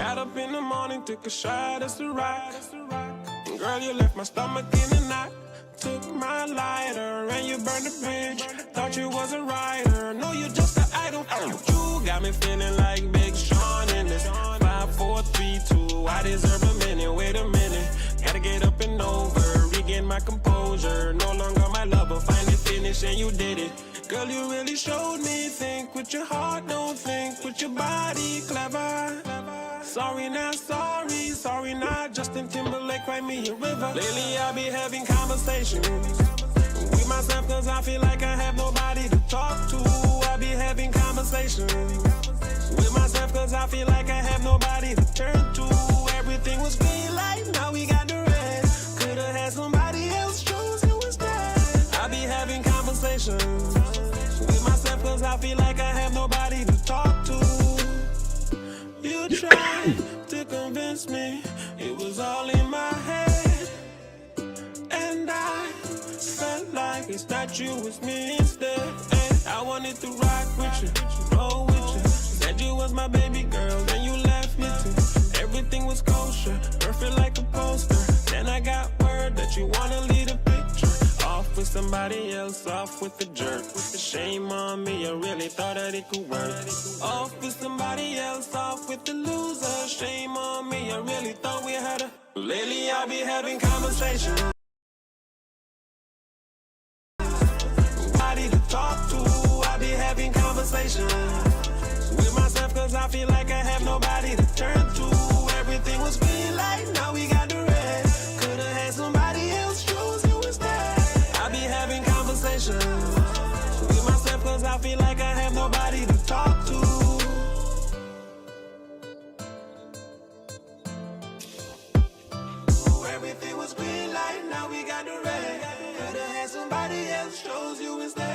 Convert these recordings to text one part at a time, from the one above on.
Got up in the morning, took a shot, that's the rock. Girl, you left my stomach in a knot. Took my lighter and you burned the bridge. Thought you was a writer, no, you just an idol. You got me feeling like Big Sean in this 5, 4, 3, 2. I deserve a minute, wait a minute. Gotta get up and over, regain my composure. No longer my lover, finally finished and you did it. Girl, you really showed me, think with your heart, don't think with your body, clever. Sorry not, sorry not, Justin Timberlake, write me a river. Lately I be having conversations with myself cause I feel like I have nobody to talk to. I be having conversations with myself cause I feel like I have nobody to turn to. Everything was green light, now we got the red. Could've had somebody else, chose you instead. I be having conversations with myself cause I feel like I have nobody to talk to. You tried to convince me it was all in my head, and I felt like it's not you, it's me instead. And I wanted to rock with you, roll with you. Said you was my baby girl, then you left me too. Everything was kosher, perfect like a poster. Then I got word that you wanna lead a picture. Off with somebody else, off with the jerk. With the shame on me, I really thought that it could work. Off with somebody else, off with the loser. Shame on me, I really thought we had a. Lately I be having conversations. Nobody to talk to, I be having conversations with myself cause I feel like I have nobody to turn to. Everything was green light, now we got the red. Could've had somebody else, chose you instead. I be having conversations with myself cause I feel like I have nobody to talk to. Everything was green light, now we got the red. Could've had somebody else, chose you instead.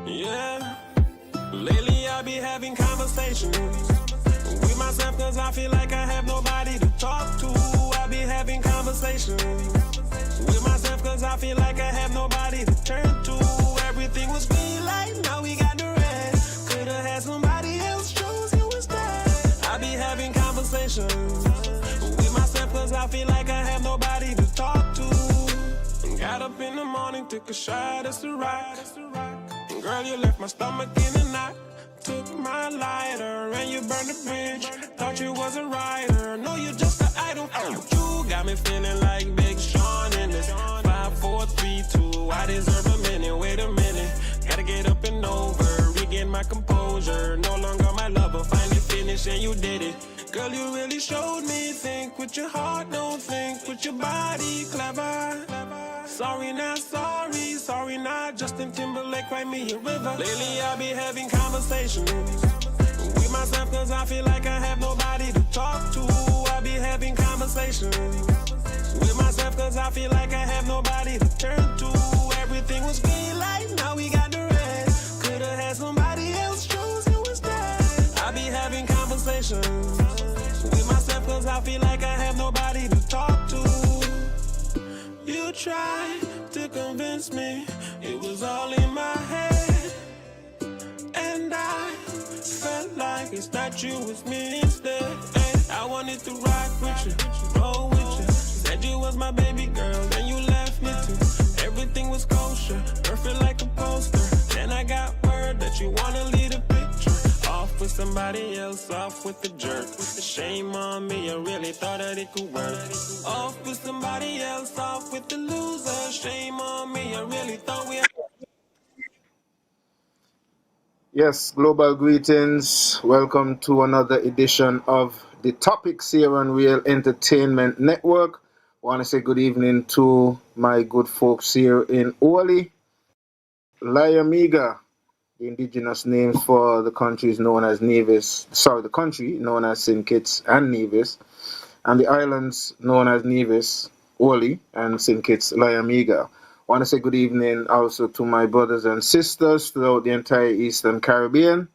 Yeah, lately I be having conversations with myself cause I feel like I have nobody to talk to. I be having conversations with myself cause I feel like I have nobody to turn to. Everything was green light, now we got the red. Could've had somebody else, chose you instead. I be having conversations with myself cause I feel like I have nobody to talk to. Got up in the morning, took a shot, that's the rock. Girl, you left my stomach in a knot. Took my lighter and you burned the bridge. Thought you was a writer, no, you just an idol. You got me feeling like Big Sean in this 5, 4, 3, 2. I deserve a minute, wait a minute. Gotta get up and over, regain my composure. No longer my lover, finally finished and you did it. Girl, you really showed me, think with your heart, don't think with your body, clever. Sorry not, sorry not, Justin Timberlake, write me a river. Lately I be having conversations with myself cause I feel like I have nobody to talk to. I be having conversations with myself cause I feel like I have nobody to turn to. Everything was green light, now we got the red. Could've had somebody else, chose you instead. I be having conversations with myself cause I feel like I have nobody to talk to. You tried to convince me it was all in my head, and I felt like it's not you, it's me instead. And I wanted to rock with you, roll with you. Said you was my baby girl, then you left me too. Everything was kosher, perfect like a poster. Then I got word that you wanna lead a picture. Off with somebody else, off with the jerk. With the shame on me, I really thought that it could work. Off with somebody else, off with the loser. Shame on me, I really thought we had. Yes, global greetings. Welcome to another edition of the Topics here on Real Entertainment Network. I want to say good evening to my good folks here in Oli. Lyamiga, the indigenous name for the country is known as Nevis. Sorry, the country known as St. Kitts and Nevis, and the islands known as Nevis, Oli, and St. Kitts, Lyamiga. I want to say good evening also to my brothers and sisters throughout the entire Eastern Caribbean.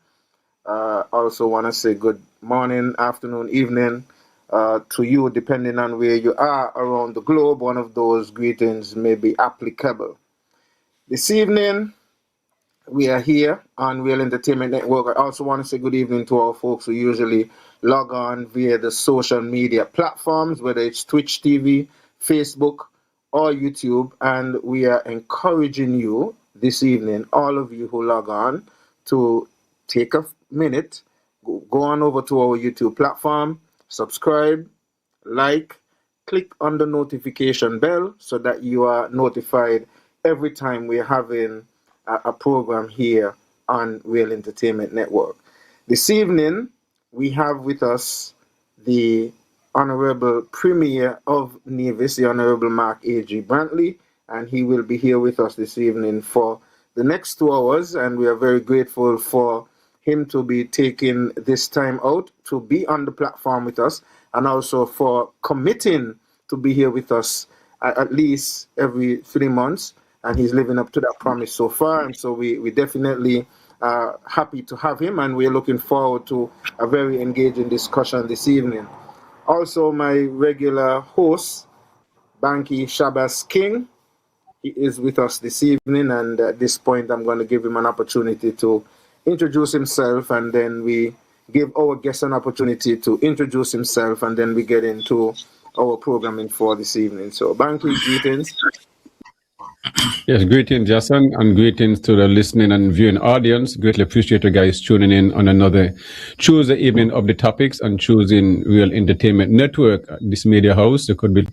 Also want to say good morning, afternoon, evening, to you, depending on where you are around the globe. One of those greetings may be applicable. This evening, we are here on Real Entertainment Network. I also want to say good evening to our folks who usually log on via the social media platforms, whether it's Twitch TV, Facebook, or YouTube. And we are encouraging you this evening, all of you who log on, to take a minute, go on over to our YouTube platform, subscribe, like, click on the notification bell so that you are notified every time we're having a program here on Real Entertainment Network. This evening, we have with us the Honorable Premier of Nevis, the Honorable Mark A.G. Brantley, and he will be here with us this evening for the next 2 hours, and we are very grateful for him to be taking this time out to be on the platform with us, and also for committing to be here with us at least every 3 months, and he's living up to that promise so far, and so we definitely are happy to have him, and we're looking forward to a very engaging discussion this evening. Also, my regular host, Banky Shabazz King, he is with us this evening, and at this point I'm going to give him an opportunity to introduce himself, and then we give our guest an opportunity to introduce himself, and then we get into our programming for this evening. So, Banky, greetings. Yes, greetings, Jason, and greetings to the listening and viewing audience. Greatly appreciate you guys tuning in on another Tuesday evening of the Topics and choosing Real Entertainment Network, this media house. You could be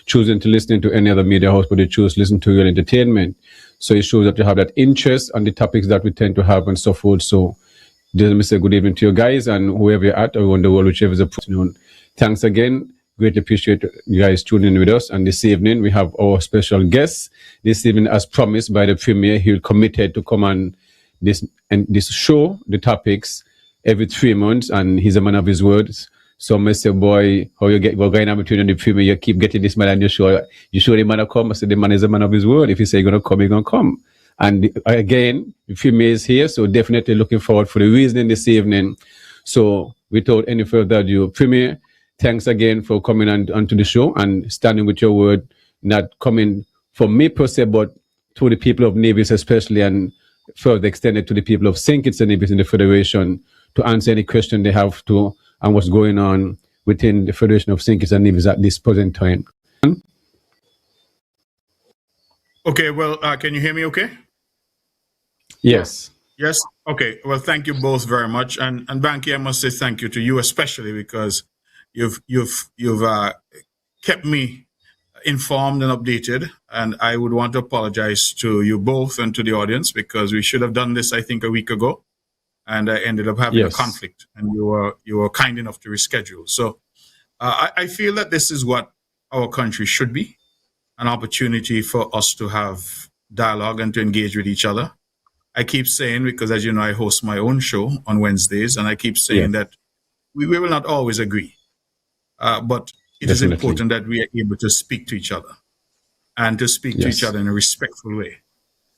choosing to listen to any other media house, but you choose to listen to Real Entertainment. So it shows that you have that interest on the topics that we tend to have and so forth. So just let me say good evening to you guys and whoever you're at around the world, whichever is a afternoon. Thanks again. Greatly appreciate you guys tuning in with us. And this evening, we have our special guest. This evening, as promised by the Premier, he'll committed to come on this show, the Topics, every 3 months. And he's a man of his words. So I say, boy, how you get, we're going on between the Premier, you keep getting this man on your show. You sure the man will come? I said, the man is a man of his word. If he say he's going to come, he's going to come. And again, the Premier is here. So definitely looking forward for the reasoning this evening. So without any further ado, Premier, thanks again for coming onto the show and standing with your word, not coming from me per se, but to the people of Nevis especially, and further extended to the people of St. Kitts and Nevis in the Federation to answer any question they have to and what's going on within the Federation of St. Kitts and Nevis at this present time. Okay, well, can you hear me okay? Yes. Yes? Okay, well, thank you both very much. And Banky, I must say thank you to you especially because you've kept me informed and updated, and I would want to apologize to you both and to the audience because we should have done this, I think, a week ago, and I ended up having a conflict, and you were kind enough to reschedule. So I feel that this is what our country should be, an opportunity for us to have dialogue and to engage with each other. I keep saying, because as you know, I host my own show on Wednesdays, and I keep saying that we will not always agree. But it is important that we are able to speak to each other and to speak to each other in a respectful way.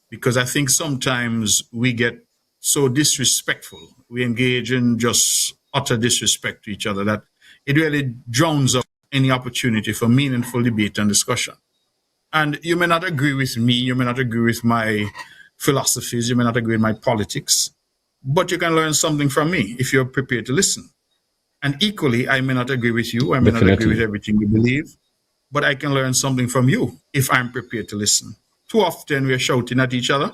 Because I think sometimes we get so disrespectful, we engage in just utter disrespect to each other that it really drowns out any opportunity for meaningful debate and discussion. And you may not agree with me, you may not agree with my philosophies, you may not agree with my politics, but you can learn something from me if you're prepared to listen. And equally, I may not agree with you. I may not agree with everything you believe, but I can learn something from you if I'm prepared to listen. Too often, we're shouting at each other,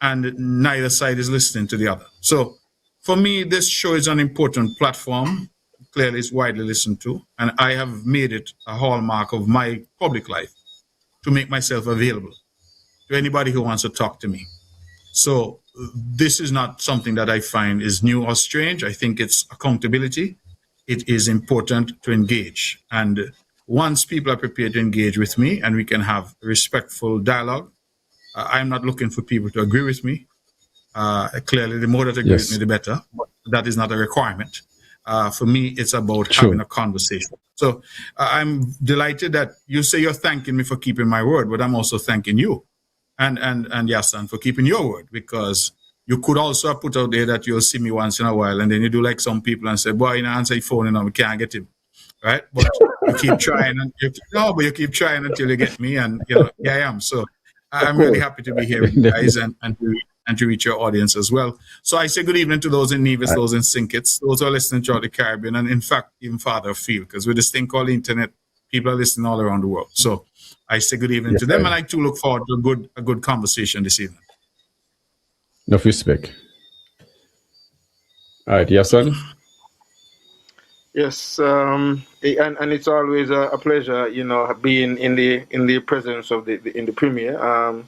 and neither side is listening to the other. So for me, this show is an important platform. Clearly, it's widely listened to, and I have made it a hallmark of my public life to make myself available to anybody who wants to talk to me. So this is not something that I find is new or strange. I think it's accountability. It is important to engage. And once people are prepared to engage with me and we can have respectful dialogue, I'm not looking for people to agree with me. Clearly, the more that agree with me, the better. But that is not a requirement. For me, it's about having a conversation. So I'm delighted that you say you're thanking me for keeping my word, but I'm also thanking you. And yes, and for keeping your word, because you could also put out there that you'll see me once in a while, and then you do like some people and say, boy, you know, answer your phone and we can't get him. right? But you keep trying, and you keep trying until you get me, and here I am. So I'm really happy to be here with you guys and to reach your audience as well. So I say good evening to those in Nevis, those in St. Kitts, those who are listening throughout the Caribbean, and in fact, even farther afield, because with this thing called the internet, people are listening all around the world. So I say good evening to them, and I too look forward to a good conversation this evening. Enough respect. All right, Yasan. Yes, and it's always a pleasure, being in the presence of the Premier.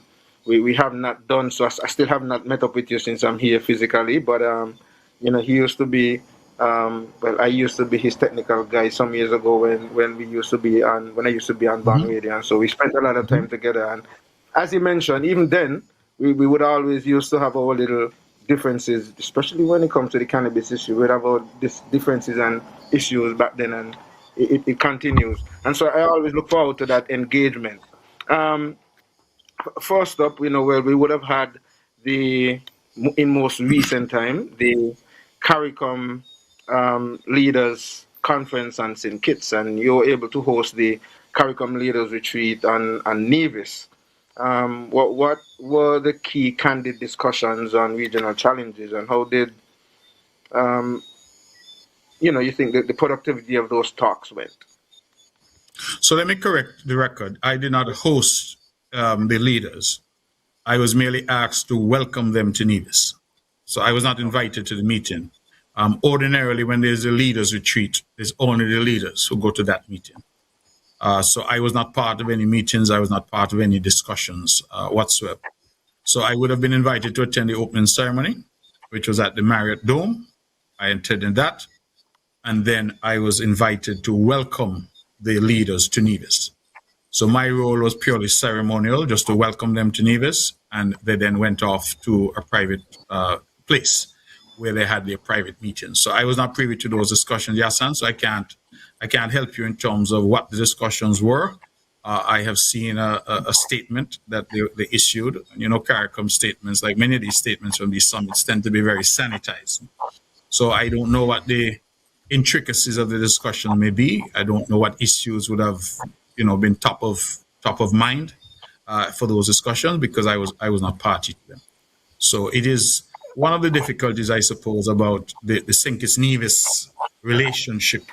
We have not done so. I still have not met up with you since I'm here physically, but he used to be. I used to be his technical guy some years ago when I used to be on Bang Radio, and so we spent a lot of time together. And as he mentioned, even then we would always used to have our little differences, especially when it comes to the cannabis issue. We'd have our differences and issues back then, and it continues. And so I always look forward to that engagement. First up, we would have had in most recent time, the CARICOM Leaders Conference on St. Kitts, and you were able to host the CARICOM Leaders Retreat on Nevis. What were the key candid discussions on regional challenges, and how did you think that the productivity of those talks went? So let me correct the record. I did not host the leaders. I was merely asked to welcome them to Nevis. So I was not invited to the meeting. Ordinarily, when there's a leaders retreat, there's only the leaders who go to that meeting. So I was not part of any meetings. I was not part of any discussions whatsoever. So I would have been invited to attend the opening ceremony, which was at the Marriott Dome. I attended that. And then I was invited to welcome the leaders to Nevis. So my role was purely ceremonial, just to welcome them to Nevis. And they then went off to a private place where they had their private meetings. So I was not privy to those discussions, Yasan, so I can't help you in terms of what the discussions were. I have seen a statement that they issued. CARICOM statements, like many of these statements from these summits, tend to be very sanitized. So I don't know what the intricacies of the discussion may be. I don't know what issues would have, been top of mind for those discussions, because I was not party to them. So it is one of the difficulties, I suppose, about the St. Kitts Nevis relationship,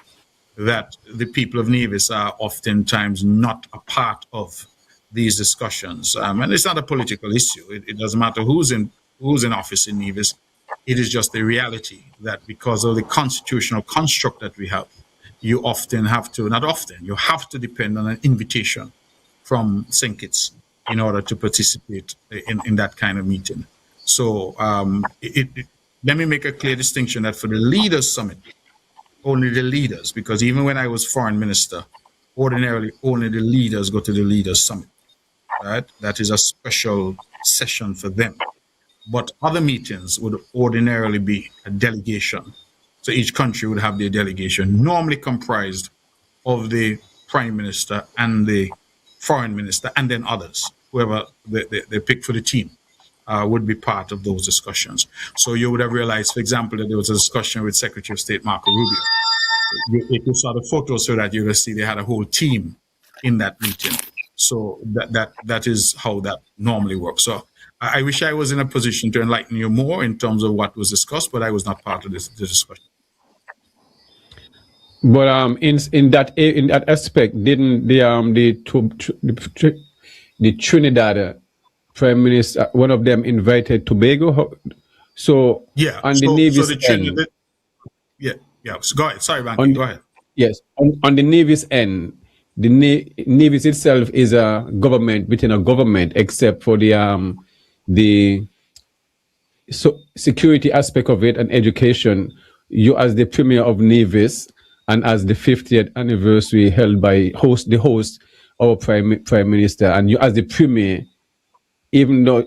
that the people of Nevis are oftentimes not a part of these discussions. And it's not a political issue. It doesn't matter who's in office in Nevis. It is just the reality that because of the constitutional construct that we have, you have to depend on an invitation from St. Kitts in order to participate in that kind of meeting. So let me make a clear distinction that for the Leaders Summit, only the leaders, because even when I was foreign minister, ordinarily only the leaders go to the Leaders Summit, right? That is a special session for them. But other meetings would ordinarily be a delegation. So each country would have their delegation, normally comprised of the prime minister and the foreign minister, and then others, whoever they pick for the team, would be part of those discussions. So you would have realized, for example, that there was a discussion with Secretary of State Marco Rubio. If you saw the photos, so that you will see they had a whole team in that meeting. So that is how that normally works. So I wish I was in a position to enlighten you more in terms of what was discussed, but I was not part of the discussion. But in that aspect, didn't the Trinidad Prime Minister, one of them, invited Tobago? So yeah, on the Nevis end, yeah. So go ahead. Sorry, Banky, go ahead. Yes, on the Nevis end, the Nevis itself is a government within a government, except for the security aspect of it and education. You, as the Premier of Nevis, and as the 50th anniversary held by the host, our Prime Minister, and you as the Premier, even though,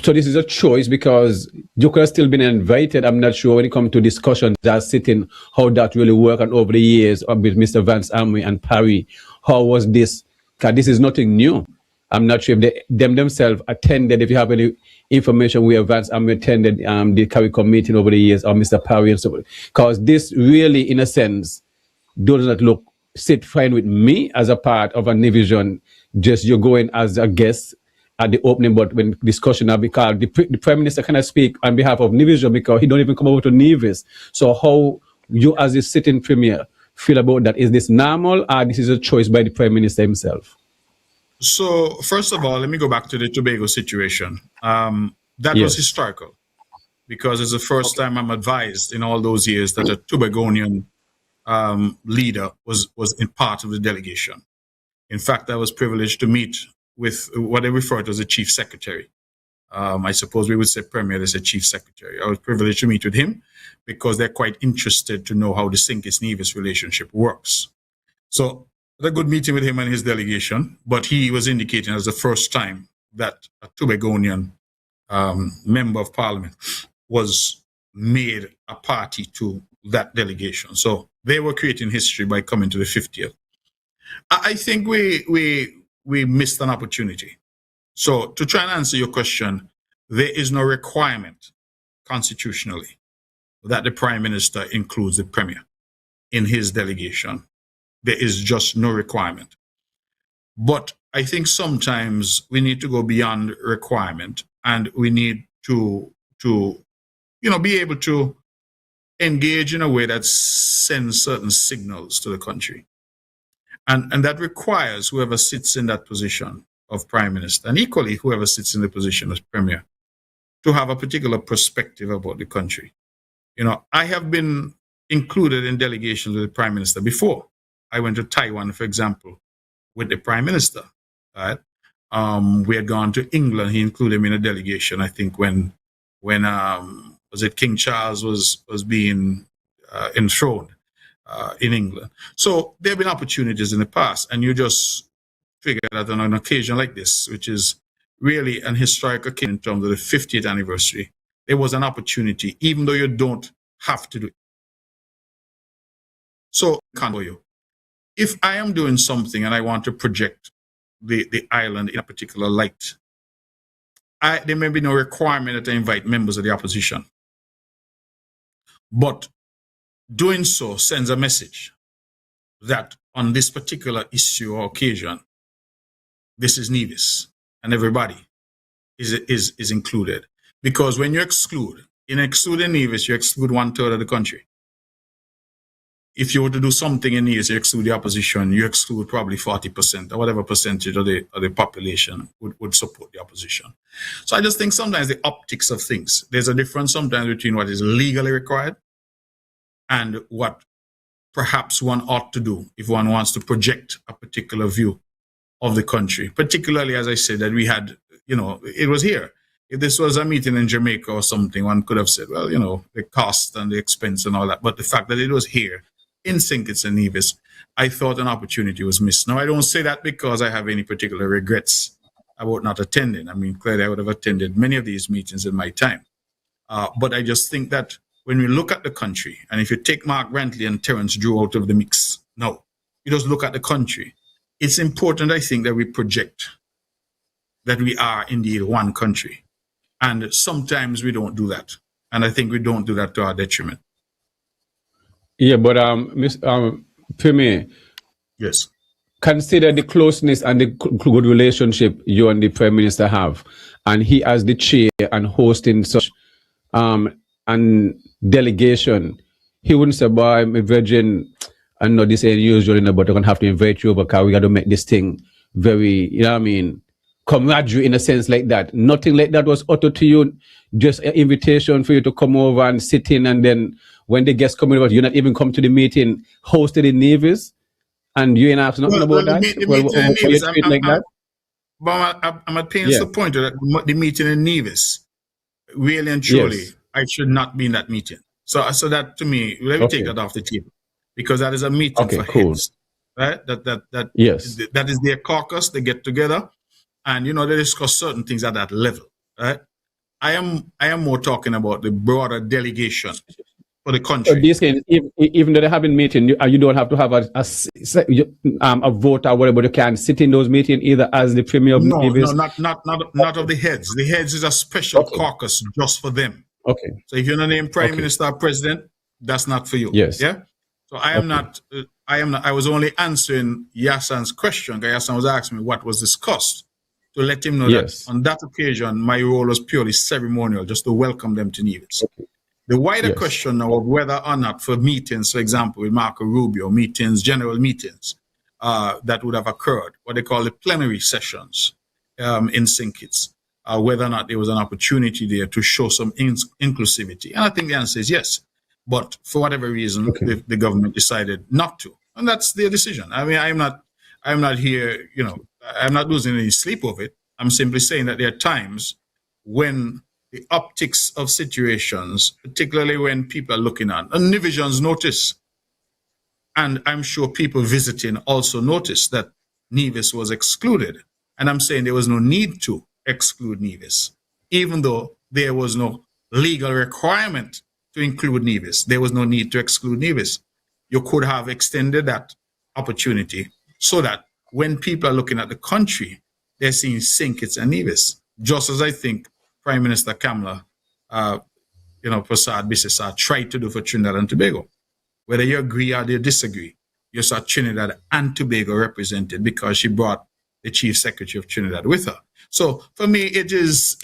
so this is a choice because you could have still been invited. I'm not sure when it comes to discussions that sitting, how that really worked, and over the years with Mr. Vance Amry and Parry, how was this? Because this is nothing new. I'm not sure if they themselves attended. If you have any information where Vance Amry attended the CARICOM meeting over the years, or Mr. Parry and so on. Because this really, in a sense, does not look sit fine with me as a part of a division. Just you're going as a guest at the opening, but when discussion are because the Prime Minister cannot speak on behalf of Nivision because he don't even come over to Nevis. So how you as the sitting Premier feel about that? Is this normal or this is a choice by the Prime Minister himself? So first of all, let me go back to the Tobago situation. That was historical because it's the first time I'm advised in all those years that a Tobagonian leader was in part of the delegation. In fact, I was privileged to meet with what they refer to as a chief secretary. I suppose we would say Premier, they say chief secretary. I was privileged to meet with him because they're quite interested to know how the Sinkis-Nevis relationship works. So a good meeting with him and his delegation, but he was indicating as the first time that a Tobagonian member of parliament was made a party to that delegation. So they were creating history by coming to the 50th. I think we missed an opportunity. So to try and answer your question, there is no requirement constitutionally that the Prime Minister includes the Premier in his delegation. There is just no requirement. But I think sometimes we need to go beyond requirement and we need to be able to engage in a way that sends certain signals to the country. And that requires whoever sits in that position of Prime Minister, and equally whoever sits in the position of Premier, to have a particular perspective about the country. I have been included in delegations with the Prime Minister before. I went to Taiwan, for example, with the Prime Minister. Right? We had gone to England. He included me in a delegation, I think, when was it King Charles was being enthroned in England. So there have been opportunities in the past, and you just figure that on an occasion like this, which is really an historic occasion in terms of the 50th anniversary, there was an opportunity, even though you don't have to do it. So, if I am doing something and I want to project the island in a particular light, there may be no requirement that I invite members of the opposition. But doing so sends a message that on this particular issue or occasion, this is Nevis and everybody is included. Because when you exclude, in excluding Nevis, you exclude 1/3 of the country. If you were to do something in Nevis, you exclude the opposition, you exclude probably 40% or whatever percentage of the population would support the opposition. So I just think sometimes the optics of things, there's a difference sometimes between what is legally required and what perhaps one ought to do if one wants to project a particular view of the country. Particularly, as I said, that we had, it was here. If this was a meeting in Jamaica or something, one could have said, well, the cost and the expense and all that. But the fact that it was here in Sinkis-Nevis, I thought an opportunity was missed. Now, I don't say that because I have any particular regrets about not attending. I mean, clearly I would have attended many of these meetings in my time. But I just think that when we look at the country, and if you take Mark Brantley and Terence Drew out of the mix, no, you just look at the country. It's important, I think, that we project that we are indeed one country. And sometimes we don't do that. And I think we don't do that to our detriment. Yeah, but Premier, yes, consider the closeness and the good relationship you and the Prime Minister have, and he as the chair and hosting such and delegation. He wouldn't say, "Boy, my virgin, I know this ain't usual, but I'm gonna have to invite you over because we got to make this thing very, camaraderie in a sense like that." Nothing like that was uttered to you. Just an invitation for you to come over and sit in, and then when the guests come over, you not even come to the meeting hosted in Nevis, and you ain't asked nothing about that. I'm at pains to point to that the meeting in Nevis, really and truly, I should not be in that meeting. So that to me, let me take that off the table, because that is a meeting for heads, right? That is their caucus. They get together, and they discuss certain things at that level, right? I am more talking about the broader delegation for the country. So even though they have been meeting, you don't have to have a vote or whatever. You can sit in those meetings either as the Premier of Nevis. No, not of the heads. The heads is a special caucus just for them. Okay. So if you're not named Prime Minister or President, that's not for you. Yes. Yeah. So I am not I was only answering Yassan's question. Yassan was asking me what was discussed, to let him know Yes. that on that occasion, my role was purely ceremonial, just to welcome them to Nevis. The wider Yes. question now of whether or not for meetings, for example, with Marco Rubio, meetings, general meetings that would have occurred, what they call the plenary sessions in St. Kitts, whether or not there was an opportunity there to show some inclusivity. And I think the answer is yes. But for whatever reason, the government decided not to. And that's their decision. I mean, I'm not here, I'm not losing any sleep over it. I'm simply saying that there are times when the optics of situations, particularly when people are looking at, and Nevisians notice, and I'm sure people visiting also noticed that Nevis was excluded. And I'm saying there was no need to exclude Nevis, even though there was no legal requirement to include Nevis. There was no need to exclude Nevis. You could have extended that opportunity so that when people are looking at the country, they're seeing St. Kitts and Nevis, just as I think Prime Minister Kamala, Prasad Bisesar tried to do for Trinidad and Tobago. Whether you agree or you disagree, you saw Trinidad and Tobago represented because she brought the Chief Secretary of Trinidad with her. So for me, it is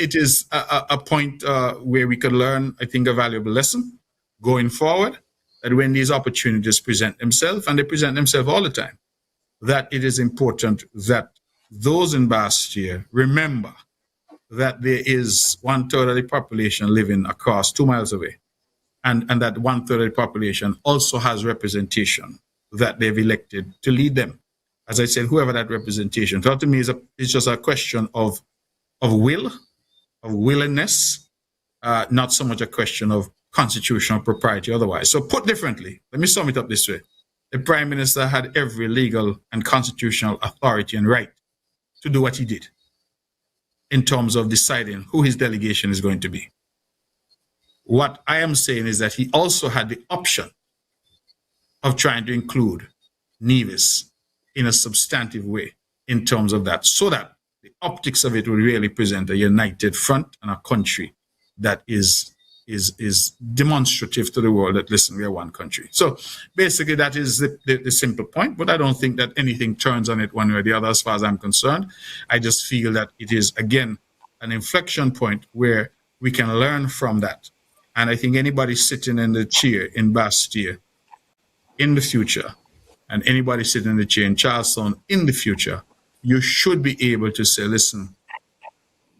a point where we could learn, I think, a valuable lesson going forward, that when these opportunities present themselves, and they present themselves all the time, that it is important that those in Bastia remember that there is 1/3 of the population living across 2 miles away, and that 1/3 of the population also has representation that they've elected to lead them. As I said, whoever that representation, so to me, it's just a question of will, of willingness, not so much a question of constitutional propriety otherwise. So put differently, let me sum it up this way. The Prime Minister had every legal and constitutional authority and right to do what he did in terms of deciding who his delegation is going to be. What I am saying is that he also had the option of trying to include Nevis in a substantive way in terms of that, so that the optics of it would really present a united front and a country that is demonstrative to the world that, listen, we are one country. So basically that is the simple point, but I don't think that anything turns on it one way or the other as far as I'm concerned. I just feel that it is, again, an inflection point where we can learn from that. And I think anybody sitting in the chair in Bastia in the future, and anybody sitting in the chair in Charlestown in the future, you should be able to say, listen,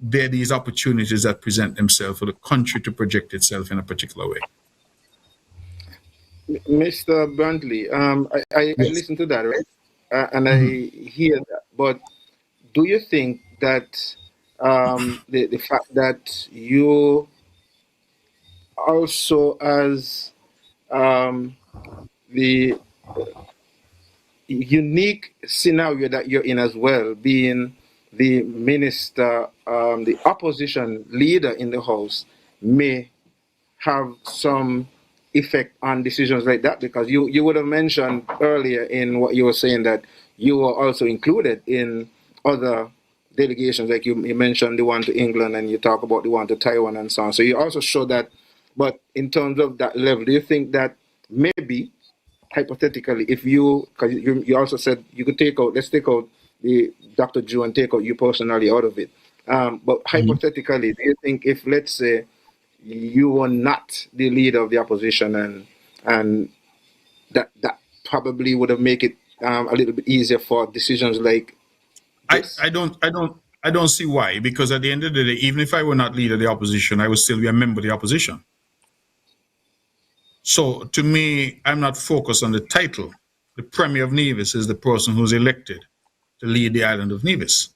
there are these opportunities that present themselves for the country to project itself in a particular way. Mr. Brantley, I Yes. listen to that, right? And I hear that. But do you think that the fact that you also, as the unique scenario that you're in as well, being the minister, the opposition leader in the House, may have some effect on decisions like that? Because you would have mentioned earlier in what you were saying that you were also included in other delegations, like you mentioned the one to England, and you talk about the one to Taiwan and so on. So you also show that. But in terms of that level, do you think that maybe, hypothetically, if because you also said you could let's take out the Dr. Jew and take out you personally out of it. But hypothetically, do you think if, let's say, you were not the leader of the opposition, and that probably would have made it a little bit easier for decisions like this? I don't see why, because at the end of the day, even if I were not leader of the opposition, I would still be a member of the opposition. So to me, I'm not focused on the title. The Premier of Nevis is the person who's elected to lead the island of Nevis.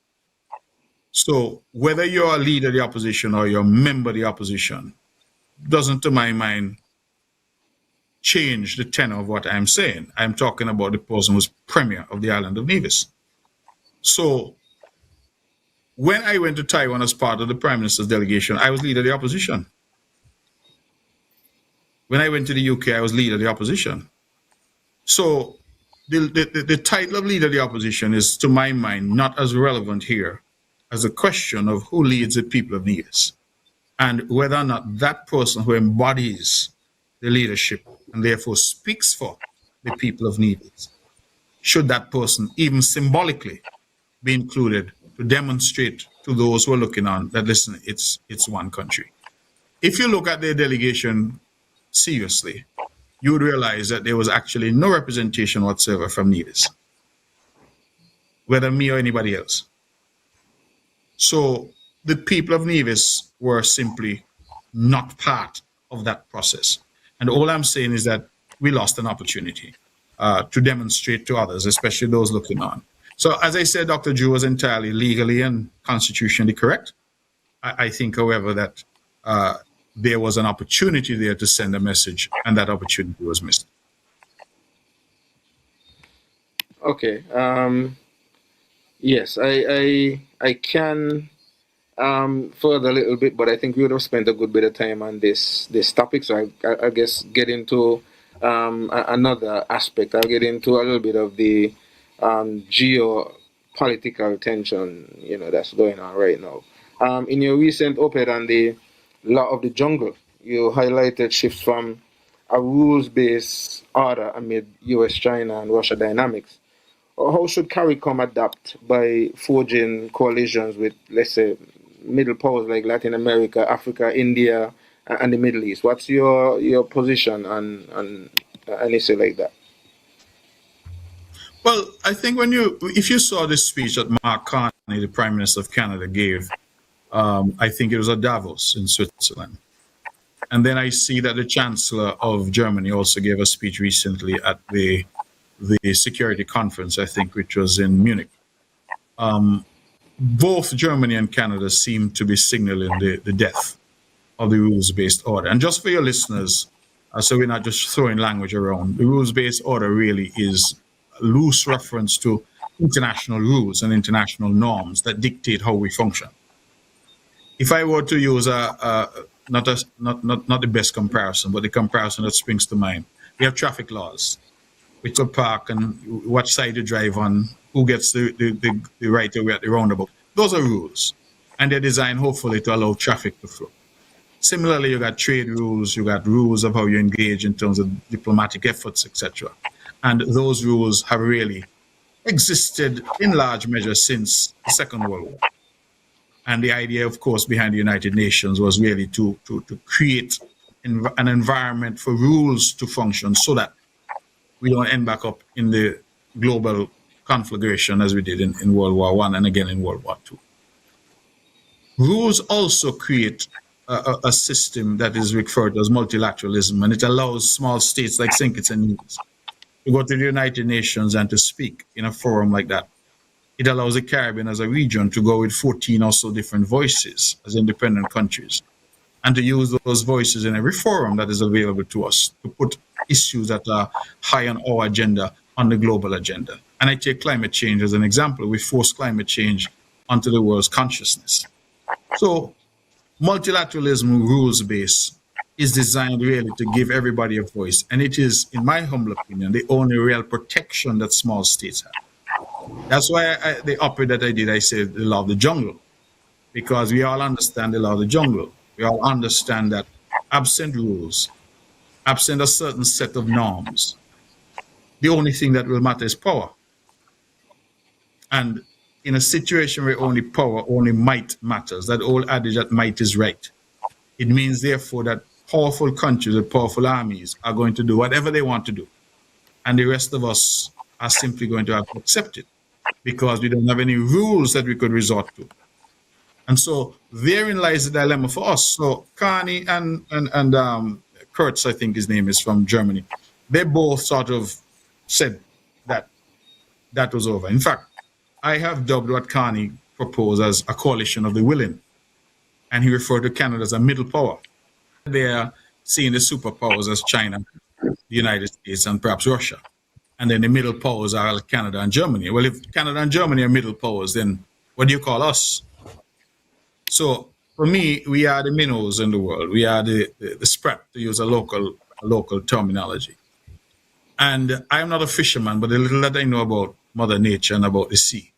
So whether you're a leader of the opposition or you're a member of the opposition doesn't, to my mind, change the tenor of what I'm saying. I'm talking about the person who's Premier of the island of Nevis. So when I went to Taiwan as part of the Prime Minister's delegation, I was leader of the opposition. When I went to the UK, I was leader of the opposition. So the title of leader of the opposition is, to my mind, not as relevant here as a question of who leads the people of Nevis, and whether or not that person who embodies the leadership and therefore speaks for the people of Nevis, should that person even symbolically be included to demonstrate to those who are looking on that, listen, it's one country. If you look at their delegation seriously, you would realize that there was actually no representation whatsoever from Nevis, whether me or anybody else. So the people of Nevis were simply not part of that process. And all I'm saying is that we lost an opportunity to demonstrate to others, especially those looking on. So as I said, Dr. Drew was entirely legally and constitutionally correct. I think, however, that there was an opportunity there to send a message, and that opportunity was missed. Okay. Yes, I can further a little bit, but I think we would have spent a good bit of time on this topic. So I guess get into another aspect. I'll get into a little bit of the geopolitical tension, that's going on right now. In your recent op-ed on the law of the jungle, you highlighted shifts from a rules-based order amid U.S., China, and Russia dynamics. How should CARICOM adapt by forging coalitions with, let's say, middle powers like Latin America, Africa, India, and the Middle East? What's your position on anything like that? Well, I think if you saw this speech that Mark Carney, the Prime Minister of Canada, gave, I think it was at Davos in Switzerland. And then I see that the Chancellor of Germany also gave a speech recently at the security conference, I think, which was in Munich. Both Germany and Canada seem to be signaling the death of the rules-based order. And just for your listeners, so we're not just throwing language around, the rules-based order really is a loose reference to international rules and international norms that dictate how we function. If I were to use not the best comparison, but the comparison that springs to mind, we have traffic laws. Which will park and what side you drive on, who gets the right of way at the roundabout. Those are rules. And they're designed, hopefully, to allow traffic to flow. Similarly, you got trade rules, you got rules of how you engage in terms of diplomatic efforts, etc. And those rules have really existed in large measure since the Second World War. And the idea, of course, behind the United Nations was really to create an environment for rules to function so that we don't end back up in the global conflagration as we did in World War I and again in World War II. Rules also create a system that is referred to as multilateralism, and it allows small states like St. Kitts and Nevis to go to the United Nations and to speak in a forum like that. It allows the Caribbean as a region to go with 14 or so different voices as independent countries, and to use those voices in every forum that is available to us to put issues that are high on our agenda on the global agenda. And I take climate change as an example. We force climate change onto the world's consciousness. So multilateralism, rules-based, is designed really to give everybody a voice. And it is, in my humble opinion, the only real protection that small states have. That's why the op-ed that I did, I said the law of the jungle, because we all understand the law of the jungle. We all understand that absent rules, absent a certain set of norms, the only thing that will matter is power. And in a situation where only power, only might matters, that old adage that might is right, it means therefore that powerful countries and powerful armies are going to do whatever they want to do. And the rest of us are simply going to have to accept it because we don't have any rules that we could resort to. And so therein lies the dilemma for us. So Carney and Kurtz, I think his name is, from Germany, they both sort of said that that was over. In fact, I have dubbed what Carney proposed as a coalition of the willing. And he referred to Canada as a middle power. They are seeing the superpowers as China, the United States, and perhaps Russia. And then the middle powers are Canada and Germany. Well, if Canada and Germany are middle powers, then what do you call us? So for me, we are the minnows in the world. We are the sprat, to use a local terminology. And I'm not a fisherman, but the little that I know about Mother Nature and about the sea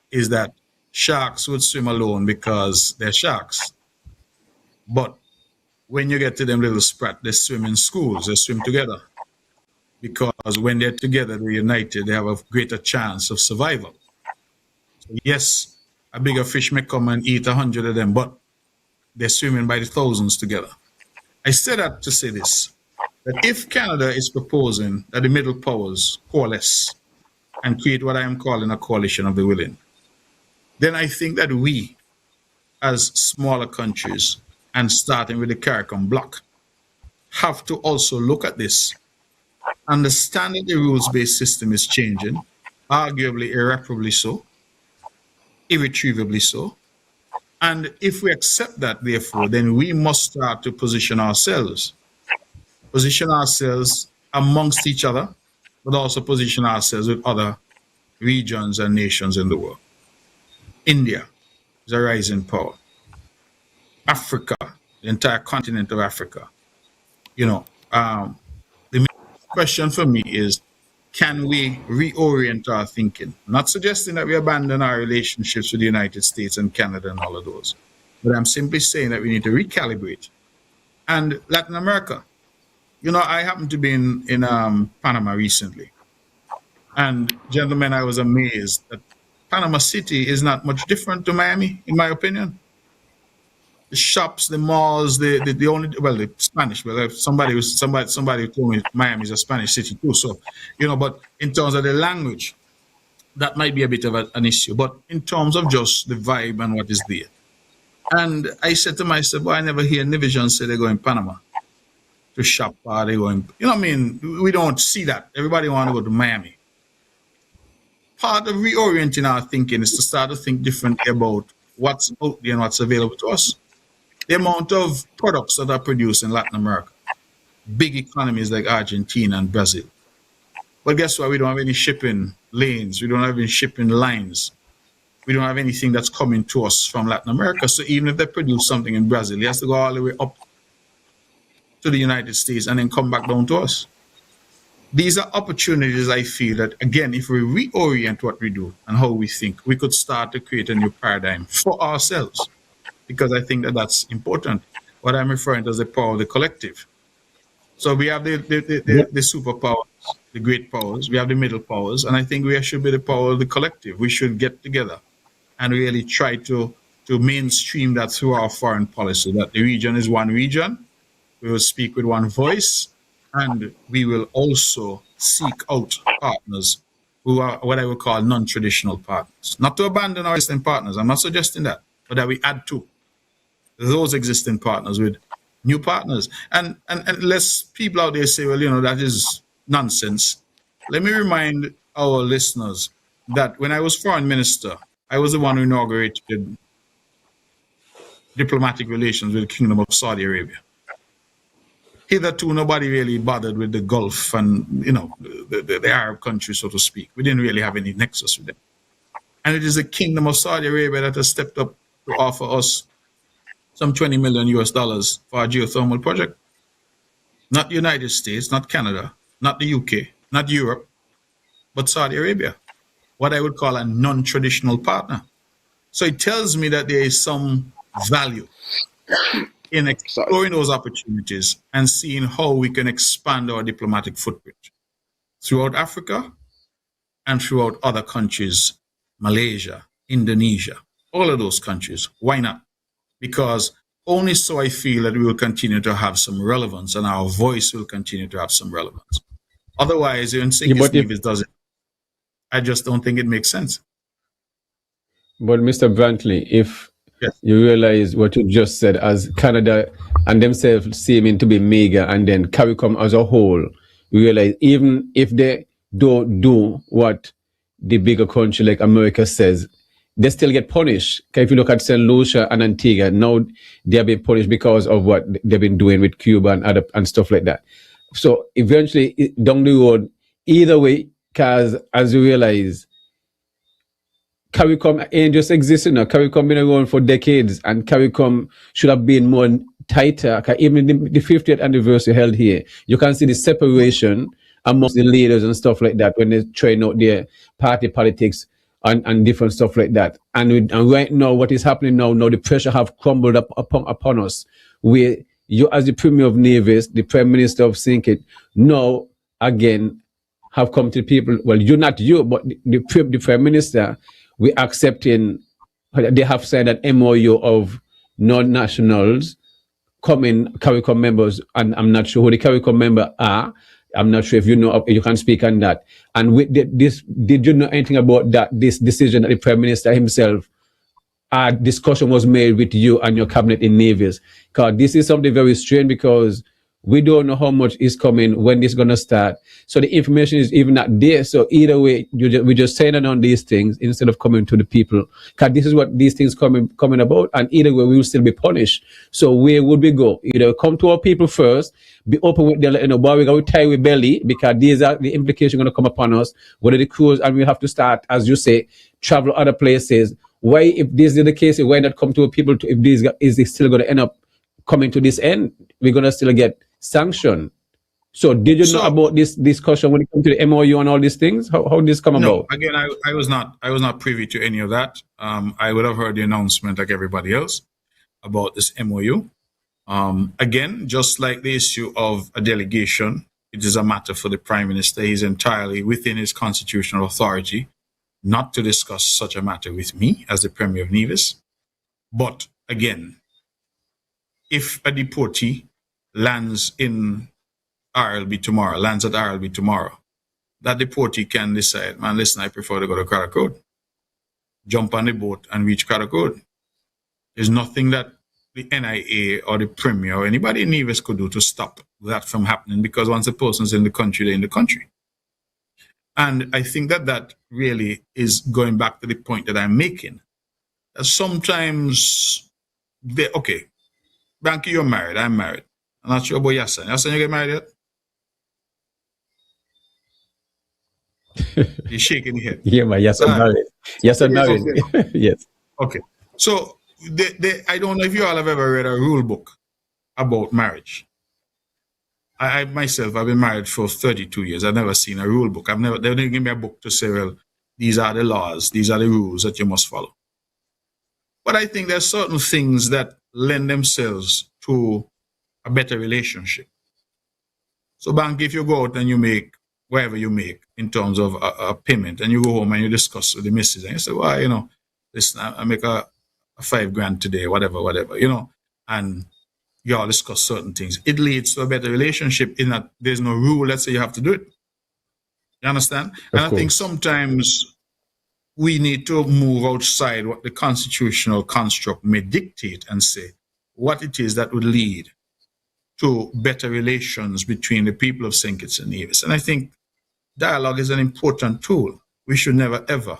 is that sharks would swim alone because they're sharks. But when you get to them little sprat, they swim in schools, they swim together. because when they're together, they're united, they have a greater chance of survival. So yes, a bigger fish may come and eat 100 of them, but they're swimming by the thousands together. I say that to say this, that if Canada is proposing that the middle powers coalesce and create what I am calling a coalition of the willing, then I think that we, as smaller countries, and starting with the CARICOM bloc, have to also look at this, understand that the rules-based system is changing, arguably irreparably so, irretrievably so. And if we accept that, therefore, then we must start to position ourselves amongst each other, but also position ourselves with other regions and nations in the world. India is a rising power. Africa, the entire continent of Africa. The main question for me is, can we reorient our thinking? I'm not suggesting that we abandon our relationships with the United States and Canada and all of those, but I'm simply saying that we need to recalibrate. And Latin America, I happened to be in Panama recently. And gentlemen, I was amazed that Panama City is not much different to Miami, in my opinion. The shops, the malls, the Spanish. Well, if somebody told me Miami is a Spanish city too. So, but in terms of the language, that might be a bit of an issue. But in terms of just the vibe and what is there, and I said to myself, well, I never hear Nivisians say they go in Panama to shop or they go in. We don't see that. Everybody want to go to Miami. Part of reorienting our thinking is to start to think differently about what's out there and what's available to us. The amount of products that are produced in Latin America, big economies like Argentina and Brazil. But guess what? We don't have any shipping lanes. We don't have any shipping lines. We don't have anything that's coming to us from Latin America. So even if they produce something in Brazil, it has to go all the way up to the United States and then come back down to us. These are opportunities, I feel, that, again, if we reorient what we do and how we think, we could start to create a new paradigm for ourselves. Because I think that that's important. What I'm referring to as the power of the collective. So we have the superpowers, the great powers, we have the middle powers, and I think we should be the power of the collective. We should get together and really try to mainstream that through our foreign policy, that the region is one region, we will speak with one voice, and we will also seek out partners who are what I would call non-traditional partners. Not to abandon our existing partners, I'm not suggesting that, but that we add to those existing partners with new partners. And less people out there say, well, that is nonsense. Let me remind our listeners that when I was foreign minister, I was the one who inaugurated diplomatic relations with the Kingdom of Saudi Arabia. Hitherto, nobody really bothered with the Gulf and, the Arab countries, so to speak. We didn't really have any nexus with them. And it is the Kingdom of Saudi Arabia that has stepped up to offer us some $20 million for our geothermal project. Not the United States, not Canada, not the UK, not Europe, but Saudi Arabia, what I would call a non-traditional partner. So it tells me that there is some value in exploring those opportunities and seeing how we can expand our diplomatic footprint throughout Africa and throughout other countries, Malaysia, Indonesia, all of those countries. Why not? Because only so I feel that we will continue to have some relevance and our voice will continue to have some relevance. Otherwise, even Secession does it. I just don't think it makes sense. But Mr. Brantley, if you realize what you just said, as Canada and themselves seeming to be mega, and then CARICOM as a whole, you realize even if they don't do what the bigger country like America says, they still get punished. If you look at St. Lucia and Antigua, now they are being punished because of what they've been doing with Cuba and other and stuff like that. So eventually, down the road, either way, because as you realize, CARICOM ain't just existing now. CARICOM been around for decades, and CARICOM should have been more tighter. Even the 50th anniversary held here, you can see the separation amongst the leaders and stuff like that when they train out their party politics and different stuff like that. And right now, what is happening now the pressure have crumbled up upon us. Where you, as the Premier of Nevis, the Prime Minister of Sinkit, now again have come to people. Well, you, not you, but the Prime Minister, we accepting. They have signed an MOU of non-nationals coming CARICOM members, and I'm not sure who the CARICOM members are. I'm not sure if you know, you can speak on that. And with this, did you know anything about that? This decision that the Prime Minister himself, discussion was made with you and your cabinet in Nevis? Because this is something very strange, because we don't know how much is coming, when this is going to start. So the information is even not there. So either way, we just saying on these things instead of coming to the people. Because this is what these things coming about. And either way, we will still be punished. So where would we go? Either come to our people first, be open with them, but we're going to tie with belly, because these are the implications going to come upon us. Whether the crews, and we have to start, as you say, travel other places. Why, if this is the case, why not come to people if this is still going to end up coming to this end? We're going to still get sanctioned. So did you know about this discussion when it comes to the MOU and all these things? How did this come about? Again, I was not privy to any of that. I would have heard the announcement like everybody else about this MOU. Again, just like the issue of a delegation, it is a matter for the Prime Minister. He's entirely within his constitutional authority not to discuss such a matter with me as the Premier of Nevis. But again, if a deportee lands in RLB tomorrow, lands at RLB tomorrow, that deportee can decide, man, listen, I prefer to go to CARICOM. Jump on the boat and reach CARICOM. There's nothing that the NIA or the Premier or anybody in Nevis could do to stop that from happening, because once a person's in the country, they're in the country. And I think that really is going back to the point that I'm making. That sometimes, okay, Brantley, you're married, I'm married. I'm not sure about Yasan. Yasan, you get married yet? You're shaking your head. Yeah, man, yes, I'm married. Yes, I'm married. Okay. Yes. Okay. So, I don't know if you all have ever read a rule book about marriage. I myself, I've been married for 32 years. I've never seen a rule book. They didn't give me a book to say, well, these are the laws, these are the rules that you must follow. But I think there's certain things that lend themselves to a better relationship. So, bank, if you go out and you make whatever you make in terms of a payment, and you go home and you discuss with the missus, and you say, well, listen, I make a $5,000 today, whatever, and you all discuss certain things. It leads to a better relationship in that there's no rule that says you have to do it. You understand? And I think sometimes we need to move outside what the constitutional construct may dictate and say what it is that would lead to better relations between the people of St. Kitts and Nevis. And I think dialogue is an important tool. We should never, ever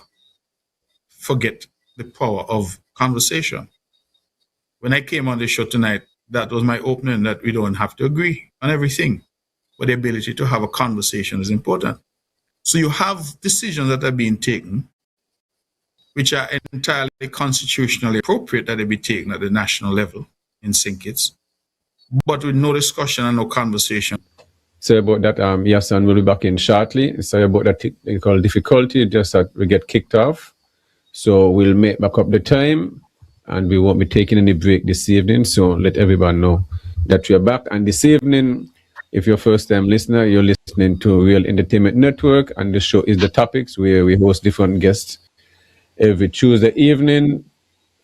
forget the power of conversation. When I came on the show tonight, that was my opening, that we don't have to agree on everything, but the ability to have a conversation is important. So you have decisions that are being taken, which are entirely constitutionally appropriate that they be taken at the national level in St. Kitts, but with no discussion and no conversation. Sorry about that, Yasan will be back in shortly. Sorry about that technical difficulty, just that we get kicked off. So we'll make back up the time, and we won't be taking any break this evening. So let everyone know that we are back. And this evening, if you're a first-time listener, you're listening to Real Entertainment Network, and the show is The Topics, where we host different guests every Tuesday evening.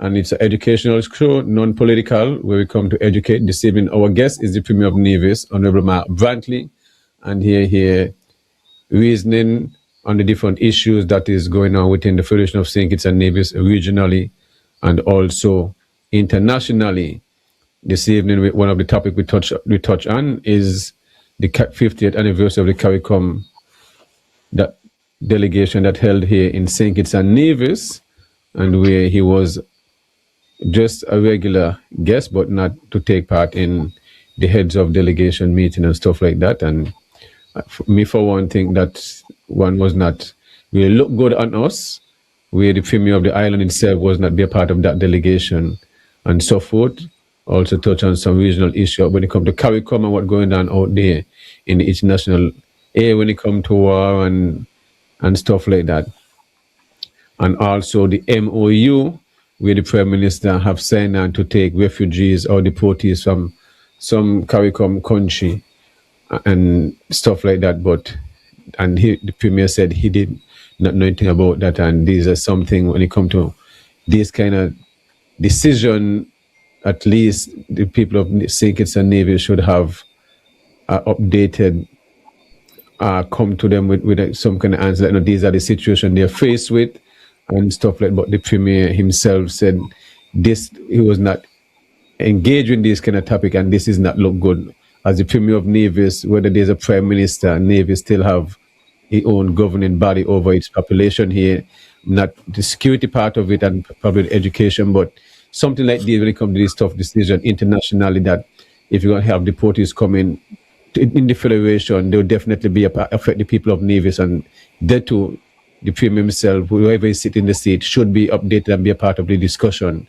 And it's an educational show, non-political, where we come to educate. This evening, our guest is the Premier of Nevis, Honorable Mark Brantley, and here reasoning on the different issues that is going on within the Federation of St. Kitts and Nevis regionally and also internationally. This evening, one of the topics we touch on is the 50th anniversary of the CARICOM, that delegation that held here in St. Kitts and Nevis, and where he was just a regular guest, but not to take part in the heads of delegation meeting and stuff like that. And me, for one, think that one was not really look good on us, where the Premier of the island itself was not be a part of that delegation and so forth. Also touch on some regional issue when it comes to CARICOM and what's going on out there in the international air when it comes to war and stuff like that. And also the MOU, where the Prime Minister have signed on to take refugees or deportees from some CARICOM country and stuff like that. And the Premier said he did not know anything about that, and these are something when it comes to this kind of decision. At least the people of St. Kitts and Nevis should have updated, come to them with some kind of answer. Like, these are the situation they're faced with and stuff like that. But the Premier himself said he was not engaged in this kind of topic, and this is not look good. As the Premier of Nevis, whether there's a Prime Minister, Nevis still have its own governing body over its population here, not the security part of it and probably the education, but something like this when it comes to this tough decision internationally, that if you're going to have deportees coming in the Federation, there will definitely be affect the people of Nevis, and that too, the Premier himself, whoever is sitting in the seat, should be updated and be a part of the discussion.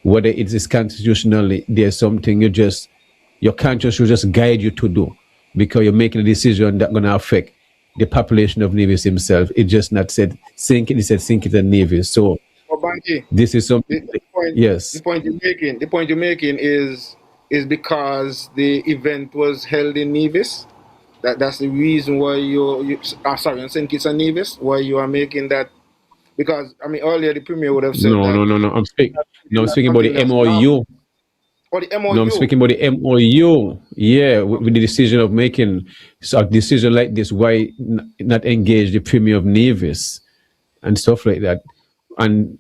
Whether it is constitutionally, there's something your conscience should just guide you to do, because you're making a decision that's going to affect the population of Nevis himself. It just not said sink it, it said sink it and Nevis. So Banky, this is something. Yes. The point you're making is because the event was held in Nevis. That's the reason why in St. Kitts and Nevis, why you are making that. Because I mean, earlier the Premier would have said No. I'm speaking about the MOU. Or the MOU. No, I'm speaking about the MOU. Yeah, with the decision of making a decision like this, why not engage the Premier of Nevis and stuff like that. And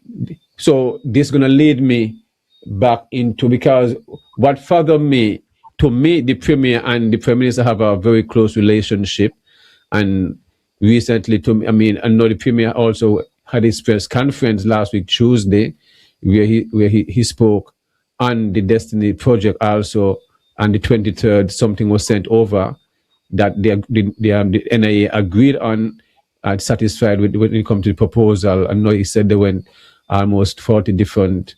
so this is going to lead me back into, because what father me, to me, the Premier and the Prime Minister have a very close relationship. And recently, I know the Premier also had his press conference last week, Tuesday, where he spoke on the Destiny project also. On the 23rd, something was sent over that the NIA agreed on, satisfied with when it comes to the proposal. I know he said there went almost 40 different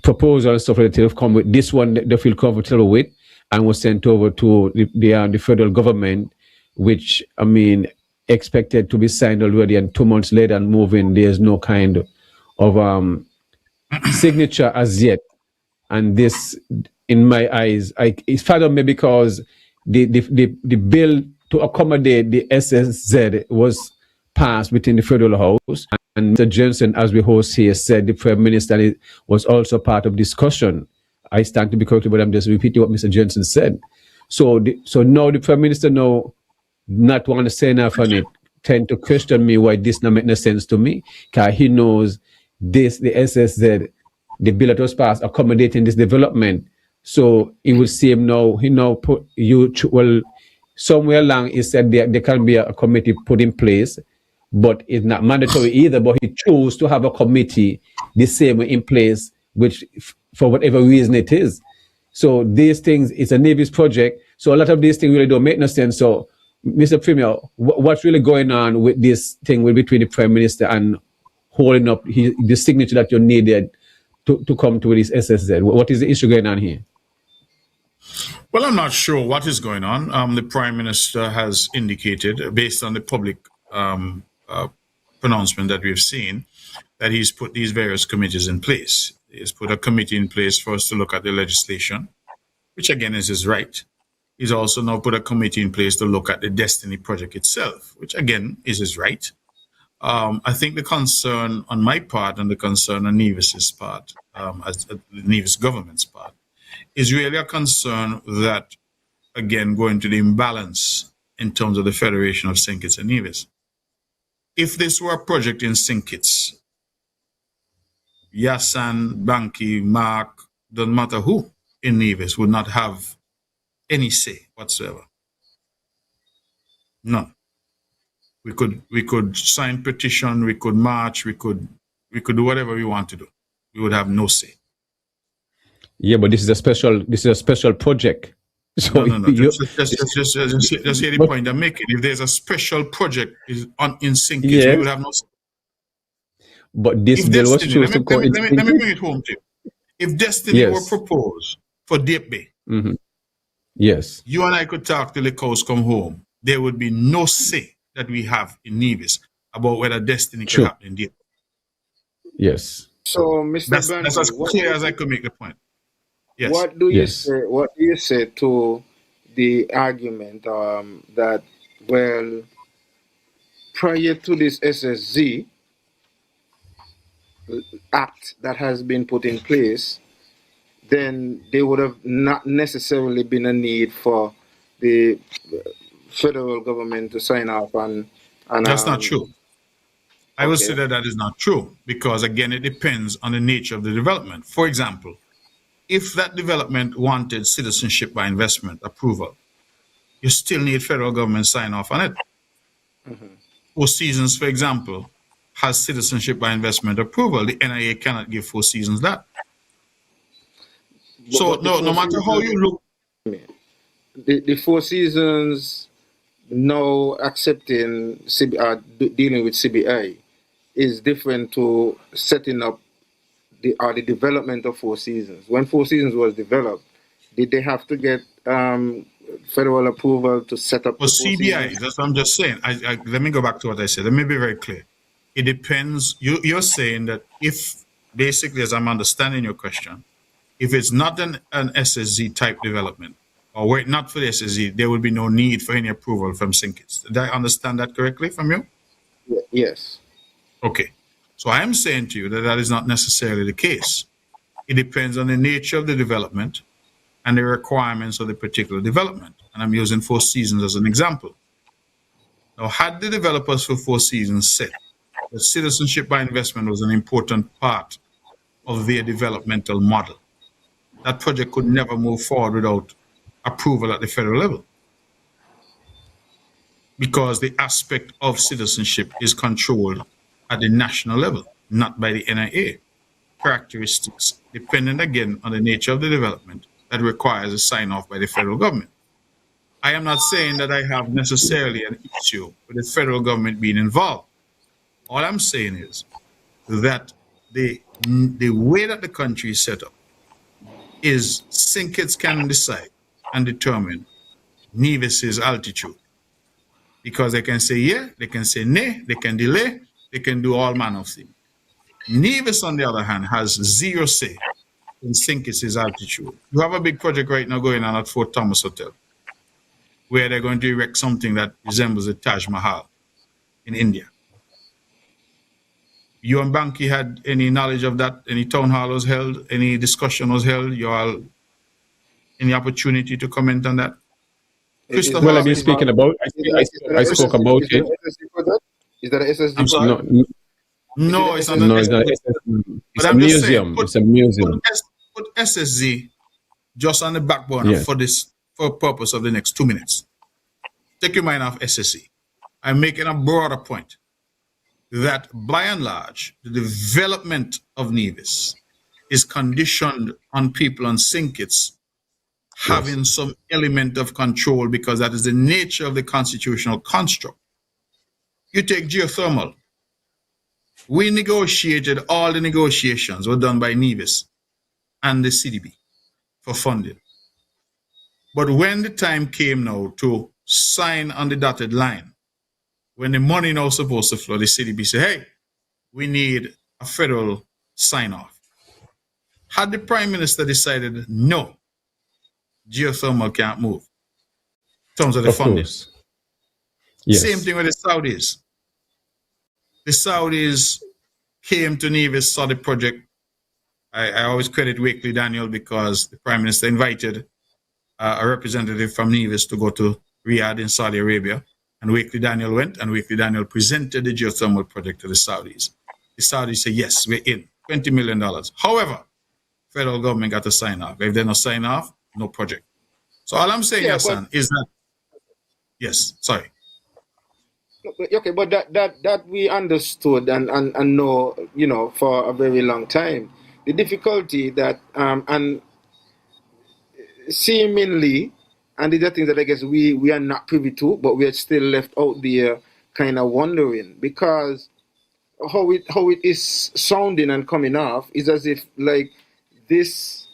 proposals and stuff like that. They've come with this one that they feel comfortable with, and was sent over to the federal government, which expected to be signed already, and 2 months later and moving, there's no kind of signature as yet. And this, in my eyes, it's father me, because the bill to accommodate the SSZ was passed within the federal house, and Mr. Johnson, as we host here, said the Prime Minister was also part of discussion. I stand to be corrected, but I'm just repeating what Mr. Johnson said. So now the Prime Minister not want to say enough on it, tend to question me why this not make no sense to me, because he knows this, the SSZ, the bill that was passed accommodating this development. So it would seem now, somewhere along he said there can be a committee put in place, but it's not mandatory either, but he chose to have a committee the same way in place, which for whatever reason it is. So these things, it's a Nevis project, so a lot of these things really don't make no sense. So Mr. Premier, what's really going on with this thing between the Prime Minister and holding up the signature that you needed to come to this SSZ? What is the issue going on here? Well, I'm not sure what is going on. The Prime Minister has indicated, based on the public pronouncement that we've seen, that he's put these various committees in place. He's put a committee in place for us to look at the legislation, which again is his right. He's also now put a committee in place to look at the Destiny project itself, which again is his right. I think the concern on my part and the concern on Nevis's part, as the Nevis government's part, is really a concern that, again, going to the imbalance in terms of the Federation of St. Kitts and Nevis. If this were a project in St. Kitts, Yassan, Banky, Mark, doesn't matter who in Nevis, would not have any say whatsoever. None. We could sign petition, we could march, we could do whatever we want to do. We would have no say. Yeah, but this is a special project. So no. Just hear the point I'm making. If there's a special project in St. Kitts, we would have no say. But this bill was chosen to let me bring it home to you. If Destiny were proposed for Deep Bay, yes, you and I could talk till the cows come home. There would be no say that we have in Nevis about whether Destiny could happen in Deep Bay. Yes. So, Mr. Brantley, that's as clear as I could make the point. Yes. What do you say to the argument that, well, prior to this SSZ Act that has been put in place, then there would have not necessarily been a need for the federal government to sign off on. That's not true. I would Okay. say that is not true because, again, it depends on the nature of the development. For example, if that development wanted citizenship by investment approval, you still need federal government sign off on it. Four Seasons, for example, has citizenship by investment approval. The NIA cannot give Four Seasons that. So no matter how you look, the Four Seasons now accepting dealing with CBI is different to setting up the development of Four Seasons. When Four Seasons was developed, did they have to get federal approval to set up for the Four CBI? Seasons? That's what I'm just saying. Let me go back to what I said. Let me be very clear. It depends. You're saying that if, basically, as I'm understanding your question, if it's not an SSZ type development, or were it not for the SSZ, there would be no need for any approval from Synkits. Did I understand that correctly from you? Yes. Okay. So I am saying to you that that is not necessarily the case. It depends on the nature of the development and the requirements of the particular development. And I'm using Four Seasons as an example. Now, had the developers for Four Seasons said that citizenship by investment was an important part of their developmental model, that project could never move forward without approval at the federal level, because the aspect of citizenship is controlled at the national level, not by the NIA. Characteristics dependent, again, on the nature of the development that requires a sign-off by the federal government. I am not saying that I have necessarily an issue with the federal government being involved. All I'm saying is that the way that the country is set up is Synkits can decide and determine Nevis's altitude. Because they can say yeah, they can say nay, they can delay, they can do all manner of things. Nevis, on the other hand, has zero say in Synkits' altitude. You have a big project right now going on at Fort Thomas Hotel, where they're going to erect something that resembles the Taj Mahal in India. You and Banky had any knowledge of that? Any town hall was held? Any discussion was held? You all any opportunity to comment on that? Well, I've been speaking about. I spoke about it. Is that an SSD? I'm sorry. No, it's not. No, it's not. It's a museum. It's a museum. Put SSZ just on the back burner for purpose of the next 2 minutes. Take your mind off SSZ. I'm making a broader point that, by and large, the development of Nevis is conditioned on people on Synkits having some element of control, because that is the nature of the constitutional construct. You take geothermal. We negotiated, all the negotiations were done by Nevis and the CDB for funding. But when the time came now to sign on the dotted line, when the money now supposed to flow, the CDB said, hey, we need a federal sign-off. Had the Prime Minister decided, no, geothermal can't move in terms of the funding. Yes. Same thing with the Saudis. The Saudis came to Nevis, saw the project. I always credit Wakely Daniel, because the Prime Minister invited a representative from Nevis to go to Riyadh in Saudi Arabia. And Wakely Daniel went, and Wakely Daniel presented the geothermal project to the Saudis. The Saudis said, yes, we're in, $20 million. However, federal government got to sign off. If they don't sign off, no project. So all I'm saying, Hassan, is that, yes, sorry. Okay, but that we understood and know, for a very long time. The difficulty that, and seemingly, and these are things that I guess we are not privy to, but we are still left out there kind of wondering, because how it is sounding and coming off is as if like this,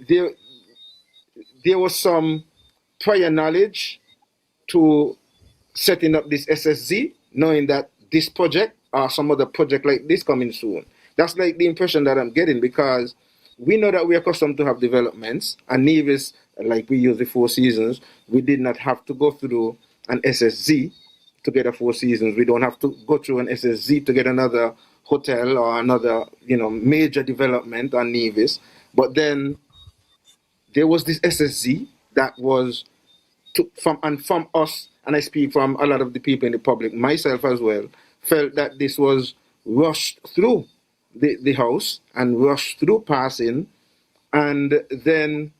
there was some prior knowledge to setting up this SSZ, knowing that this project or some other project like this coming soon. That's like the impression that I'm getting, because we know that we're accustomed to have developments, and Nevis, like we use the Four Seasons, we did not have to go through an SSZ to get a Four Seasons. We don't have to go through an SSZ to get another hotel or another, major development on Nevis. But then there was this SSZ that was from us, and I speak from a lot of the people in the public, myself as well, felt that this was rushed through the House and rushed through passing, and then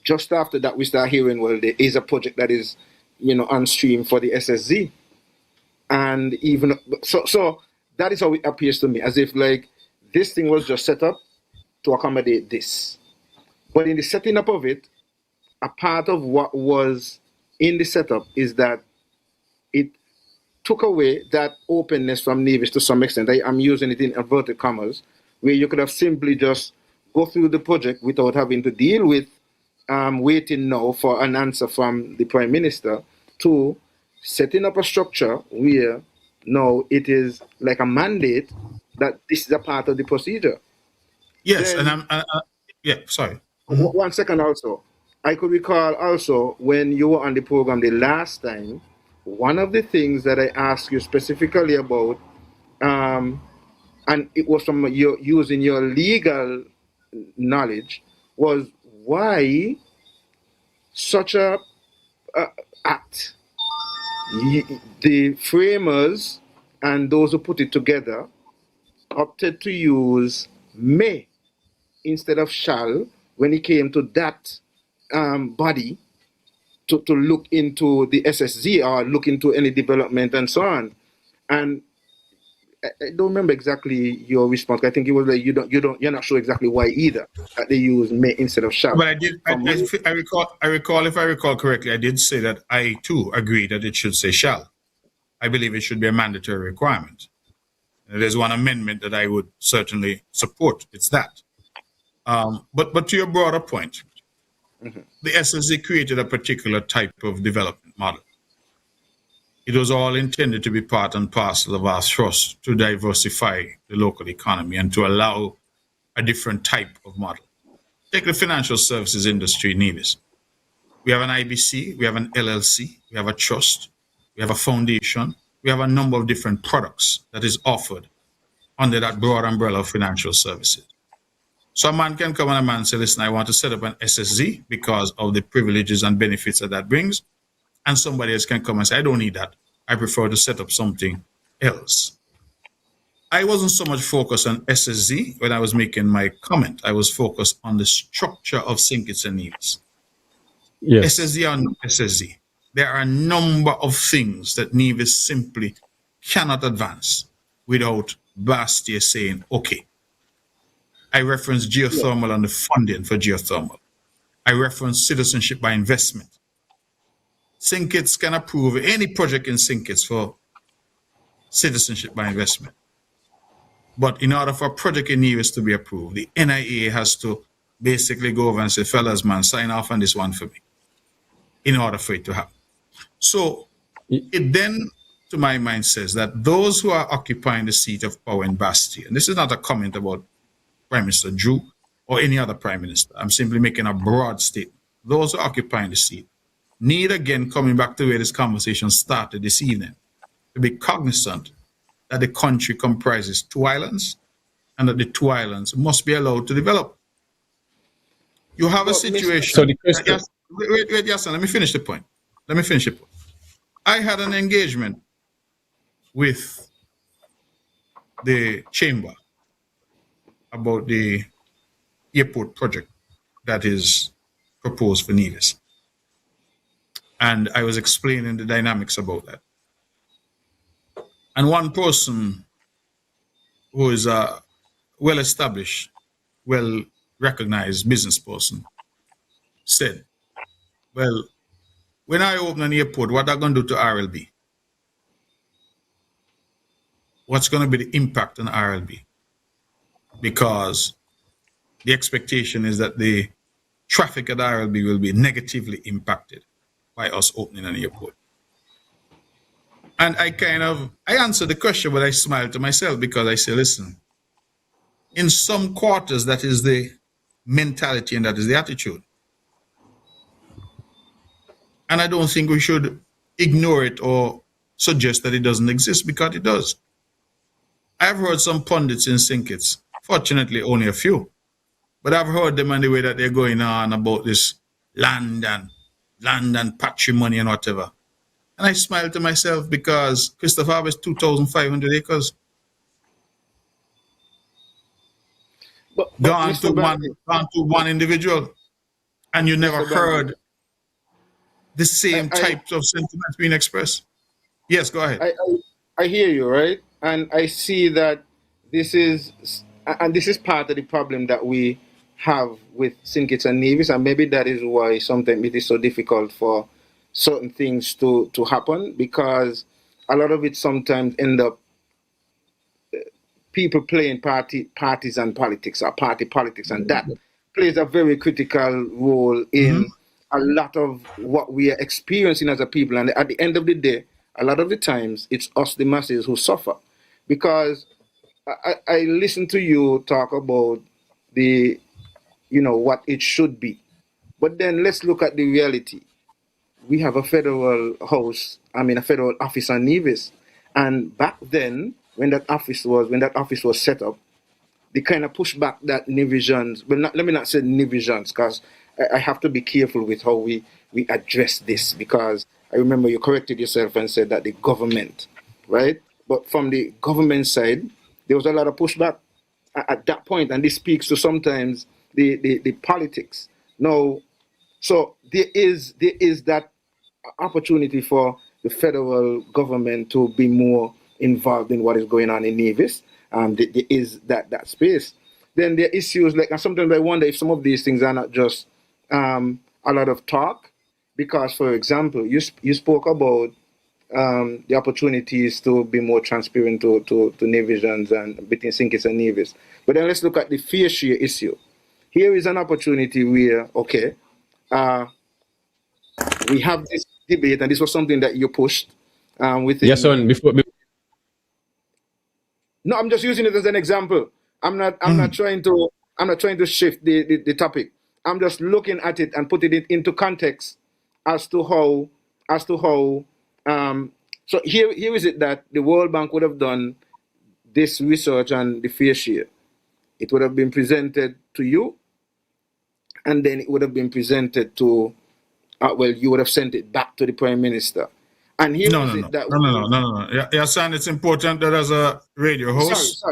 just after that we start hearing, well, there is a project that is, on stream for the SSZ, and even so that is how it appears to me, as if like this thing was just set up to accommodate this. But in the setting up of it, a part of what was in the setup is that it took away that openness from Nevis to some extent. I'm using it in inverted commas, where you could have simply just go through the project without having to deal with waiting now for an answer from the Prime Minister, to setting up a structure where now it is like a mandate that this is a part of the procedure. Yes, Then, and yeah, sorry. One second also. I could recall also when you were on the program the last time, one of the things that I asked you specifically about, and it was from using your legal knowledge, was why such a act. The framers and those who put it together opted to use may instead of shall when it came to that body to look into the SSZ or look into any development and so on. And I don't remember exactly your response. I think it was like you're not sure exactly why either, that they use may instead of shall. But I recall, if I recall correctly, I did say that I too agree that it should say shall. I believe it should be a mandatory requirement. There's one amendment that I would certainly support. It's that. But to your broader point, the SSZ created a particular type of development model. It was all intended to be part and parcel of our thrust to diversify the local economy and to allow a different type of model. Take the financial services industry in Nevis. We have an IBC, we have an LLC, we have a trust, we have a foundation, we have a number of different products that is offered under that broad umbrella of financial services. So a man can come and a man say, listen, I want to set up an SSZ because of the privileges and benefits that brings. And somebody else can come and say, I don't need that. I prefer to set up something else. I wasn't so much focused on SSZ when I was making my comment. I was focused on the structure of St. Kitts and Nevis. Yes. SSZ or no SSZ. There are a number of things that Nevis simply cannot advance without Bastia saying, okay. I reference geothermal and the funding for geothermal. I reference citizenship by investment. St. Kitts can approve any project in St. Kitts for citizenship by investment. But in order for a project in Nevis to be approved, the NIA has to basically go over and say, fellas, man, sign off on this one for me in order for it to happen. So it then, to my mind, says that those who are occupying the seat of power in Bastia, and this is not a comment about Prime Minister Drew or any other Prime Minister, I'm simply making a broad statement. Those who are occupying the seat need, again, coming back to where this conversation started this evening, to be cognizant that the country comprises two islands and that the two islands must be allowed to develop. You have a situation. So the question. Wait, Yasin, let me finish the point. I had an engagement with the chamber about the airport project that is proposed for Nevis. And I was explaining the dynamics about that. And one person who is a well-established, well-recognized business person said, well, when I open an airport, what are they going to do to RLB? What's going to be the impact on RLB? Because the expectation is that the traffic at RLB will be negatively impacted by us opening an airport. And I answered the question, but I smiled to myself because I say, listen, In some quarters, that is the mentality and that is the attitude. And I don't think we should ignore it or suggest that it doesn't exist, because it does. I've heard some pundits in Sinkits, fortunately only a few, but I've heard them and the way that they're going on about this land and patrimony and whatever. And I smile to myself, because Christopher has 2,500 acres. But Gone Mr. Brantley, to one individual. And you never Mr. heard Brantley, the same I- types of sentiments being expressed. Yes, go ahead. I hear you, right? And I see that this is part of the problem that we have with St. Kitts and Nevis, and maybe that is why sometimes it is so difficult for certain things to happen, because a lot of it sometimes end up people playing partisan politics or party politics, and that plays a very critical role in a lot of what we are experiencing as a people. And at the end of the day, a lot of the times it's us, the masses, who suffer, because I listen to you talk about the, what it should be, but then let's look at the reality. We have a federal office on Nevis, and back then, when that office was set up, the kind of pushback that Nevisians, let me not say Nevisians, because I have to be careful with how we address this, because I remember you corrected yourself and said that the government, right? But from the government side, there was a lot of pushback at that point, and this speaks to sometimes the politics. Now, so there is that opportunity for the federal government to be more involved in what is going on in Nevis. There is that space. Then there are issues like, and sometimes I wonder if some of these things are not just a lot of talk, because, for example, you spoke about the opportunities to be more transparent to Nevisians and between St. Kitts and Nevis. But then let's look at the fair share issue. Here is an opportunity where, we have this debate, and this was something that you pushed within. Yes, son. No, I'm just using it as an example. I'm not trying to shift the topic. I'm just looking at it and putting it into context as to how. So here is it that the World Bank would have done this research on the fair share. It would have been presented to you, and then it would have been presented to. You would have sent it back to the Prime Minister. And here No. Yeah, son, it's important that as a radio host,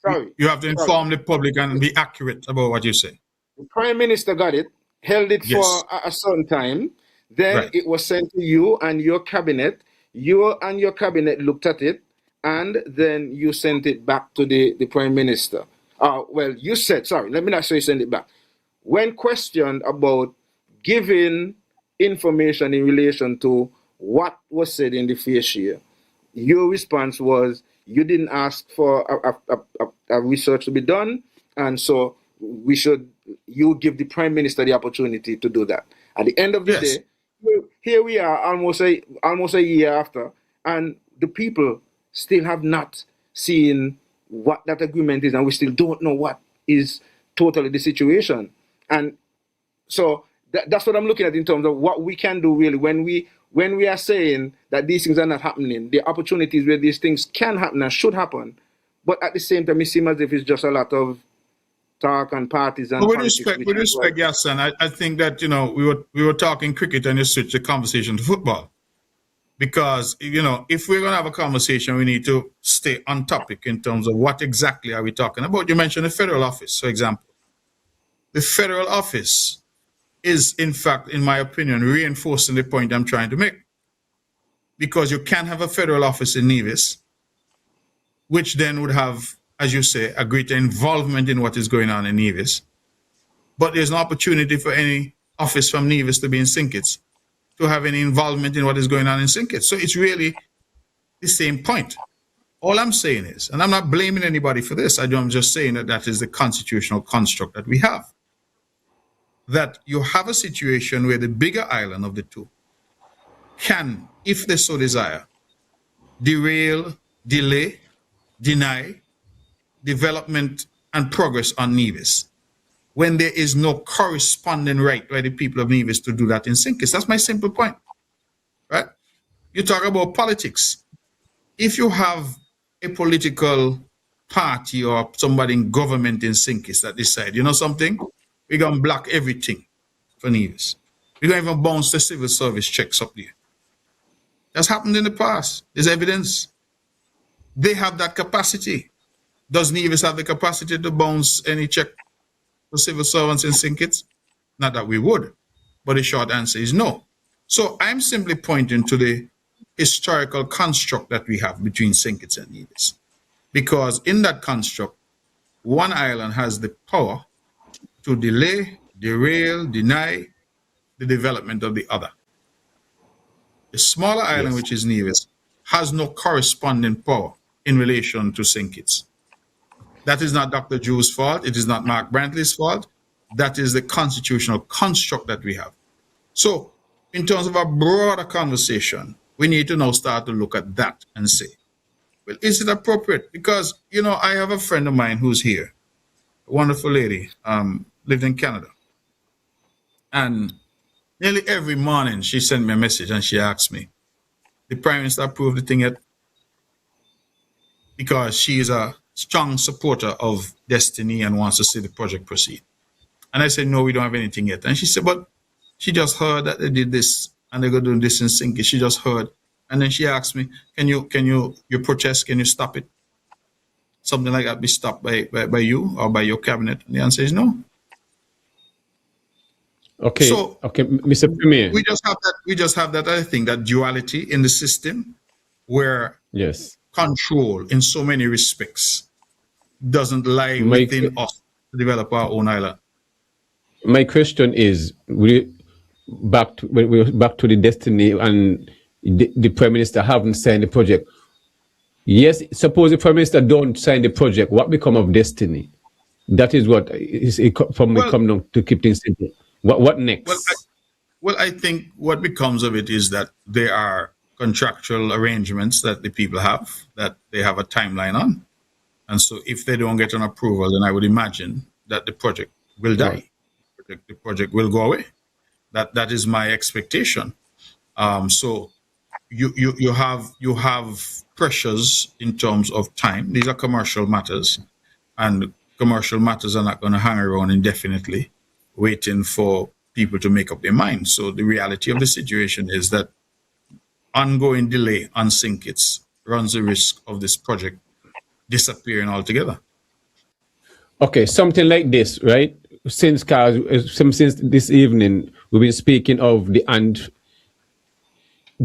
sorry. you have to inform the public and be accurate about what you say. The Prime Minister got it, held it for a certain time, then it was sent to you and your cabinet. You and your cabinet looked at it, and then you sent it back to the Prime Minister. You said, let me not say send it back. When questioned about giving information in relation to what was said in the fair share, your response was you didn't ask for a research to be done, and so you give the Prime Minister the opportunity to do that. At the end of the day, here we are almost a year after, and the people still have not seen what that agreement is, and we still don't know what is totally the situation. And so that's what I'm looking at in terms of what we can do really when we are saying that these things are not happening. The opportunities where these things can happen and should happen, but at the same time, it seems as if it's just a lot of talk and parties and. With respect, yes, and I think that we were talking cricket and you switched the conversation to football, because if we're going to have a conversation, we need to stay on topic in terms of what exactly are we talking about. You mentioned the federal office, for example. The federal office is, in fact, in my opinion, reinforcing the point I'm trying to make. Because you can have a federal office in Nevis, which then would have, as you say, a greater involvement in what is going on in Nevis. But there's no opportunity for any office from Nevis to be in St. Kitts, to have any involvement in what is going on in St. Kitts. So it's really the same point. All I'm saying is, and I'm not blaming anybody for this, I'm just saying that is the constitutional construct that we have. That you have a situation where the bigger island of the two can, if they so desire, derail, delay, deny development and progress on Nevis when there is no corresponding right by the people of Nevis to do that in St. Kitts? That's my simple point, right? You talk about politics. If you have a political party or somebody in government in St. Kitts that decide, you know something, we're going to block everything for Nevis. We're going to even bounce the civil service checks up there. That's happened in the past. There's evidence. They have that capacity. Does Nevis have the capacity to bounce any check for civil servants in St. Kitts? Not that we would, but the short answer is no. So I'm simply pointing to the historical construct that we have between St. Kitts and Nevis. Because in that construct, one island has the power to delay, derail, deny the development of the other. The smaller island, which is Nevis, has no corresponding power in relation to St. Kitts. That is not Dr. Drew's fault. It is not Mark Brantley's fault. That is the constitutional construct that we have. So in terms of a broader conversation, we need to now start to look at that and say, well, is it appropriate? Because, you know, I have a friend of mine who's here, a wonderful lady, lived in Canada. And nearly every morning she sent me a message and she asked me, the Prime Minister approved the thing yet? Because she is a strong supporter of Destiny and wants to see the project proceed. And I said, no, we don't have anything yet. And she said, but she just heard that they did this and they're going to do this in St. Kitts. She just heard. And then she asked me, can you protest, can you stop it? Something like that be stopped by you or by your cabinet? And the answer is no. Okay. So, okay, Mr. Premier. We just have that, I think, that duality in the system where control in so many respects doesn't lie within us to develop our own island. My question is, we're back to the Destiny and the Prime Minister haven't signed the project. Yes, suppose the Prime Minister don't sign the project, what become of Destiny? That is what is come to keep things simple. What next? Well, I think what becomes of it is that there are contractual arrangements that the people have, that they have a timeline on. And so if they don't get an approval, then I would imagine that the project will die. The project will go away. That is my expectation. So you have pressures in terms of time. These are commercial matters, and commercial matters are not going to hang around indefinitely waiting for people to make up their minds. So the reality of the situation is that ongoing delay on St. Kitts runs the risk of this project disappearing altogether. Okay, something like this, right? Since this evening, we've been speaking of the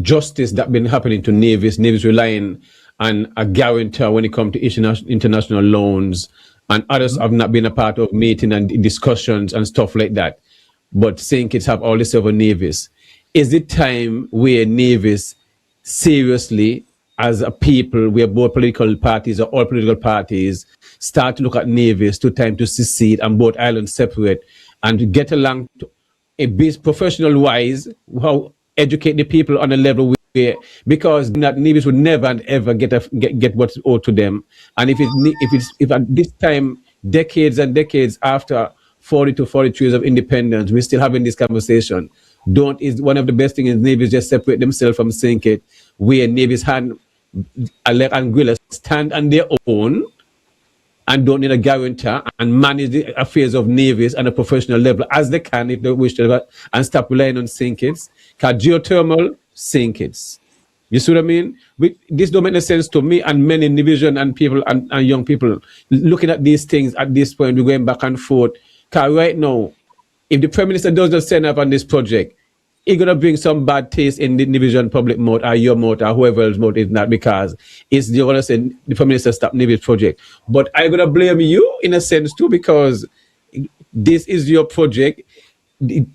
justice that's been happening to Nevis. Nevis relying on a guarantor when it comes to international loans, and others have not been a part of meeting and discussions and stuff like that. But St. Kitts have all this over Nevis. Is it time where Nevis seriously, as a people, where both political parties or all political parties start to look at Nevis to time to secede and both islands separate and get along to a bit professional wise, how educate the people on a level where, because Nevis would never and ever get what's owed to them. And if at this time, decades and decades after 40 to 43 years of independence, we're still having this conversation. Is one of the best things is Nevis just separate themselves from St. Kitts, where Nevis and Anguilla stand on their own and don't need a guarantor and manage the affairs of Nevis on a professional level as they can if they wish to, and stop relying on St. Kitts. Because Geothermal, St. Kitts. You see what I mean? This don't make no sense to me and many division and people and young people looking at these things at this point. We're going back and forth. Because right now, if the Prime Minister does not sign up on this project, it's going to bring some bad taste in the division public mouth or your mouth or whoever else's mouth is not, because you're going to say the Prime Minister stop Nevis project. But I'm going to blame you in a sense too, because this is your project.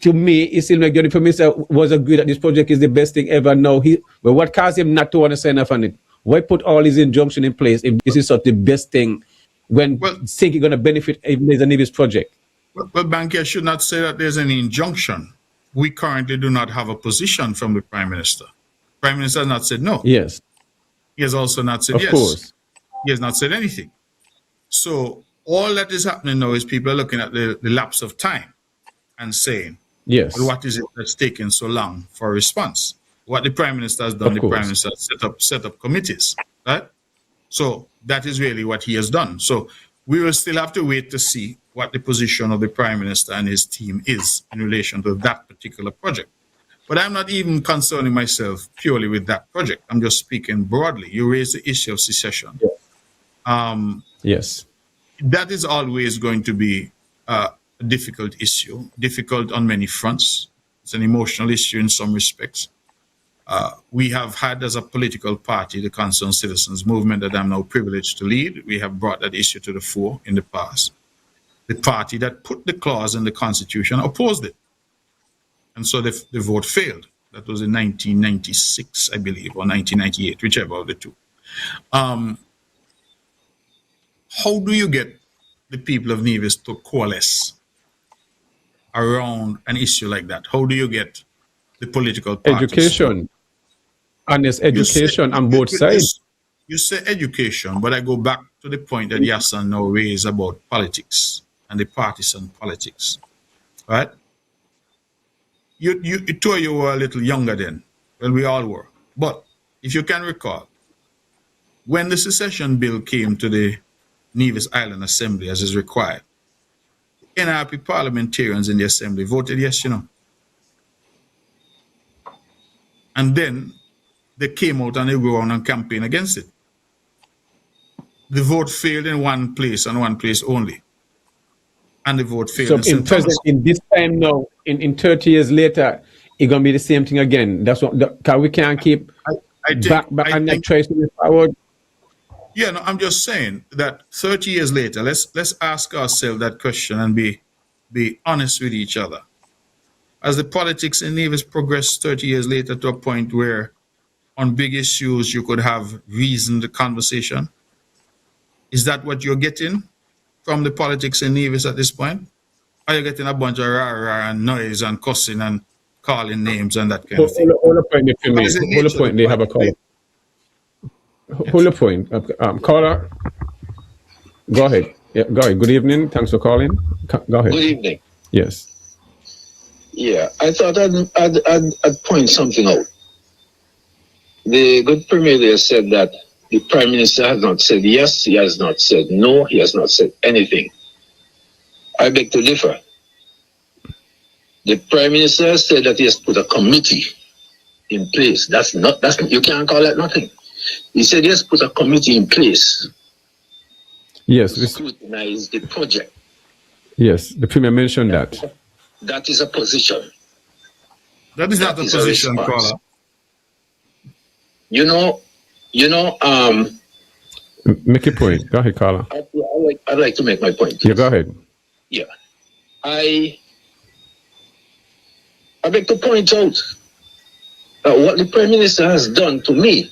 To me, it seems like the Prime Minister was agreed that this project is the best thing ever. Now, but what caused him not to want to sign up on it? Why put all his injunction in place if this is such the best thing when think it's going to benefit if there's a Nevis project? Well, Banky, I should not say that there's any injunction. We currently do not have a position from the Prime Minister. Prime Minister has not said no. Yes. He has also not said yes. Of course. He has not said anything. So all that is happening now is people are looking at the lapse of time and saying, Yes. well, what is it that's taking so long for a response? What the Prime Minister has done, Of the course. Prime Minister has set up committees, right? So that is really what he has done. So we will still have to wait to see what the position of the Prime Minister and his team is in relation to that particular project. But I'm not even concerning myself purely with that project. I'm just speaking broadly. You raised the issue of secession. Yes. That is always going to be a difficult issue, difficult on many fronts. It's an emotional issue in some respects. We have had as a political party, the Concerned Citizens Movement that I'm now privileged to lead. We have brought that issue to the fore in the past. The party that put the clause in the Constitution opposed it. And so the vote failed. That was in 1996, I believe, or 1998, whichever of the two. How do you get the people of Nevis to coalesce around an issue like that? How do you get the political parties? Education. Honest education on both sides. You say education, but I go back to the point that Yassan now raised about politics and the partisan politics, right? Two of you were a little younger then. Well, we all were. But if you can recall, when the secession bill came to the Nevis Island Assembly, as is required, the NRP parliamentarians in the assembly voted yes, And then they came out and they go on and campaign against it. The vote failed in one place and one place only. And the vote failed in St. Thomas. In this time now, in 30 years later, it's going to be the same thing again. That's what, because we can't keep back and not try to move forward. Yeah, no, I'm just saying that 30 years later, let's ask ourselves that question and be honest with each other. As the politics in Nevis progressed 30 years later to a point where on big issues you could have reasoned conversation, is that what you're getting from the politics in Nevis at this point? Are you getting a bunch of rah-rah and noise and cussing and calling names and that kind of thing? Hold the point there for me. Hold the point. They have a call. Hold the point. Caller, go ahead. Yeah, go ahead. Good evening. Thanks for calling. Go ahead. Good evening. Yes. Yeah, I thought I'd point something out. The good Premier there said that the Prime Minister has not said yes, he has not said no, he has not said anything. I beg to differ. The Prime Minister has said that he has put a committee in place. You can't call that nothing. He said he has put a committee in place. Yes. To scrutinize the project. Yes, the Premier mentioned that. That is a position. That is not a position, caller. Make a point. Go ahead, caller. I'd like to make my point. Yeah, go ahead. Yeah. I beg to point out that what the Prime Minister has done to me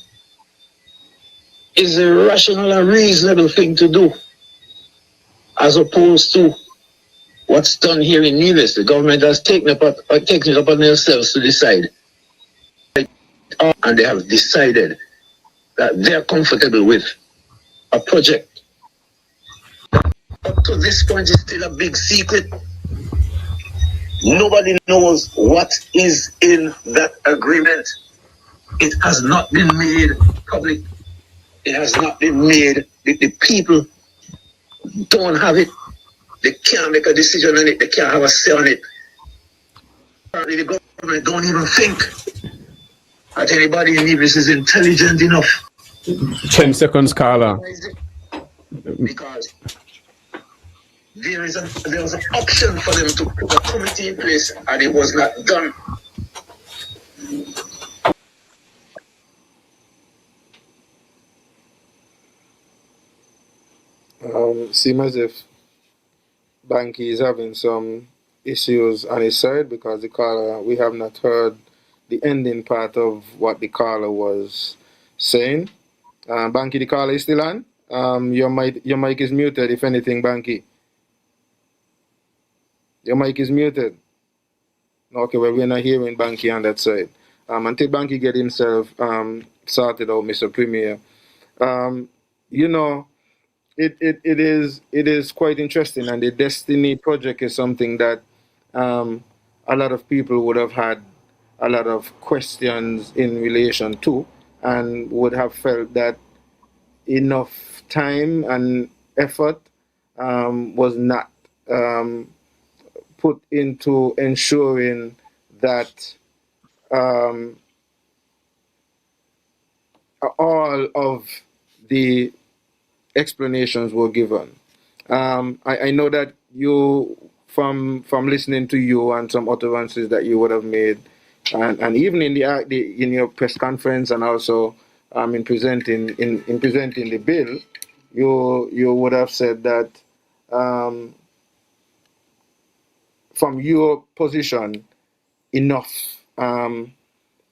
is a rational and reasonable thing to do, as opposed to what's done here in Nevis. The government has taken it upon themselves to decide. And they have decided that they're comfortable with a project. Up to this point, it's still a big secret. Nobody knows what is in that agreement. It has not been made public. It has not been made. The people don't have it. They can't make a decision on it. They can't have a say on it. Apparently, the government don't even think that anybody in Nevis is intelligent enough. 10 seconds, caller. Because there was an option for them to put a committee in place, and it was not done. Seems as if Banky is having some issues on his side because the caller, we have not heard the ending part of what the caller was saying. Banky, the caller is still on. Your mic is muted, if anything, Banky. Your mic is muted. Okay, well, we're not hearing Banky on that side. Until Banky get himself sorted out, Mr. Premier. it is quite interesting, and the Destiny project is something that a lot of people would have had a lot of questions in relation to, and would have felt that enough time and effort was not put into ensuring that all of the explanations were given. I know that you, from listening to you and some utterances that you would have made, and even in in your press conference, and also in presenting the bill, you would have said that from your position, enough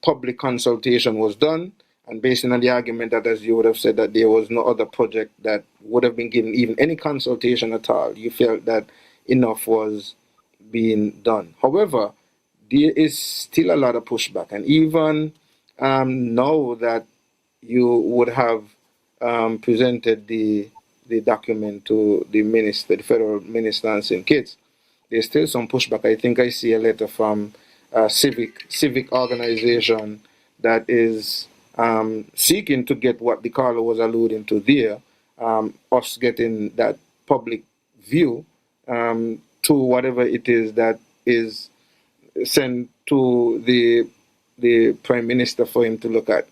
public consultation was done, and based on the argument that, as you would have said, that there was no other project that would have been given even any consultation at all, you felt that enough was being done. However, there is still a lot of pushback, and even now that you would have presented the document to the minister, the federal minister, and St. Kitts, there's still some pushback. I think I see a letter from a civic organization that is seeking to get what the caller was alluding to there, us getting that public view to whatever it is that is sent to the Prime Minister for him to look at.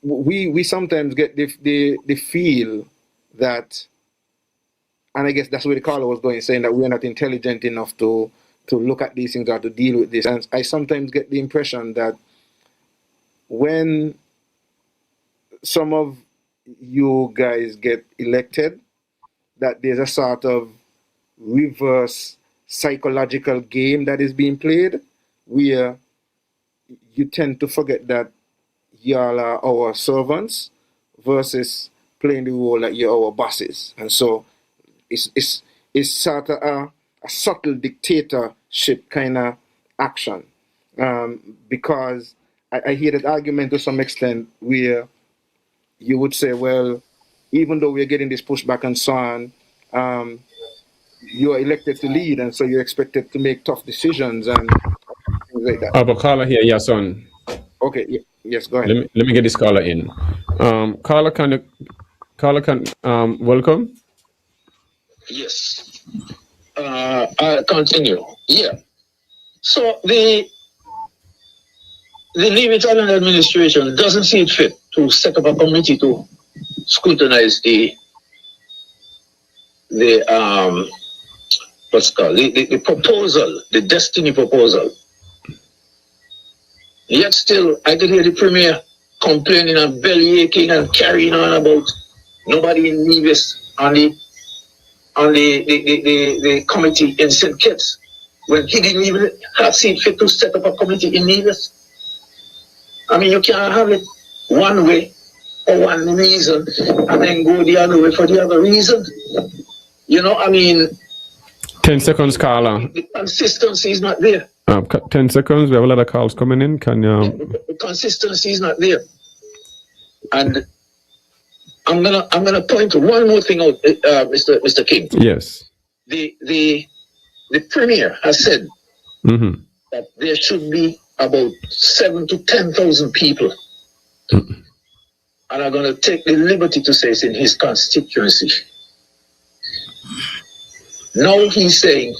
We sometimes get the feel that, and I guess that's where the caller was going, saying that we are not intelligent enough to look at these things or to deal with this. And I sometimes get the impression that when some of you guys get elected, that there's a sort of reverse psychological game that is being played, where you tend to forget that y'all are our servants versus playing the role that you're our bosses. And so it's sort of a subtle dictatorship kind of action, because I hear that argument to some extent where you would say, well, even though we're getting this pushback and so on, you are elected to lead, and so you're expected to make tough decisions and things like that. I have a caller here, yeah, son. Okay, yes, go ahead. Let me get this caller in. Caller can welcome. Yes. I'll continue. Yeah. So the Nevis Island administration doesn't see it fit to set up a committee to scrutinize the what's called the proposal, the Destiny proposal. Yet still, I could hear the Premier complaining and belly aching and carrying on about nobody in Nevis on the committee in St. Kitts, when he didn't even have seen fit to set up a committee in Nevis. I mean, you can't have it one way for one reason and then go the other way for the other reason. You know, I mean, 10 seconds, caller. the consistency is not there. 10 seconds. We have a lot of calls coming in. Can you? The consistency is not there. And I'm gonna point one more thing out, Mr. King. Yes. The Premier has said that there should be about 7,000 to 10,000 people, and I'm gonna take the liberty to say it's in his constituency. Now he's saying,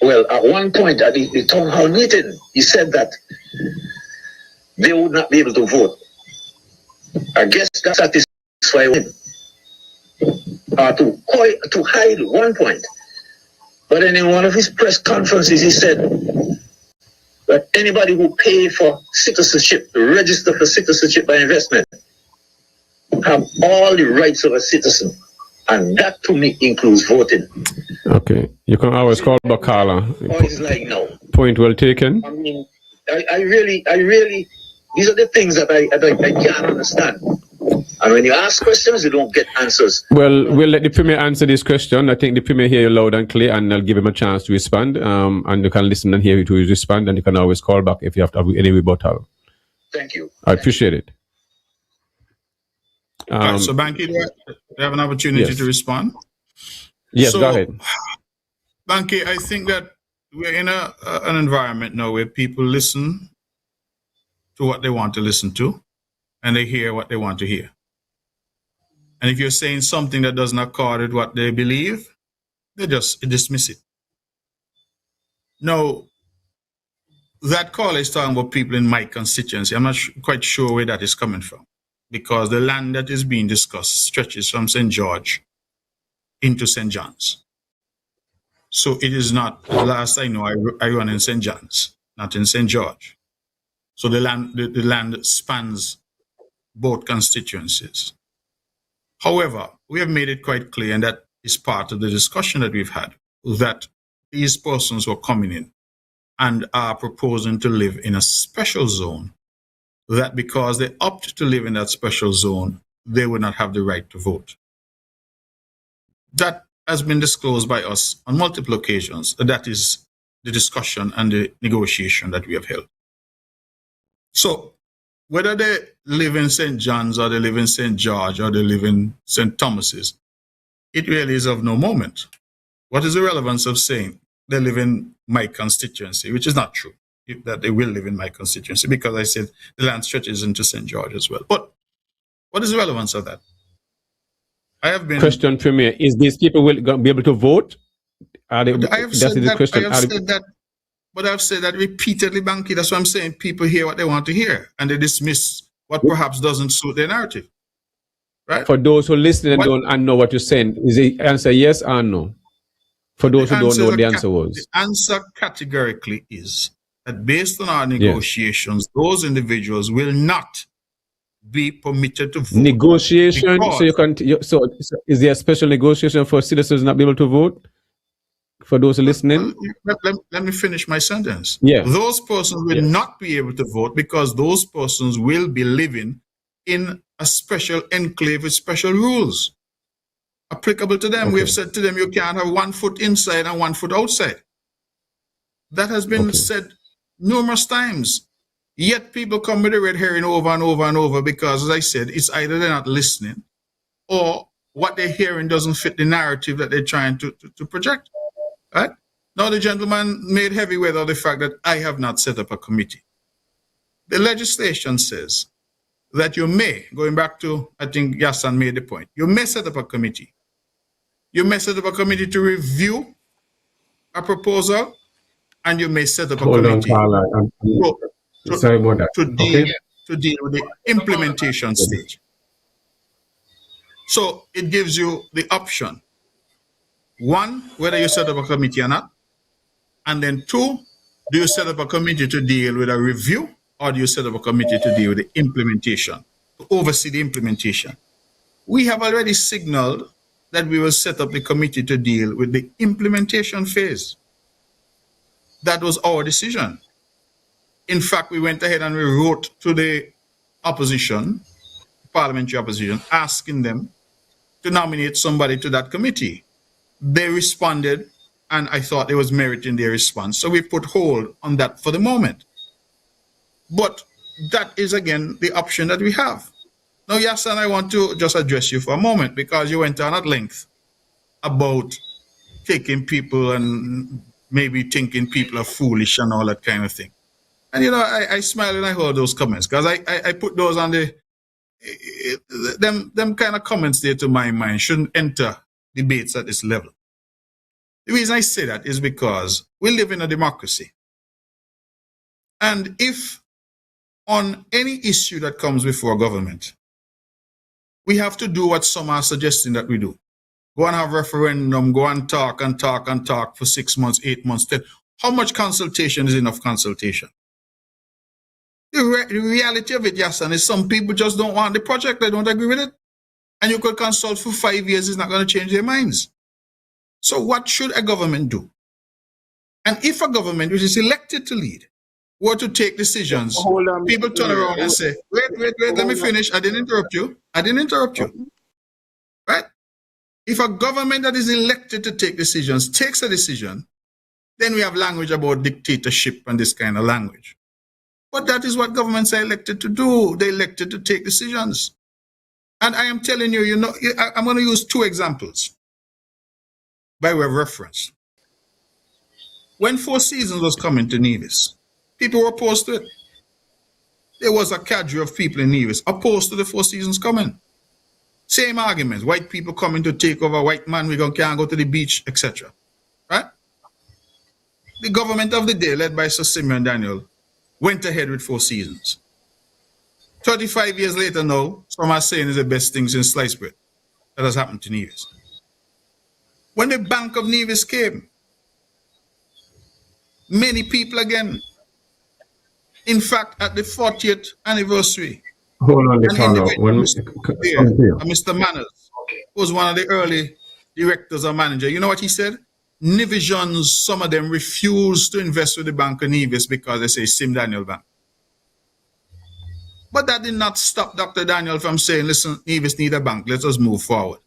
well, at one point at the town hall meeting, he said that they would not be able to vote. I guess that satisfies him. To hide one point. But then in one of his press conferences, he said that anybody who paid for citizenship, register for citizenship by investment, have all the rights of a citizen. And that to me includes voting. Okay. You can always call back, caller. Or it's like, no. Point well taken. I mean, I really, these are the things that I can't understand. And when you ask questions, you don't get answers. Well, we'll let the Premier answer this question. I think the Premier hear you loud and clear, and I'll give him a chance to respond. And you can listen and hear it to respond, and you can always call back if you have to have any rebuttal. Thank you. I appreciate it. All right, so Banky, do I have an opportunity to respond? Yes, so, go ahead. Banky, I think that we're in an environment now where people listen to what they want to listen to, and they hear what they want to hear. And if you're saying something that does not accord with what they believe, they just dismiss it. Now, that call is talking about people in my constituency. I'm not quite sure where that is coming from, because the land that is being discussed stretches from St. George into St. John's. So it is not, last I know, I run in St. John's, not in St. George. So the land spans both constituencies. However, we have made it quite clear, and that is part of the discussion that we've had, that these persons who are coming in and are proposing to live in a special zone, that because they opt to live in that special zone, they will not have the right to vote. That has been disclosed by us on multiple occasions. That is the discussion and the negotiation that we have held. So whether they live in St. John's or they live in St. George or they live in St. Thomas's, it really is of no moment. What is the relevance of saying they live in my constituency, which is not true, that they will live in my constituency, because I said the land stretches into St. George as well. But what is the relevance of that? I have been... Question, Premier, is these people will be able to vote? I have said that, but I've said that repeatedly, Banky. That's what I'm saying. People hear what they want to hear, and they dismiss what perhaps doesn't suit their narrative. Right? For those who listen and don't know what you're saying, is the answer yes or no? For those who don't know what the answer was. The answer categorically is that based on our negotiations, those individuals will not be permitted to vote. Negotiation? So you can. So is there a special negotiation for citizens not be able to vote? For those listening, let me finish my sentence. Yeah, those persons will not be able to vote because those persons will be living in a special enclave with special rules applicable to them. We have said to them, you can't have 1 foot inside and 1 foot outside. That has been said numerous times. Yet people come with a red herring over and over and over because, as I said, it's either they're not listening or what they're hearing doesn't fit the narrative that they're trying to project. Right? Now the gentleman made heavy weight of the fact that I have not set up a committee. The legislation says that you may, going back to, I think Yassan made the point, you may set up a committee. You may set up a committee to review a proposal, and you may set up a committee to deal with the implementation stage. So it gives you the option. 1, whether you set up a committee or not. And then 2, do you set up a committee to deal with a review, or do you set up a committee to deal with the implementation, to oversee the implementation? We have already signaled that we will set up the committee to deal with the implementation phase. That was our decision. In fact, we went ahead and we wrote to the opposition, parliamentary opposition, asking them to nominate somebody to that committee. They responded, and I thought there was merit in their response. So we put hold on that for the moment. But that is, again, the option that we have. Now, Yassan, I want to just address you for a moment because you went on at length about taking people and maybe thinking people are foolish and all that kind of thing. And, you know, I smiled and I heard those comments because I put those on them kind of comments there to my mind shouldn't enter debates at this level. The reason I say that is because we live in a democracy. And if on any issue that comes before government, we have to do what some are suggesting that we do. Go and have referendum, go and talk and talk and talk for 6 months, 8 months, 10. How much consultation is enough consultation? The reality of it, Yassan, is some people just don't want the project. They don't agree with it. And you could consult for 5 years. It's not going to change their minds. So what should a government do? And if a government which is elected to lead were to take decisions, people turn around and say, wait, let me finish. I didn't interrupt you. Right? If a government that is elected to take decisions takes a decision, then we have language about dictatorship and this kind of language. But that is what governments are elected to do. They're elected to take decisions. And I am telling you, I'm going to use two examples by way of reference. When Four Seasons was coming to Nevis, people were opposed to it. There was a cadre of people in Nevis opposed to the Four Seasons coming. Same arguments. White people coming to take over, white man, we can't go to the beach, etc. Right? The government of the day, led by Sir Simeon Daniel, went ahead with Four Seasons. 35 years later now, some are saying it's the best thing since sliced bread that has happened to Nevis. When the Bank of Nevis came, many people again, in fact, at the 40th anniversary, Hold on, the caller. Mr. Manners was one of the early directors or manager. You know what he said? Nevisians, some of them refused to invest with the Bank of Nevis because they say Sim Daniel Bank. But that did not stop Dr. Daniel from saying, listen, Nevis need a bank. Let us move forward.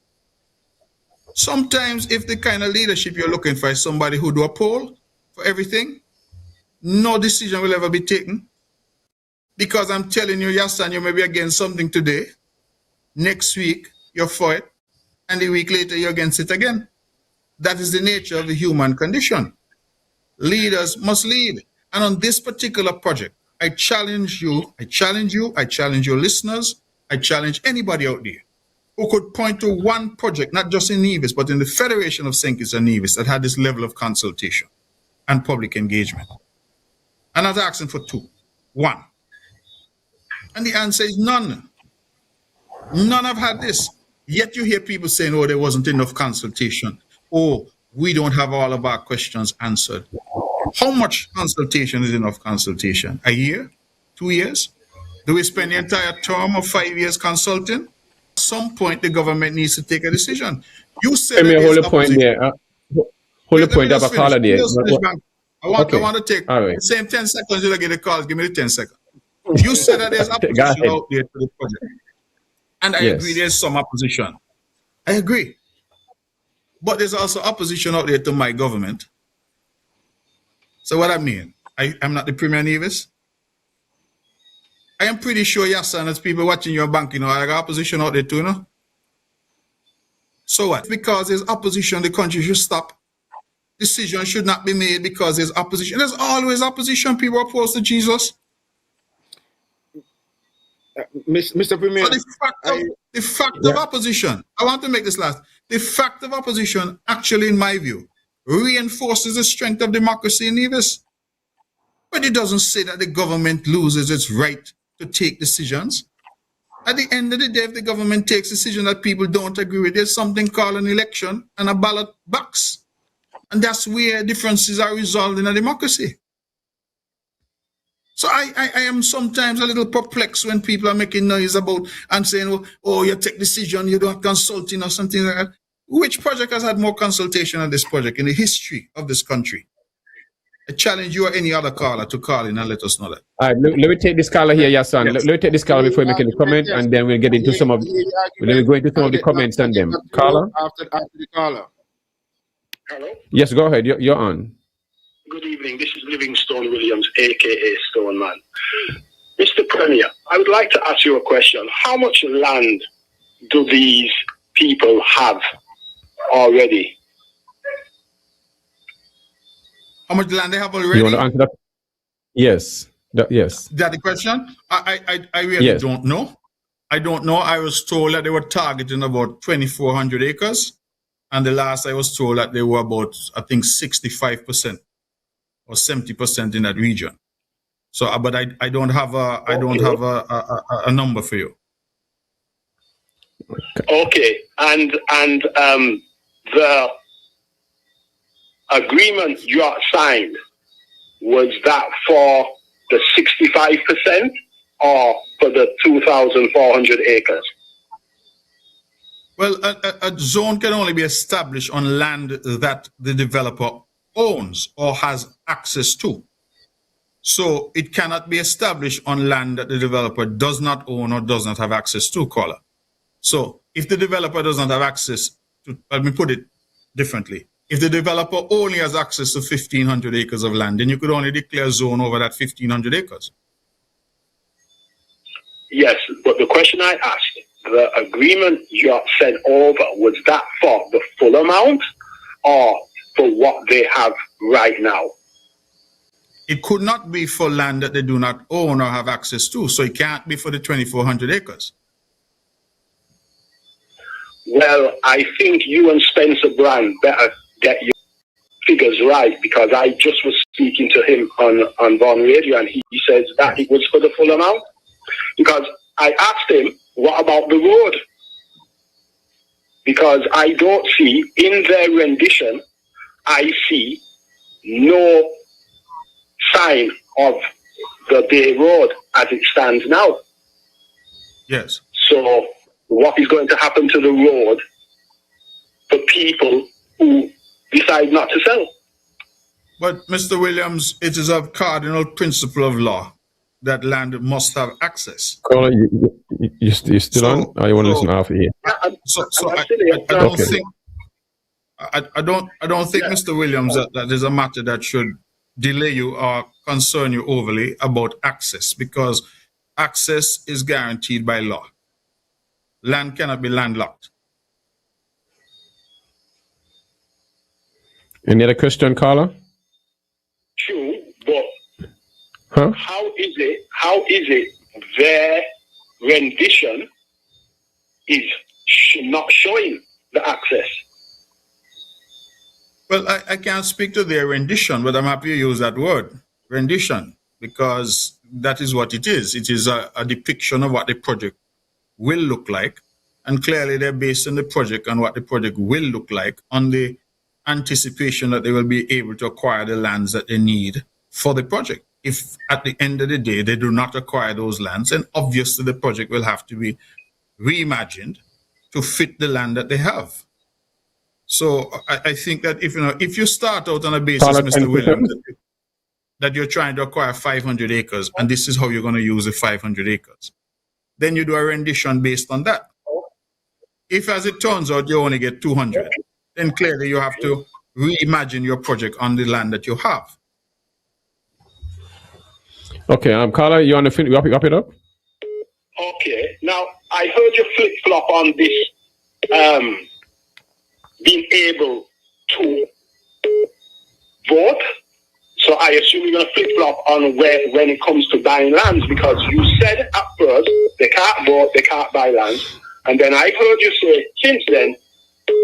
Sometimes if the kind of leadership you're looking for is somebody who do a poll for everything, no decision will ever be taken. Because I'm telling you, Yassan, you may be against something today. Next week, you're for it. And a week later, you're against it again. That is the nature of the human condition. Leaders must lead. And on this particular project, I challenge you, I challenge your listeners, I challenge anybody out there who could point to one project, not just in Nevis, but in the Federation of St. Kitts and Nevis that had this level of consultation and public engagement. And I was asking for two. One. And the answer is none. None have had this. Yet you hear people saying, oh, there wasn't enough consultation. Oh, we don't have all of our questions answered. How much consultation is enough consultation? A year? 2 years? Do we spend the entire term of 5 years consulting? At some point, the government needs to take a decision. You said Let me hold a point there. Hold a point of a caller there. I want to take the same 10 seconds you'll get the calls. Give me the 10 seconds. You said that there's opposition out there to the project. And I agree there's some opposition. I agree. But there's also opposition out there to my government. So what I mean, I'm not the Premier Nevis. I am pretty sure, yes, and there's people watching your bank, I got opposition out there too, So what? Because there's opposition, the country should stop. Decision should not be made because there's opposition. There's always opposition. People are opposed to Jesus. Mr. Premier, so the fact of opposition, I want to make this last. The fact of opposition, actually, in my view, reinforces the strength of democracy in Nevis. But it doesn't say that the government loses its right to take decisions. At the end of the day, if the government takes a decision that people don't agree with, there's something called an election and a ballot box. And that's where differences are resolved in a democracy. So I am sometimes a little perplexed when people are making noise about and saying, oh, you take decision, you don't consulting or something like that. Which project has had more consultation than this project in the history of this country? I challenge you or any other caller to call in and let us know that. All right, let me take this caller here, Yassan. Yes. Let me take this caller before we make any comment, and then we'll get into some of the comments on them. Caller? After the caller. Hello? Yes, go ahead. You're on. Good evening. This is Livingstone Williams, a.k.a. Stoneman. Mr. Premier, I would like to ask you a question. How much land do these people have already? How much land they have already? You want to answer that? Yes. Yes. Is that the question? I really don't know. I don't know. I was told that they were targeting about 2,400 acres. And the last I was told that they were about, I think, 65% or 70% in that region. So, but I don't have a number for you. Okay, and the agreement you signed, was that for the 65% or for the 2,400 acres? Well, a zone can only be established on land that the developer owns or has access to. So it cannot be established on land that the developer does not own or does not have access to, caller. So if the developer does not have access to, let me put it differently. If the developer only has access to 1,500 acres of land, then you could only declare a zone over that 1,500 acres. Yes, but the question I asked the agreement you sent over, was that for the full amount or for what they have right now? It could not be for land that they do not own or have access to, so it can't be for the 2,400 acres. Well, I think you and Spencer Brand better get your figures right, because I just was speaking to him on Von Radio, and he says that it was for the full amount. Because I asked him, what about the road? Because I don't see, in their rendition, I see no sign of the Bay Road as it stands now. Yes. So what is going to happen to the road for people who decide not to sell? But Mr. Williams, it is a cardinal principle of law that land must have access. Caller, you still on? Or you want to listen after here? I don't think, Mr. Williams, that there's a matter that should delay you or concern you overly about access, because access is guaranteed by law. Land cannot be landlocked. Any other question, caller? True, but Huh? how is it their rendition is not showing the access? Well, I can't speak to their rendition, but I'm happy you use that word, rendition, because that is what it is. It is a depiction of what the project will look like, and clearly they're based on the project and what the project will look like on the anticipation that they will be able to acquire the lands that they need for the project. If at the end of the day they do not acquire those lands, then obviously the project will have to be reimagined to fit the land that they have. So I think that if you start out on a basis, Mr. Williams, that you're trying to acquire 500 acres and this is how you're going to use the 500 acres, then you do a rendition based on that. If, as it turns out, you only get 200, then clearly you have to reimagine your project on the land that you have. Okay, caller, you want to wrap it up? Okay. Now, I heard you flip-flop on this being able to vote. So I assume you're going to flip-flop on when it comes to buying lands, because you said at first they can't vote, they can't buy land. And then I heard you say since then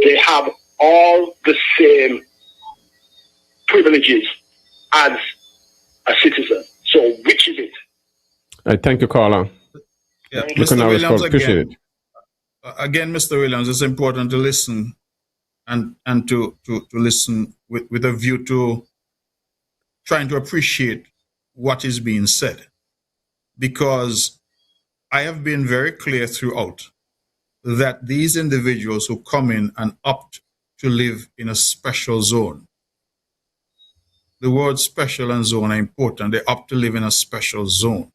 they have all the same privileges as a citizen. So which is it? Thank you, caller. Yeah, Mr. Williams, appreciate it. Again, Mr. Williams, it's important to listen and to listen with a view to trying to appreciate what is being said. Because I have been very clear throughout that these individuals who come in and opt to live in a special zone, the words special and zone are important. They opt to live in a special zone.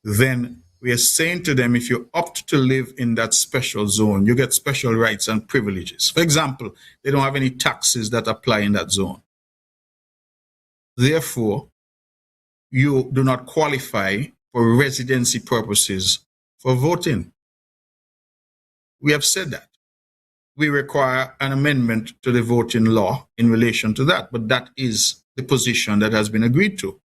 Then we are saying to them, if you opt to live in that special zone, you get special rights and privileges. For example, they don't have any taxes that apply in that zone. Therefore, you do not qualify for residency purposes for voting. We have said that. We require an amendment to the voting law in relation to that, but that is the position that has been agreed to.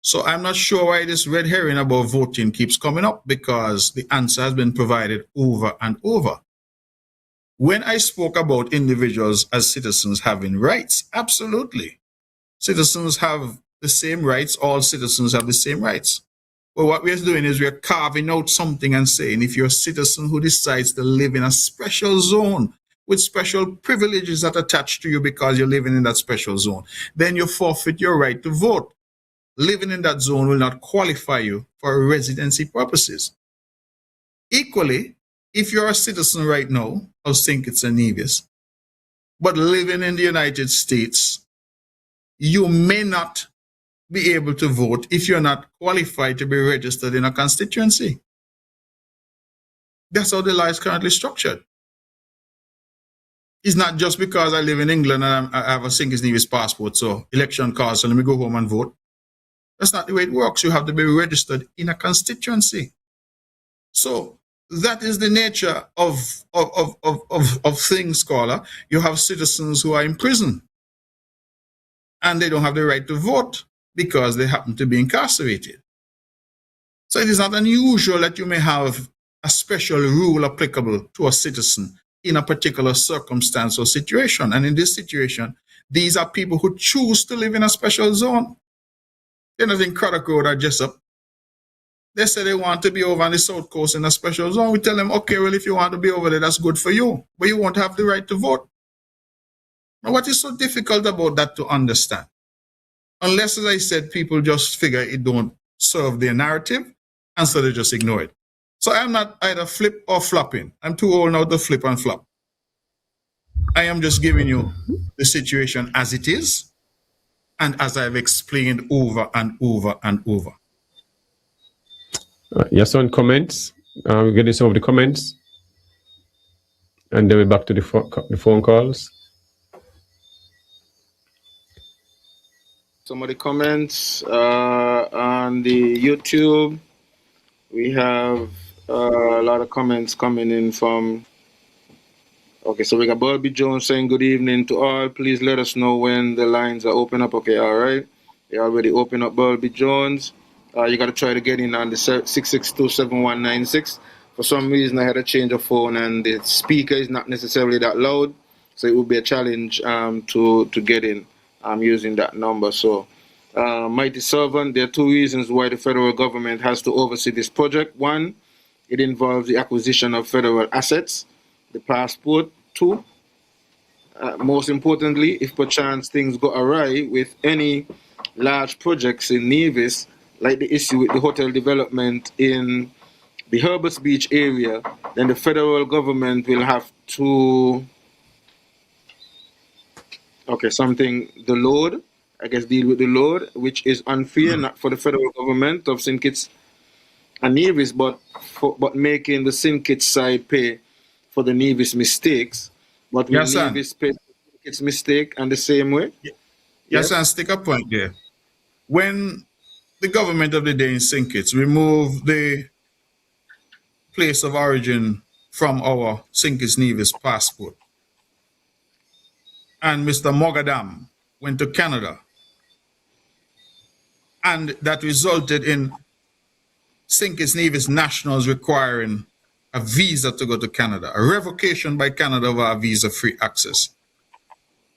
So I'm not sure why this red herring about voting keeps coming up, because the answer has been provided over and over. When I spoke about individuals as citizens having rights, absolutely. Citizens have the same rights. All citizens have the same rights. But what we're doing is we're carving out something and saying, if you're a citizen who decides to live in a special zone with special privileges that attach to you because you're living in that special zone, then you forfeit your right to vote. Living in that zone will not qualify you for residency purposes. Equally, if you're a citizen right now of St. Kitts and Nevis, but living in the United States, you may not be able to vote if you're not qualified to be registered in a constituency. That's how the law is currently structured. It's not just because I live in England and I have a St. Kitts and Nevis passport, so election cards, so let me go home and vote. That's not the way it works. You have to be registered in a constituency. So that is the nature of things, scholar. You have citizens who are in prison and they don't have the right to vote because they happen to be incarcerated. So it is not unusual that you may have a special rule applicable to a citizen in a particular circumstance or situation. And in this situation, these are people who choose to live in a special zone. They're not in Craddock Road or Jessup. They say they want to be over on the South Coast in a special zone. We tell them, okay, well, if you want to be over there, that's good for you, but you won't have the right to vote. Now, what is so difficult about that to understand? Unless, as I said, people just figure it don't serve their narrative, and so they just ignore it. So I'm not either flip or flopping. I'm too old now to flip and flop. I am just giving you the situation as it is, and as I've explained over and over and over. Yes, on comments. We're getting some of the comments. And then we're back to the phone calls. Some of the comments on the YouTube. We have a lot of comments coming in from... Okay, so we got Bobby Jones saying good evening to all. Please let us know when the lines are open up. Okay, all right. They already open up, Bobby Jones. You got to try to get in on the 662-7196. For some reason, I had to change a phone, and the speaker is not necessarily that loud, so it would be a challenge to get in using that number. So, Mighty Servant, there are two reasons why the federal government has to oversee this project. One, it involves the acquisition of federal assets, the passport. Two, most importantly, if perchance things go awry with any large projects in Nevis, like the issue with the hotel development in the Herberts Beach area, then the federal government will have to, the load, deal with the load, which is unfair, not for the federal government of St. Kitts and Nevis, but making the St. Kitts side pay for the Nevis mistakes. But will Nevis pay its mistake and the same way? Yes, and stick a point there. When the government of the day in St. Kitts removed the place of origin from our St. Kitts Nevis passport, and Mr. Mogadam went to Canada, and that resulted in St. Kitts Nevis nationals requiring a visa to go to Canada, a revocation by Canada of our visa-free access.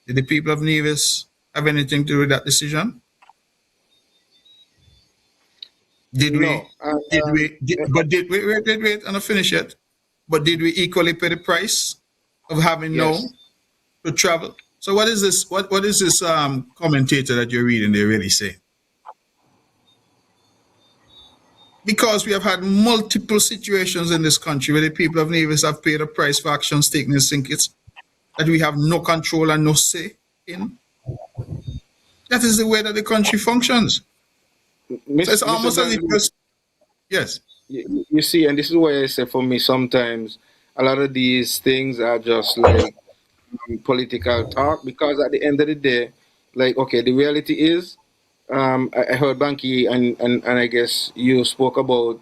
Did the people of Nevis have anything to do with that decision? Did we, wait, and I finish it. But did we equally pay the price of having no to travel? So what is this? What is this commentator that you're reading there really saying? Because we have had multiple situations in this country where the people of Nevis have paid a price for actions taken in St. Kitts that we have no control and no say in. That is the way that the country functions. So it's almost as if yes. You see, and this is why I say for me sometimes a lot of these things are just like political talk, because at the end of the day, like, okay, the reality is, I heard Banky and I guess you spoke about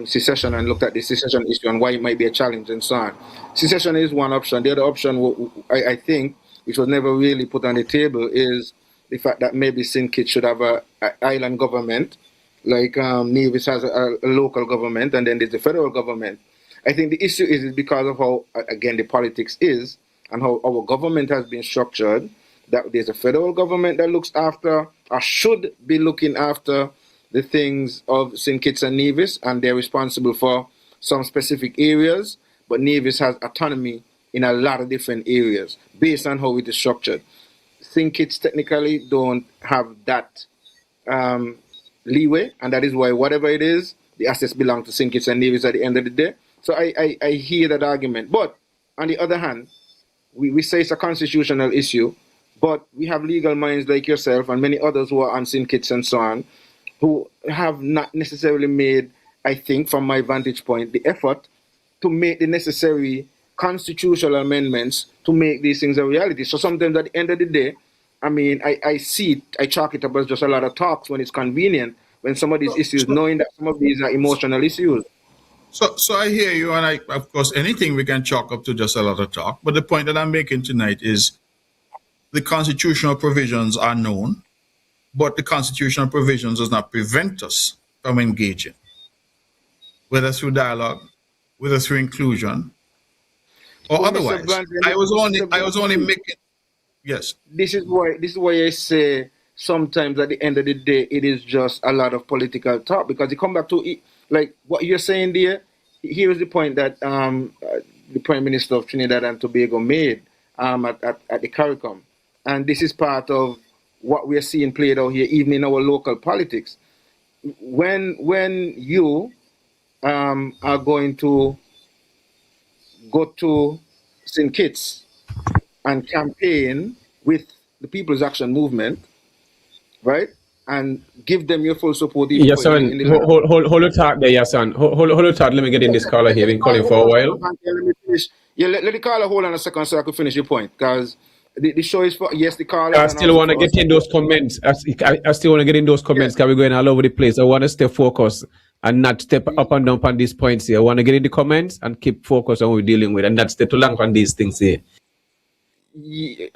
secession and looked at the secession issue and why it might be a challenge and so on. Secession is one option. The other option, I think, which was never really put on the table, is the fact that maybe St. Kitts should have an island government, like Nevis has a local government, and then there's the federal government. I think the issue is because of how, again, the politics is and how our government has been structured, that there's a federal government that looks after, or should be looking after, the things of St. Kitts and Nevis, and they're responsible for some specific areas, but Nevis has autonomy in a lot of different areas based on how it is structured. St. Kitts technically don't have that leeway, and that is why whatever it is, the assets belong to St. Kitts and Nevis at the end of the day. So I hear that argument. But on the other hand, we say it's a constitutional issue, but we have legal minds like yourself and many others who are on St. Kitts and so on, who have not necessarily made, I think, from my vantage point, the effort to make the necessary constitutional amendments to make these things a reality. So sometimes at the end of the day, I mean, I see it, I chalk it up as just a lot of talks when it's convenient, when some of these issues, knowing that some of these are emotional issues. So I hear you, and of course, anything we can chalk up to just a lot of talk. But the point that I'm making tonight is the constitutional provisions are known, but the constitutional provisions does not prevent us from engaging, whether through dialogue, whether through inclusion, or Well, Mr. otherwise. Brantley, I was only making, yes. this is why I say sometimes at the end of the day it is just a lot of political talk, because you come back to it, like what you're saying there. Here is the point that the Prime Minister of Trinidad and Tobago made at the CARICOM, and this is part of what we are seeing played out here, even in our local politics. When you are going to go to St. Kitts and campaign with the People's Action Movement, right, and give them your full support. Yes, son. Hold your thought there, yes, son. Hold your thought. Let me get in this caller here. Been calling for a while. Let me finish. Yeah, let the caller hold on a second so I can finish your point, because the show is for, yes, the caller. I still want to get in those comments. I still want to get in those comments because we're going all over the place. I want to stay focused and not step up and down on these points here. I want to get in the comments and keep focused on what we're dealing with and not stay too long on these things here. Yeah.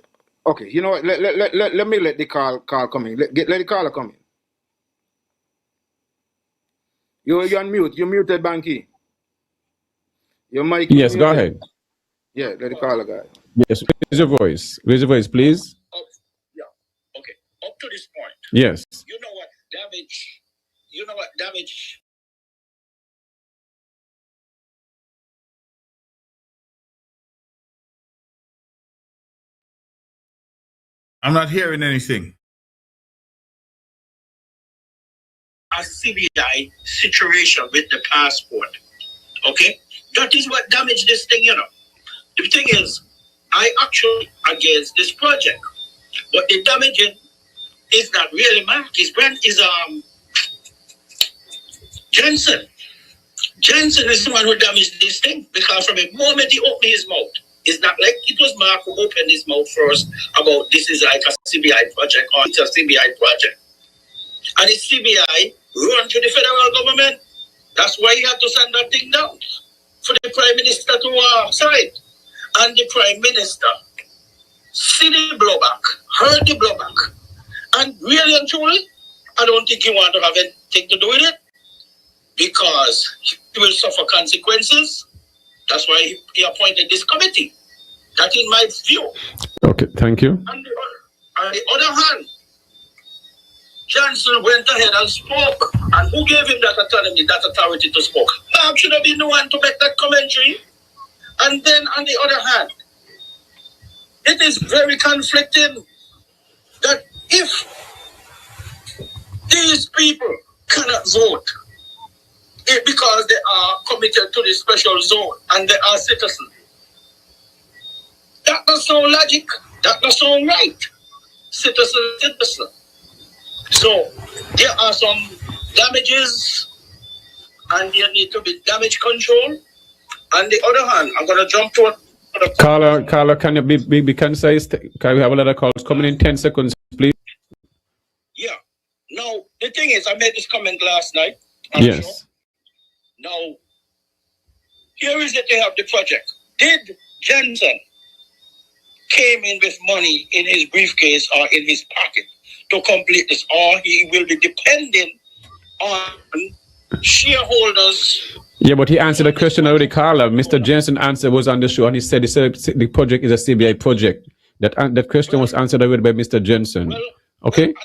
Okay, you know what? Let me let the call come in. Let the caller come in. You're on mute. You're muted, Banky. Your mic. Yes, muted. go ahead. Yeah, let the caller go. Yes, raise your voice. Raise your voice, please. Yeah. Okay. Up to this point. Yes. You know what damage? You know what damage? I'm not hearing anything. A CBI situation with the passport. Okay? That is what damaged this thing, you know. The thing is, I actually against this project. But the damaging is not really Mark. Is Jensen. Jensen is the one who damaged this thing, because from the moment he opened his mouth, it's not like it was Mark who opened his mouth first about this is like a CBI project or it's a CBI project. And the CBI run to the federal government. That's why he had to send that thing down for the Prime Minister to sign. And the Prime Minister see the blowback, heard the blowback, and really and truly, I don't think he want to have anything to do with it, because he will suffer consequences. That's why he appointed this committee. That is my view. Okay, thank you. On the other hand, Johnson went ahead and spoke. And who gave him that autonomy, that authority to speak? Mark should have been the one to make that commentary. And then on the other hand, it is very conflicting that if these people cannot vote because they are committed to the special zone and they are citizens, that does sound logic. That does sound right. Citizen. So there are some damages, and there need to be damage control. On the other hand, I'm going to jump to Carla, can you be concise? Can we have a lot of calls coming in 10 seconds, please? Yeah. Now, the thing is, I made this comment last night. Yes. Sure. Now, here is that they have the project. Did Jensen came in with money in his briefcase or in his pocket to complete this, or he will be dependent on shareholders? Yeah, but he answered the question already, Carla. Mr. Jensen answer was on the show, and he said the project is a CBI project. That question was answered already by Mr. Jensen. Well, okay. And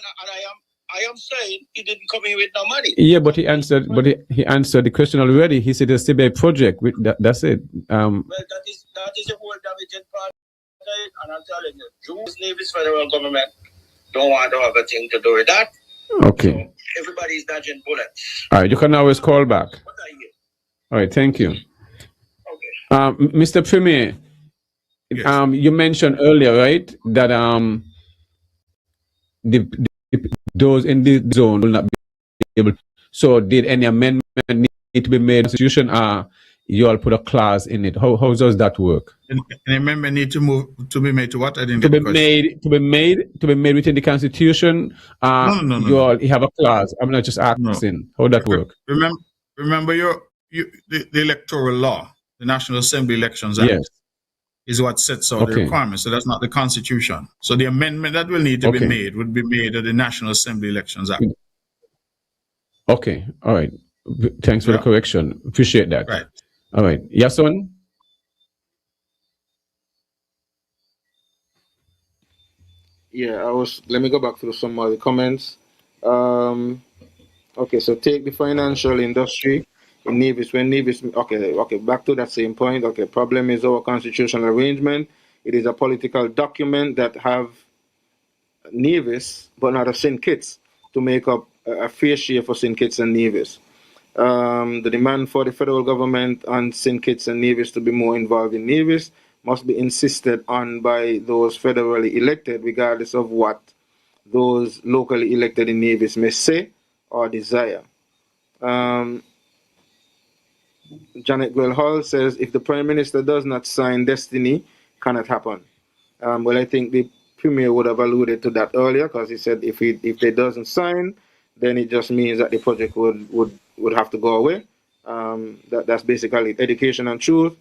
I am saying he didn't come in with no money. Yeah, but he answered. But he answered the question already. He said it's a CBI project. That's it. Well, that is the whole damaging part. And I'm telling you, State Nevis federal government don't want to have a thing to do with that. Okay. So everybody's dodging bullets. All right, you can always call back. What are you? All right, thank you. Okay. Mr. Premier, Yes. you mentioned earlier, right, that those in this zone will not be able. So, did any amendment need to be made to the Constitution? You all put a clause in it. How does that work? An amendment need to be made to what? I didn't To get be the question. made within the Constitution. No. You all have a clause. I'm not just asking. How that work? Remember, the electoral law, the National Assembly Elections Act, Yes. is what sets out the Okay. requirements. So that's not the Constitution. So the amendment that will need to be Okay. made would be made of the National Assembly Elections Act. Okay. All right. Thanks for the Yeah. correction. Appreciate that. Right. All right. Yason? Yeah, let me go back through some of the comments. Okay, so take the financial industry in Nevis. When Nevis, okay, back to that same point. Okay, problem is our constitutional arrangement. It is a political document that have Nevis, but not a St. Kitts, to make up a fair share for St. Kitts and Nevis. The demand for the federal government and St. Kitts and Nevis to be more involved in Nevis must be insisted on by those federally elected, regardless of what those locally elected in Nevis may say or desire. Janet Gwell Hall says, if the Prime Minister does not sign, destiny cannot happen. Well, I think the Premier would have alluded to that earlier, because he said if they doesn't sign, then it just means that the project would have to go away. That's basically it. Education and truth.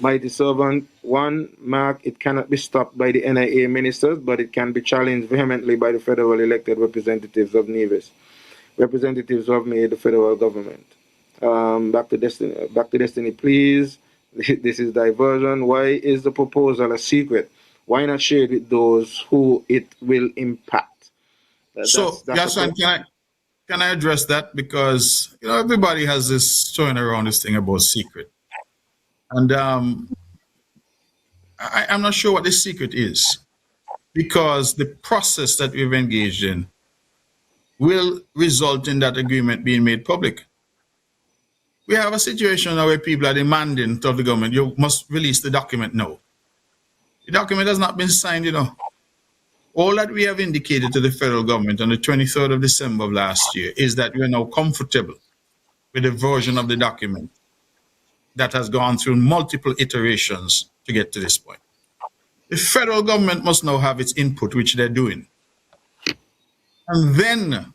Mighty Servant 1, Mark, it cannot be stopped by the NIA ministers, but it can be challenged vehemently by the federal elected representatives of Nevis. Representatives who have made the federal government. Back to Destiny, please. This is diversion. Why is the proposal a secret? Why not share it with those who it will impact? Yason, can I address that? Because everybody has this throwing around this thing about secret. And I'm not sure what the secret is, because the process that we've engaged in will result in that agreement being made public. We have a situation now where people are demanding of the government, you must release the document now. The document has not been signed, All that we have indicated to the federal government on the 23rd of December of last year is that we are now comfortable with the version of the document that has gone through multiple iterations to get to this point. The federal government must now have its input, which they're doing. And then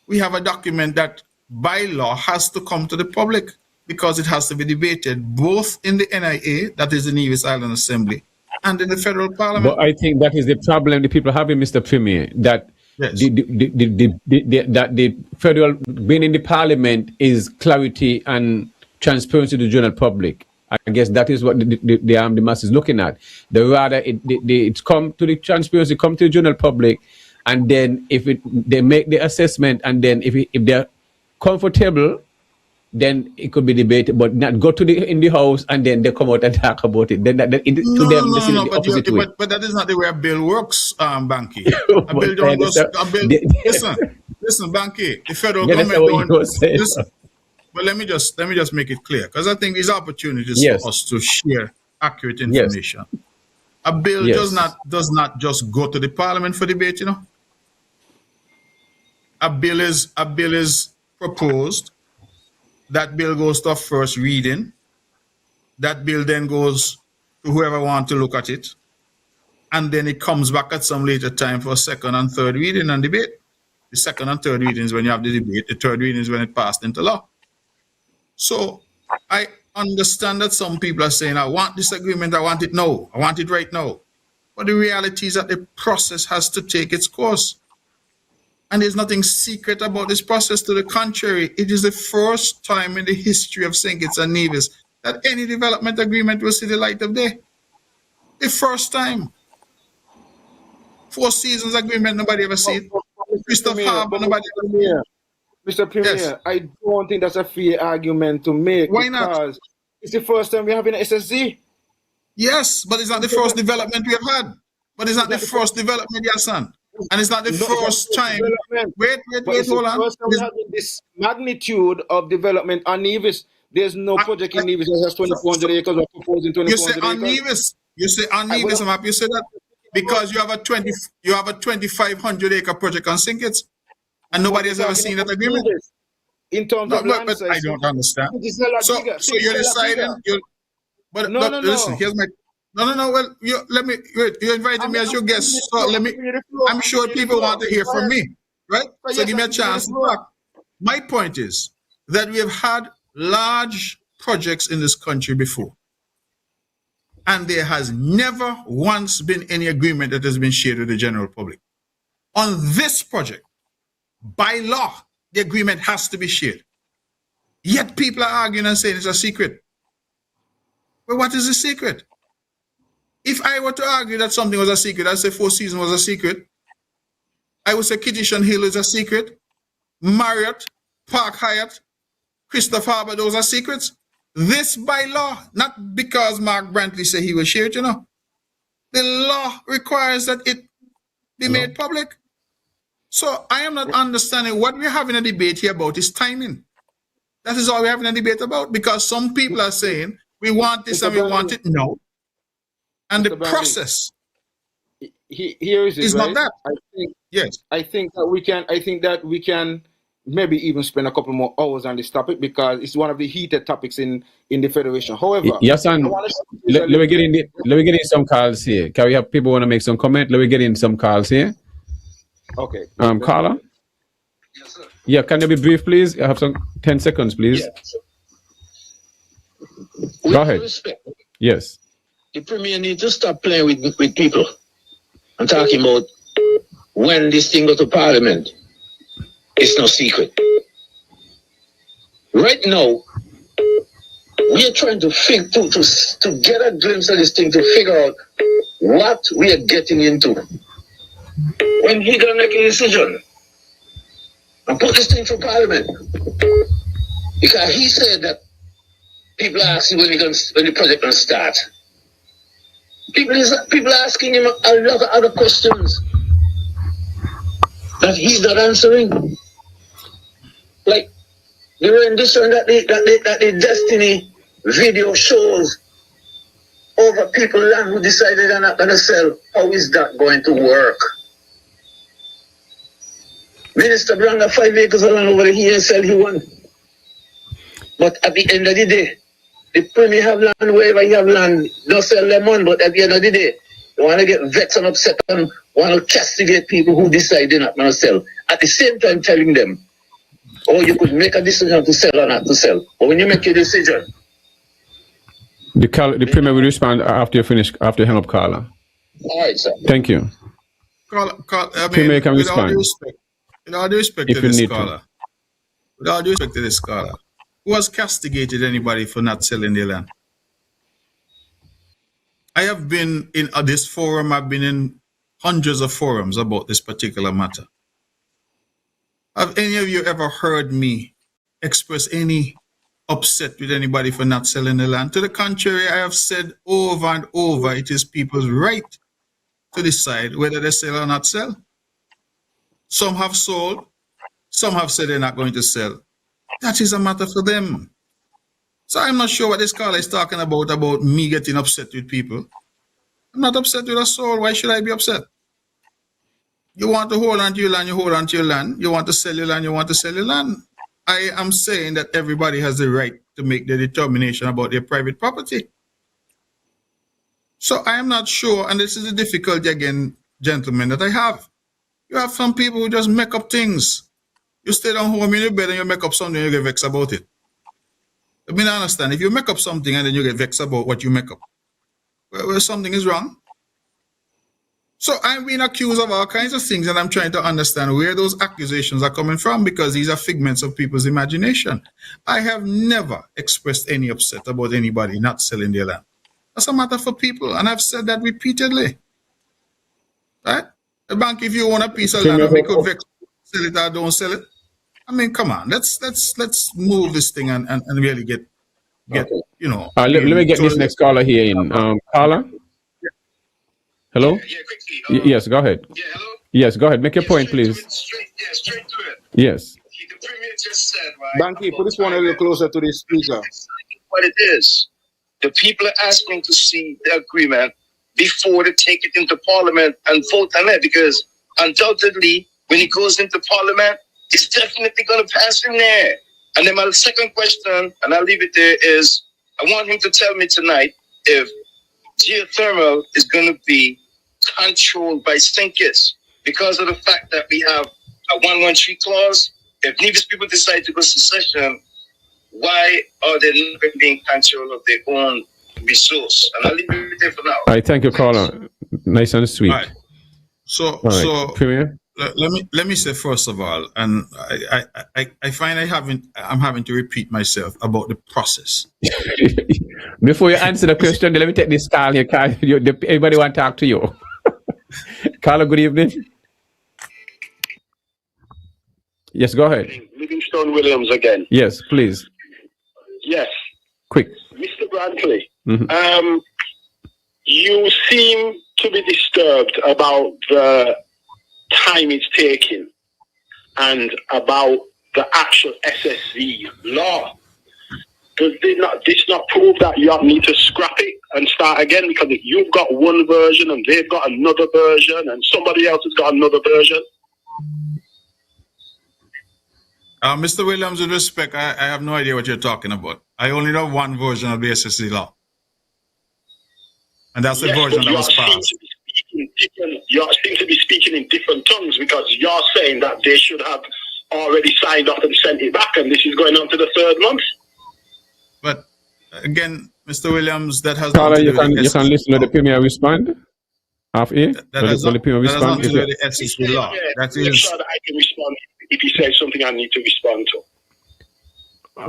we have a document that by law has to come to the public, because it has to be debated both in the NIA, that is the Nevis Island Assembly, and in the federal parliament. But I think that is the problem the people have, Mr. Premier, that Yes. that the federal being in the parliament is clarity and transparency to the general public. I guess that is what the mass is looking at. The rather it's come to the transparency, come to the general public, and then if they make the assessment, and then if they're comfortable, then it could be debated, but not go to in the house and then they come out and talk about it. Then this is the opposite way. But that is not the way a bill works, Banky. A bill don't listen, Banky. The federal government don't listen. But let me just make it clear, because I think these opportunities for us to share accurate information. Yes. A bill does not just go to the parliament for debate. A bill is proposed. That bill goes to a first reading. That bill then goes to whoever wants to look at it. And then it comes back at some later time for a second and third reading and debate. The second and third reading is when you have the debate. The third reading is when it passed into law. So I understand that some people are saying, I want this agreement, I want it now. I want it right now. But the reality is that the process has to take its course. And there's nothing secret about this process. To the contrary, it is the first time in the history of St. Kitts and Nevis that any development agreement will see the light of day. The first time. 4 Seasons agreement, nobody ever see it. Christopher Harbour, nobody ever see it. Mr. Premier, yes. I don't think that's a fair argument to make. Why not? Because it's the first time we're having an SSZ. Yes, but it's not the first development we have had. But it's not the first development, yes, son. And it's not the first time. Wait, hold on. First time we have this magnitude of development on Nevis. There's no project in Nevis that has 2,400 acres or proposing 2,400 acres. You say on Nevis. You say on Nevis, I'm happy you say that. Because you have a 2,500 acre project on St. Kitts. And nobody has ever seen that agreement. In terms of land size, I don't understand. So you're deciding. Listen, here's my. No. Well, you invited me as your guest, so I'm sure people want to hear from me, right? So give me a chance to talk. My point is, that we have had large projects in this country before. And there has never once been any agreement that has been shared with the general public. On this project, by law, the agreement has to be shared. Yet people are arguing and saying it's a secret. But what is the secret? If I were to argue that something was a secret, I'd say Four Seasons was a secret. I would say Kittitian Hill is a secret. Marriott, Park Hyatt, Christopher Harbour, those are secrets. This by law, not because Mark Brantley said he will share it, The law requires that it be made public. So I am not understanding what we're having a debate here about is timing. That is all we're having a debate about, because some people are saying we want this and we want it now. And the process here is not that. I think that we can maybe even spend a couple more hours on this topic, because it's one of the heated topics in the Federation. However, yes, and let me get in some calls here. Can we have people want to make some comment? Let me get in some calls here. Okay. Carla? Yes, sir. Yeah, can you be brief, please? I have some 10 seconds, please. With Go ahead. Respect, Yes. the Premier needs to stop playing with people. I'm talking about when this thing go to Parliament. It's no secret. Right now, we are trying to get a glimpse of this thing, to figure out what we are getting into. When he gonna make a decision and put this thing for Parliament? Because he said that people are asking when the project gonna start. People are asking him a lot of other questions that he's not answering. Like the rendition that the Destiny video shows over people land who decided they're not going to sell. How is that going to work? Minister Brown got 5 acres of land over here and sell he won. But at the end of the day, the Premier have land wherever you have land, don't sell them on, but at the end of the day, they want to get vexed and upset and want to castigate people who decide they're not going to sell. At the same time telling them, oh, you could make a decision to sell or not to sell. But when you make a decision... The Premier will respond after you finish, after you hang up, Carla. All right, sir. Thank you. Premier can respond. With all due respect to this caller, with all due respect to this caller, who has castigated anybody for not selling their land? I have been in this forum, I've been in hundreds of forums about this particular matter. Have any of you ever heard me express any upset with anybody for not selling the land? To the contrary, I have said over and over, it is people's right to decide whether they sell or not sell. Some have sold, some have said they're not going to sell. That is a matter for them. So I'm not sure what this caller is talking about me getting upset with people. I'm not upset with a soul. Why should I be upset? You want to hold on to your land, you hold on to your land. You want to sell your land, you want to sell your land. I am saying that everybody has the right to make their determination about their private property. So I am not sure, and this is the difficulty again, gentlemen, that I have. You have some people who just make up things. You stay down home in your bed and you make up something and you get vexed about it. I mean, I understand. If you make up something and then you get vexed about what you make up, well, something is wrong. So I'm being accused of all kinds of things, and I'm trying to understand where those accusations are coming from, because these are figments of people's imagination. I have never expressed any upset about anybody not selling their land. That's a matter for people, and I've said that repeatedly. Right? The bank, if you want a piece of land and make a vex, sell it or don't sell it. I mean, come on, let's move this thing and really get okay. Let me get this next caller here in. Carla? Hello? Yeah, quickly. Yes, go ahead. Yeah, hello? Yes, go ahead. Make your point, please. Straight to it. Yes. The Premier just said, right? Banky, put this one a little closer to the speaker. What it is. The people are asking to see the agreement before they take it into Parliament and vote on it, because undoubtedly, when it goes into Parliament, it's definitely going to pass in there. And then my second question, and I'll leave it there, is I want him to tell me tonight if geothermal is going to be controlled by Sinkis, because of the fact that we have a 113 clause. If Nevis people decide to go secession, Why are they not being control of their own resource? And I'll leave it there for now. All right, thank you, caller. Nice and sweet. All right. So, All right, Premier. let me say first of all, and I find I'm having to repeat myself about the process. Before you answer the question, let me take this call here. Everybody want to talk to you. Caller, good evening. Yes, go ahead. Livingstone Williams again. Yes, please. Yes. Quick. Mr. Brantley, you seem to be disturbed about the time it's taking and about the actual SSV law. Does this not prove that you need to scrap it and start again? Because you've got one version and they've got another version and somebody else has got another version. Mr. Williams, with respect, I have no idea what you're talking about. I only know one version of the SSC law. And that's the version that was passed. You seem to be speaking in different tongues because you're saying that they should have already signed off and sent it back, and this is going on to the third month. But again, Mr. Williams, that has Caller, you can listen to the Premier respond. Half A. That has nothing to do with the SSC law. That is. Sure that I can respond if he says something I need to respond to.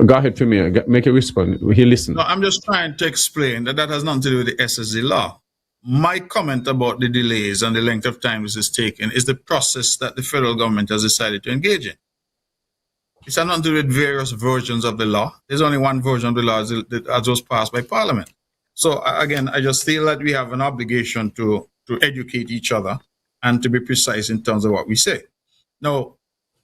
Go ahead, Premier. Make a response. He listen. No, I'm just trying to explain that has nothing to do with the SSC law. My comment about the delays and the length of time this is taking is the process that the federal government has decided to engage in. It's nothing to do with various versions of the law. There's only one version of the law that was passed by Parliament. So again, I just feel that we have an obligation to educate each other and to be precise in terms of what we say. Now,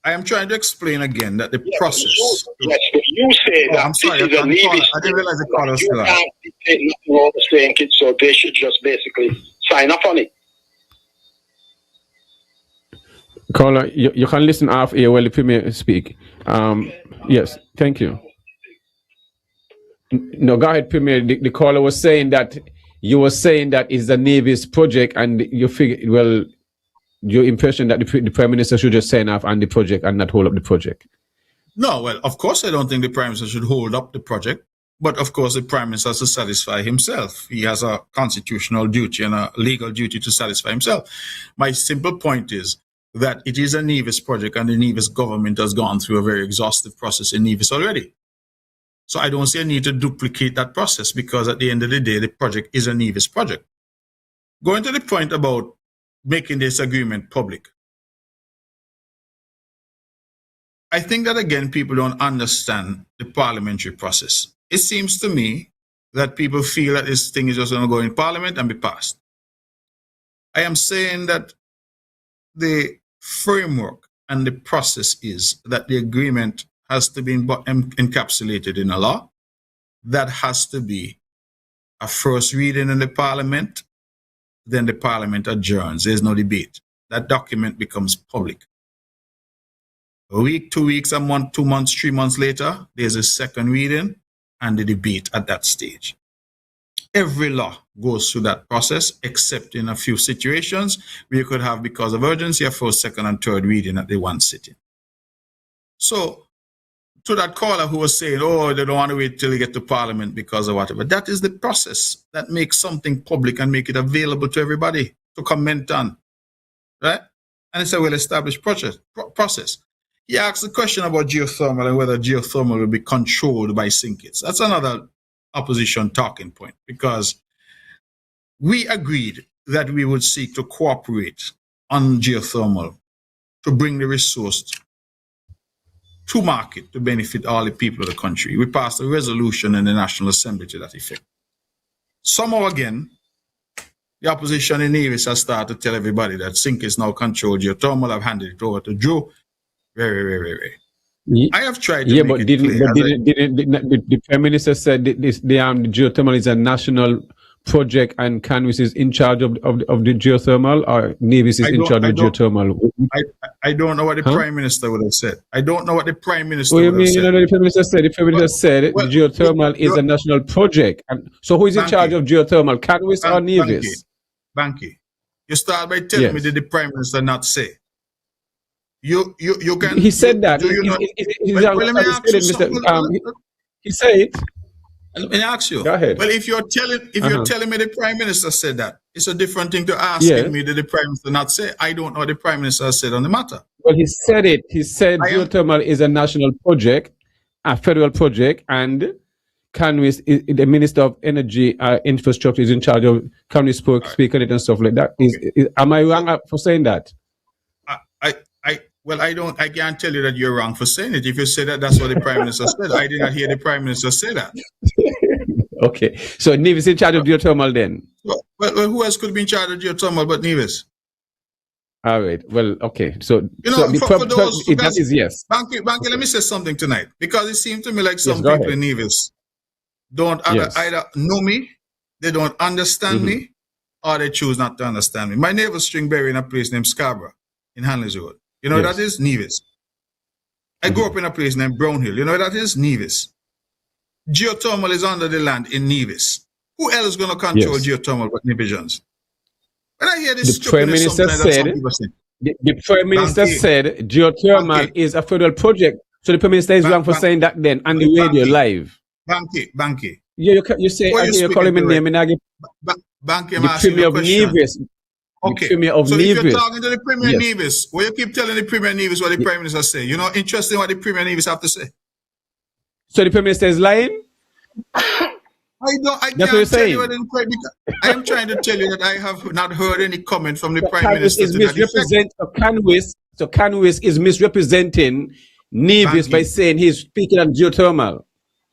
I am trying to explain again that the process. Yes, but you say that I'm sorry, this is a Nevis. I didn't realize the call was still on. You can't dictate nothing over the saying kids, so they should just basically sign up on it. Caller, you can listen half A while the Premier speak. Yes, thank you. No, go ahead, Premier. The caller was saying that you were saying that it's the Nevis project, and you figure, well, your impression that the Prime Minister should just sign off on the project and not hold up the project. No, well, of course, I don't think the Prime Minister should hold up the project. But of course, the Prime Minister has to satisfy himself. He has a constitutional duty and a legal duty to satisfy himself. My simple point is that it is a Nevis project, and the Nevis government has gone through a very exhaustive process in Nevis already. So I don't see a need to duplicate that process, because at the end of the day, the project is a Nevis project. Going to the point about making this agreement public, I think that, again, people don't understand the parliamentary process. It seems to me that people feel that this thing is just going to go in Parliament and be passed. I am saying that the framework and the process is that the agreement has to be encapsulated in a law. That has to be a first reading in the Parliament. Then the Parliament adjourns. There's no debate. That document becomes public. A week, 2 weeks, a month, 2 months, 3 months later, there's a second reading and the debate at that stage. Every law goes through that process, except in a few situations where you could have, because of urgency, a first, second, and third reading at the one sitting. So, to that caller who was saying, oh, they don't want to wait till they get to Parliament because of whatever, that is the process that makes something public and make it available to everybody to comment on, right? And it's a well-established process. He asked the question about geothermal and whether geothermal will be controlled by syndicates. That's another opposition talking point, because we agreed that we would seek to cooperate on geothermal to bring the resource to market to benefit all the people of the country. We passed a resolution in the National Assembly to that effect. Somehow again, the opposition in Nevis has started to tell everybody that syndicates now control geothermal. I've handed it over to Joe. Very. I have tried to make it clear. The Prime Minister said that the geothermal is a national project and Cannabis is in charge of the geothermal, or Nevis is in charge of geothermal? I don't know what the Prime Minister would have said. I don't know what the Prime Minister would have said. The Prime Minister said, the geothermal is a national project. And so who is in charge of geothermal, Cannabis or Nevis? Banky, you start by telling me, did the Prime Minister not say? You can. He said that. Do you know? Let me ask you something. He said it. Let me ask you. Go ahead. Well, if you're telling me the Prime Minister said that, it's a different thing to asking me did the Prime Minister not say. I don't know what the Prime Minister said on the matter. Well, he said it. He said geothermal is a national project, a federal project, and Cannabis, the Minister of Energy Infrastructure, is in charge of Cannabis speak on it and stuff like that. Am I wrong for saying that? I can't tell you that you're wrong for saying it. If you say that, that's what the Prime Minister said. I did not hear the Prime Minister say that. Okay. So Nevis in charge of geothermal then? Well, who else could be in charge of geothermal but Nevis? All right. Well, okay. So, for those that is yes. Banky, let me say something tonight, because it seems to me like some people in Nevis don't either know me, they don't understand me, or they choose not to understand me. My neighbor string berry in a place named Scarborough in Hanley's Road. You know what that is? Nevis. I grew up in a place named Brownhill. You know what that is? Nevis. Geothermal is under the land in Nevis. Who else is going to control geothermal but Nevisians? When I hear this, the Prime Minister said, the Prime Minister said geothermal is a federal project. So the Prime Minister is wrong for saying that then on the radio live. Banky. Yeah, you say, I hear you calling me name and I get Banky, the Premier of Nevis. Okay. Premier of so Nevis. If you're talking to the Premier Nevis, well, you keep telling the Premier Nevis what the Prime Minister say. You know, interesting what the Premier Nevis have to say. So the Prime Minister is lying? I can't tell you what the Prime Minister. I am trying to tell you that I have not heard any comment from the Prime Minister. Cannabis is misrepresenting Nevis by saying he's speaking on geothermal.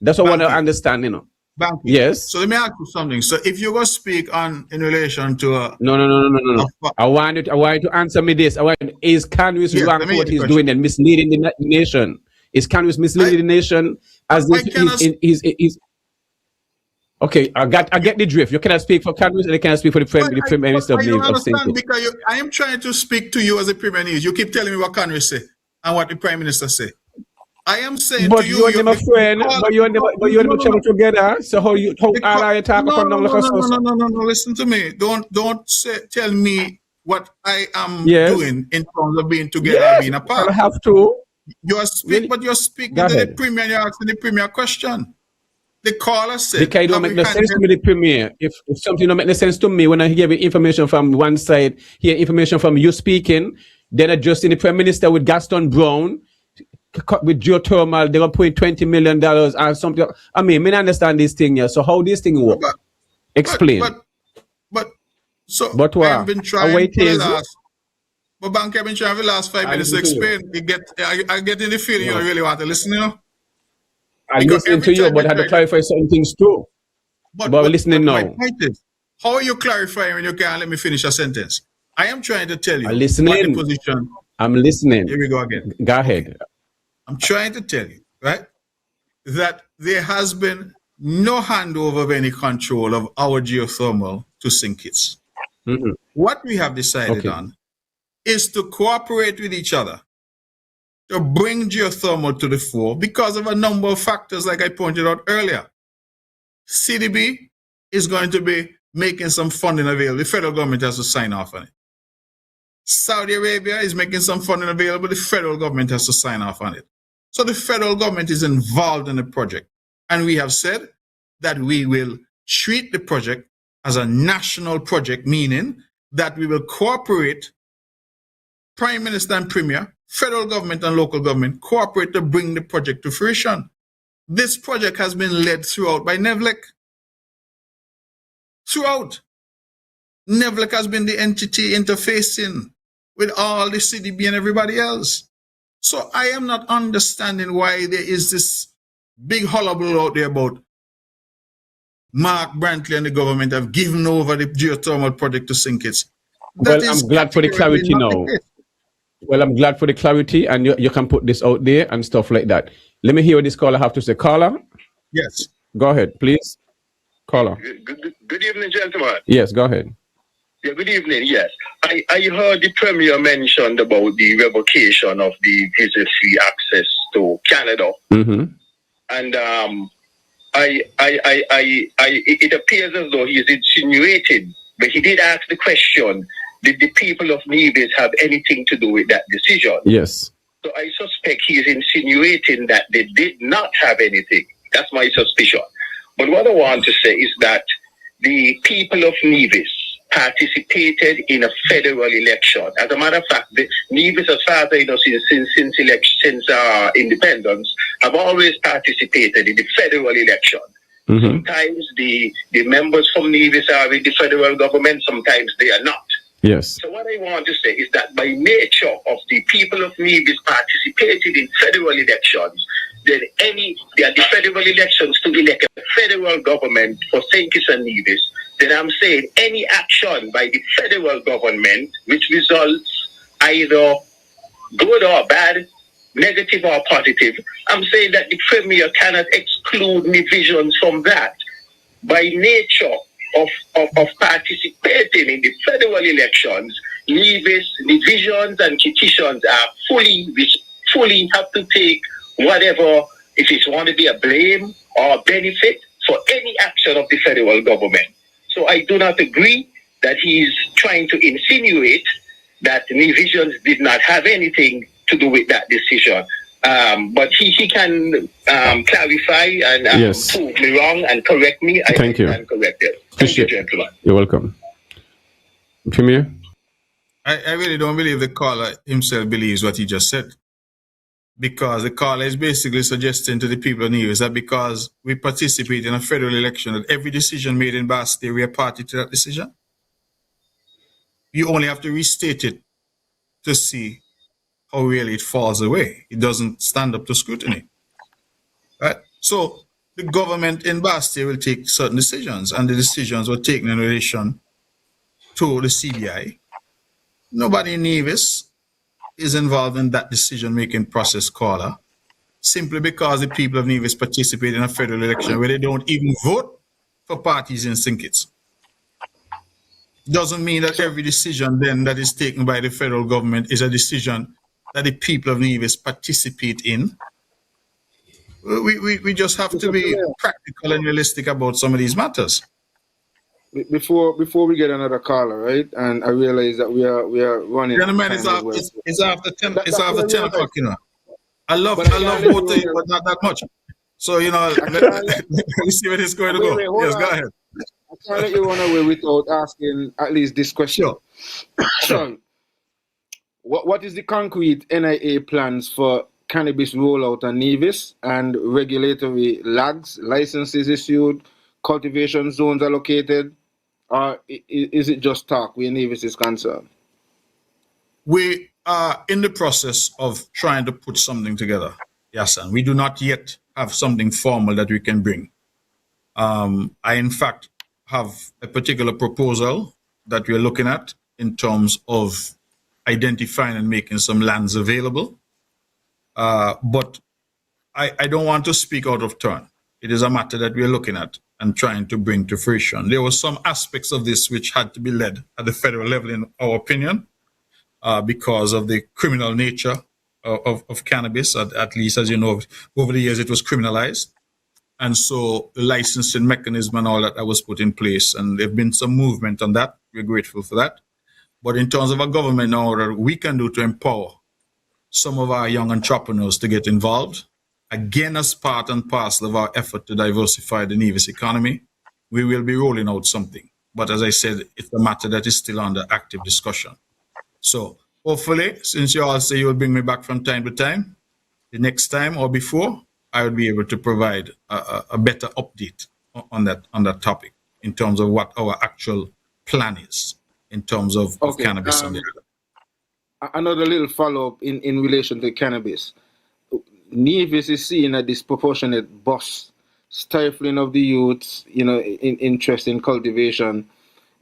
That's what I want to understand, you know. Banky. Yes. So let me ask you something. So if you go speak in relation to no. I want you to answer me this. Is Cannabis wrong for what he's doing and misleading the nation? Is Cannabis misleading the nation as if he's okay? I get the drift. You cannot speak for Cannabis and you cannot speak for the Prime Minister of Nevis. Because I am trying to speak to you as a Premier Nevis. You keep telling me what Cannabis say and what the Prime Minister say. I am saying but to you, you're my friend, but you're never travel together. So how are you talking about no, listen to me. Don't tell me what I am doing in terms of being together, being apart. I have to. You're speaking to the Premier, you're asking the Premier question. The caller said because it don't make no sense to me, the Premier. If something don't make no sense to me when I hear information from one side, hear information from you speaking, then adjusting the Prime Minister with Gaston Brown. With geothermal, they're gonna put $20 million or something. I mean, I understand this thing here. So how this thing work? Explain. But what? I've been trying for the last. But Banky, I've been trying for the last 5 minutes to explain. I get in the feeling you don't really want to listen, you know. I'm listening to you, but I had to clarify certain things too. But we're listening now. My point is, how are you clarifying when you can't let me finish a sentence? I am trying to tell you. I'm listening. I'm listening. Here we go again. Go ahead. I'm trying to tell you, right, that there has been no handover of any control of our geothermal to Synkits. What we have decided on is to cooperate with each other to bring geothermal to the fore because of a number of factors, like I pointed out earlier. CDB is going to be making some funding available. The federal government has to sign off on it. Saudi Arabia is making some funding available. The federal government has to sign off on it. So the federal government is involved in the project. And we have said that we will treat the project as a national project, meaning that we will cooperate, Prime Minister and Premier, federal government and local government, cooperate to bring the project to fruition. This project has been led throughout by NEVLEC. Throughout. NEVLEC has been the entity interfacing with all the CDB and everybody else. So I am not understanding why there is this big hullabaloo out there about Mark Brantley and the government have given over the geothermal project to Synkits. Well, I'm glad for the clarity now. Well, I'm glad for the clarity, and you can put this out there and stuff like that. Let me hear what this caller have to say. Caller? Yes. Go ahead, please. Caller. Good evening, gentlemen. Yes, go ahead. Yeah, good evening. Yes, I heard the Premier mentioned about the revocation of the visa-free access to Canada, and it appears as though he is insinuating, but he did ask the question: did the people of Nevis have anything to do with that decision? Yes. So I suspect he is insinuating that they did not have anything. That's my suspicion. But what I want to say is that the people of Nevis participated in a federal election. As a matter of fact, the Nevis, as far as I know, since independence, have always participated in the federal election. Mm-hmm. Sometimes the members from Nevis are in the federal government, sometimes they are not. Yes. So what I want to say is that by nature of the people of Nevis participated in federal elections, then they are the federal elections to elect a federal government for St. Kitts and Nevis, then I'm saying any action by the federal government which results either good or bad, negative or positive, I'm saying that the Premier cannot exclude Nevisians from that. By nature of participating in the federal elections, Nevis, Nevisians and Kittitians are fully have to take whatever, if it want to be a blame or benefit for any action of the federal government. So I do not agree that he's trying to insinuate that Nevisians did not have anything to do with that decision. But he can clarify and yes. prove me wrong and correct me. Thank you. Can correct it. Thank you, gentlemen. You're welcome. Premier? I really don't believe the caller himself believes what he just said. Because the caller is basically suggesting to the people of Nevis that because we participate in a federal election, that every decision made in Bastille, we are party to that decision. You only have to restate it to see how really it falls away. It doesn't stand up to scrutiny. Right? So the government in Bastille will take certain decisions, and the decisions were taken in relation to the CBI. Nobody in Nevis is involved in that decision-making process, caller, simply because the people of Nevis participate in a federal election where they don't even vote for parties in St. Kitts. Doesn't mean that every decision then that is taken by the federal government is a decision that the people of Nevis participate in. We just have to be practical and realistic about some of these matters. Before we get another caller, right? And I realize that we are running. Gentlemen, it's after 10. It's after 10 o'clock. You know, I love both of you, but not that much. So let me see where it's going to go. Yes, go ahead. I can't let you run away without asking at least this question. Sure. What is the concrete NIA plans for cannabis rollout on Nevis and regulatory lags, licenses issued, cultivation zones allocated? Or is it just talk where Nevis is concerned? We are in the process of trying to put something together. Yes, and we do not yet have something formal that we can bring. I, in fact, have a particular proposal that we're looking at in terms of identifying and making some lands available. But I don't want to speak out of turn. It is a matter that we're looking at and trying to bring to fruition. There were some aspects of this which had to be led at the federal level, in our opinion, because of the criminal nature of cannabis. At least, as you know, over the years it was criminalized. And so the licensing mechanism and all that was put in place. And there's been some movement on that. We're grateful for that. But in terms of a government order, we can do to empower some of our young entrepreneurs to get involved. Again, as part and parcel of our effort to diversify the Nevis economy, we will be rolling out something. But as I said, it's a matter that is still under active discussion. So hopefully, since you all say you will bring me back from time to time, the next time or before, I will be able to provide a better update on that topic in terms of what our actual plan is in terms of cannabis. Another little follow-up in relation to cannabis. Nevis is seeing a disproportionate bust, stifling of the youth's, in interest in cultivation.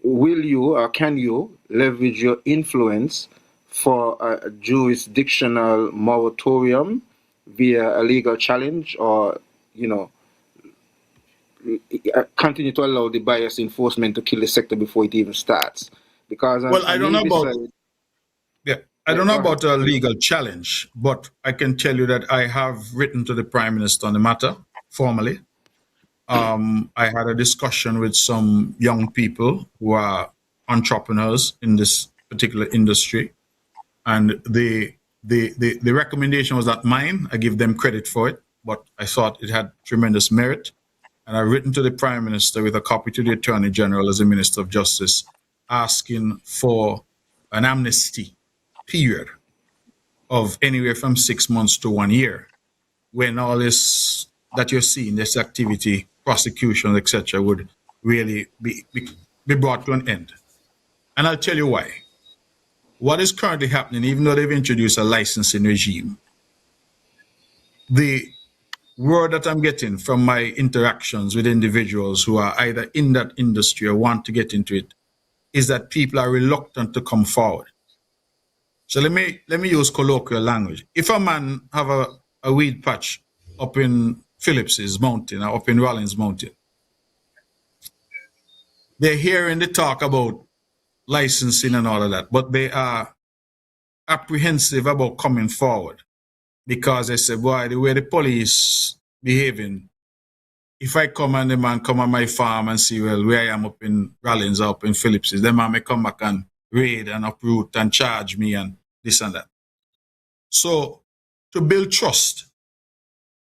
Will you or can you leverage your influence for a jurisdictional moratorium via a legal challenge, or continue to allow the bias enforcement to kill the sector before it even starts? Because I don't know about a legal challenge, but I can tell you that I have written to the Prime Minister on the matter formally. I had a discussion with some young people who are entrepreneurs in this particular industry, and the recommendation was not mine. I give them credit for it. but I thought it had tremendous merit. And I've written to the Prime Minister with a copy to the Attorney General as the Minister of Justice, asking for an amnesty period of anywhere from 6 months to 1 year, when all this that you're seeing, this activity, prosecution, etc., would really be brought to an end. And I'll tell you why. What is currently happening, even though they've introduced a licensing regime, the word that I'm getting from my interactions with individuals who are either in that industry or want to get into it is that people are reluctant to come forward. So let me use colloquial language. If a man have a weed patch up in Phillips's mountain or up in Rollins Mountain, they're hearing the talk about licensing and all of that, but they are apprehensive about coming forward because they say, boy, the way the police behaving, if I come and the man come on my farm and see, well, where I am up in Rollins or up in Phillips's, the man may come back and raid and uproot and charge me and this and that. So to build trust,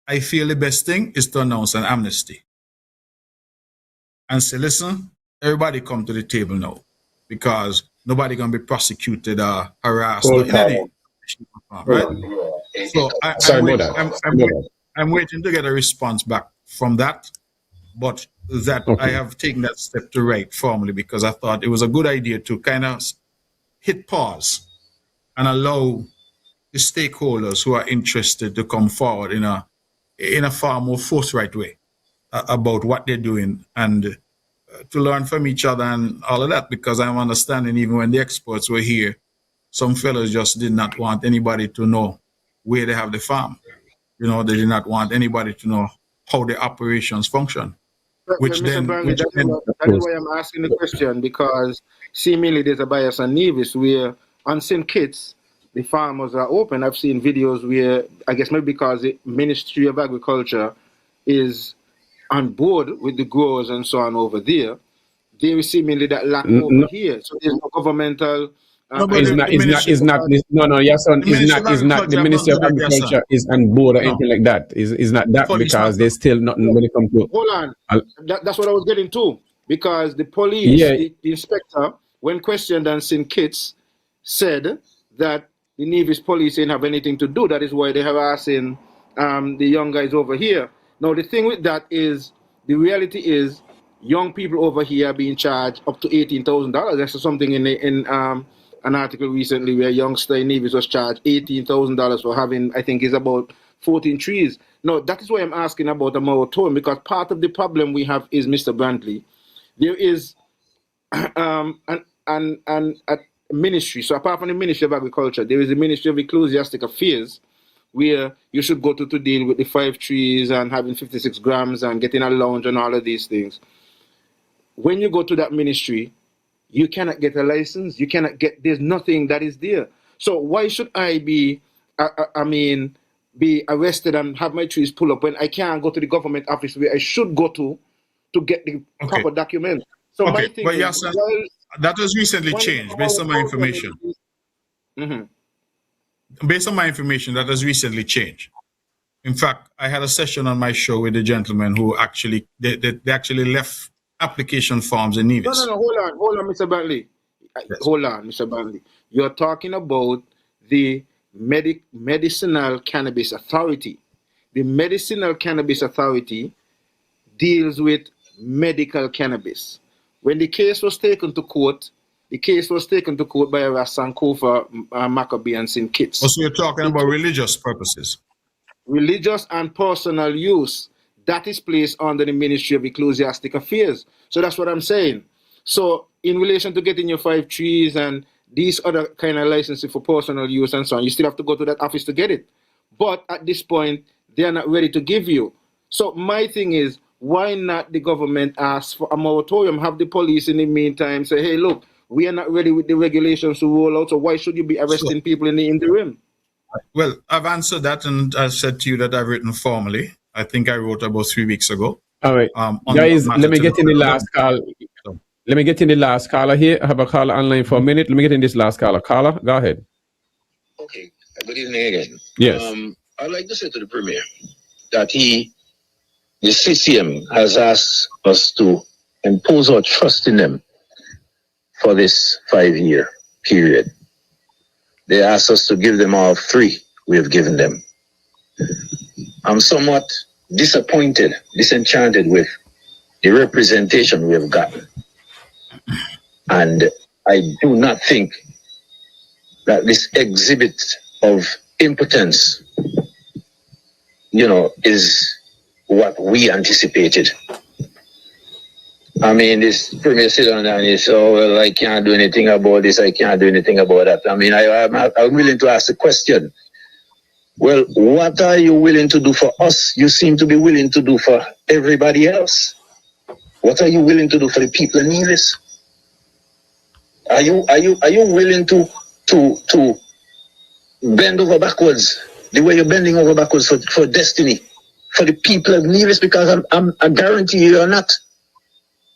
I feel the best thing is to announce an amnesty and say, listen, everybody come to the table now, because nobody going to be prosecuted or harassed or in any right? So I'm waiting to get a response back from that, but that I have taken that step to write formally because I thought it was a good idea to kind of hit pause and allow the stakeholders who are interested to come forward in a far more forthright way about what they're doing and to learn from each other and all of that, because I'm understanding even when the experts were here, some fellows just did not want anybody to know where they have the farm. You know, they did not want anybody to know how the operations function. That's why I'm asking the question, because seemingly there's a bias on Nevis where on St. Kitts, the farmers are open. I've seen videos where, I guess maybe because the Ministry of Agriculture is on board with the growers and so on over there, there is seemingly that lack over here. So there's no governmental. The Ministry of Agriculture is on board or anything like that. Is not that because there's still nothing when it comes to. Hold on, that's what I was getting to, because the police, the inspector, when questioned on St. Kitts, said that the Nevis police didn't have anything to do. That is why they have asking the young guys over here. Now the thing with that is, the reality is, young people over here are being charged up to $18,000. That's something in an article recently where a youngster in Nevis was charged $18,000 for having, I think, is about 14 trees. Now, that is why I'm asking about a moratorium, because part of the problem we have is, Mr. Brantley, there is a ministry. So apart from the Ministry of Agriculture, there is the Ministry of Ecclesiastic Affairs, where you should go to deal with the 5 trees and having 56 grams and getting a lounge and all of these things. When you go to that ministry, you cannot get a license. You cannot get, there's nothing that is there. So why should I be arrested and have my trees pull up when I can't go to the government office where I should go to get the proper documents? So my thing is, that has recently changed based on my information. Based on my information, that has recently changed. In fact, I had a session on my show with a gentleman who actually they actually left application forms in Nevis. No, hold on, Mr. Brantley. Yes. Hold on, Mr. Brantley. You're talking about the Medicinal Cannabis Authority. The Medicinal Cannabis Authority deals with medical cannabis. When the case was taken to court, by Sankofa, Maccabee, and St. Kitts. So you're talking about religious purposes? Religious and personal use. That is placed under the Ministry of Ecclesiastic Affairs. So that's what I'm saying. So in relation to getting your 5 trees and these other kind of licenses for personal use and so on, you still have to go to that office to get it. But at this point, they are not ready to give you. So my thing is, why not the government ask for a moratorium, have the police in the meantime say, hey, look, we are not ready with the regulations to roll out, so why should you be arresting people in the interim? Well, I've answered that, and I've said to you that I've written formally. I think I wrote about 3 weeks ago. All right. Guys, let me get in the last call. Let me get in the last caller here. I have a caller online for a minute. Let me get in this last caller. Caller, go ahead. Okay. Good evening again. Yes. I'd like to say to the Premier that the CCM has asked us to impose our trust in them for this 5-year period. They asked us to give them all 3. We have given them. I'm somewhat disappointed, disenchanted with the representation we have gotten. And I do not think that this exhibit of impotence, is what we anticipated. I mean, this premier sit down and he said, oh, well, I can't do anything about this, I can't do anything about that. I mean, I'm willing to ask the question. Well, what are you willing to do for us? You seem to be willing to do for everybody else. What are you willing to do for the people of Nevis? Are you willing to bend over backwards the way you're bending over backwards for destiny, for the people of Nevis? Because I guarantee you're not.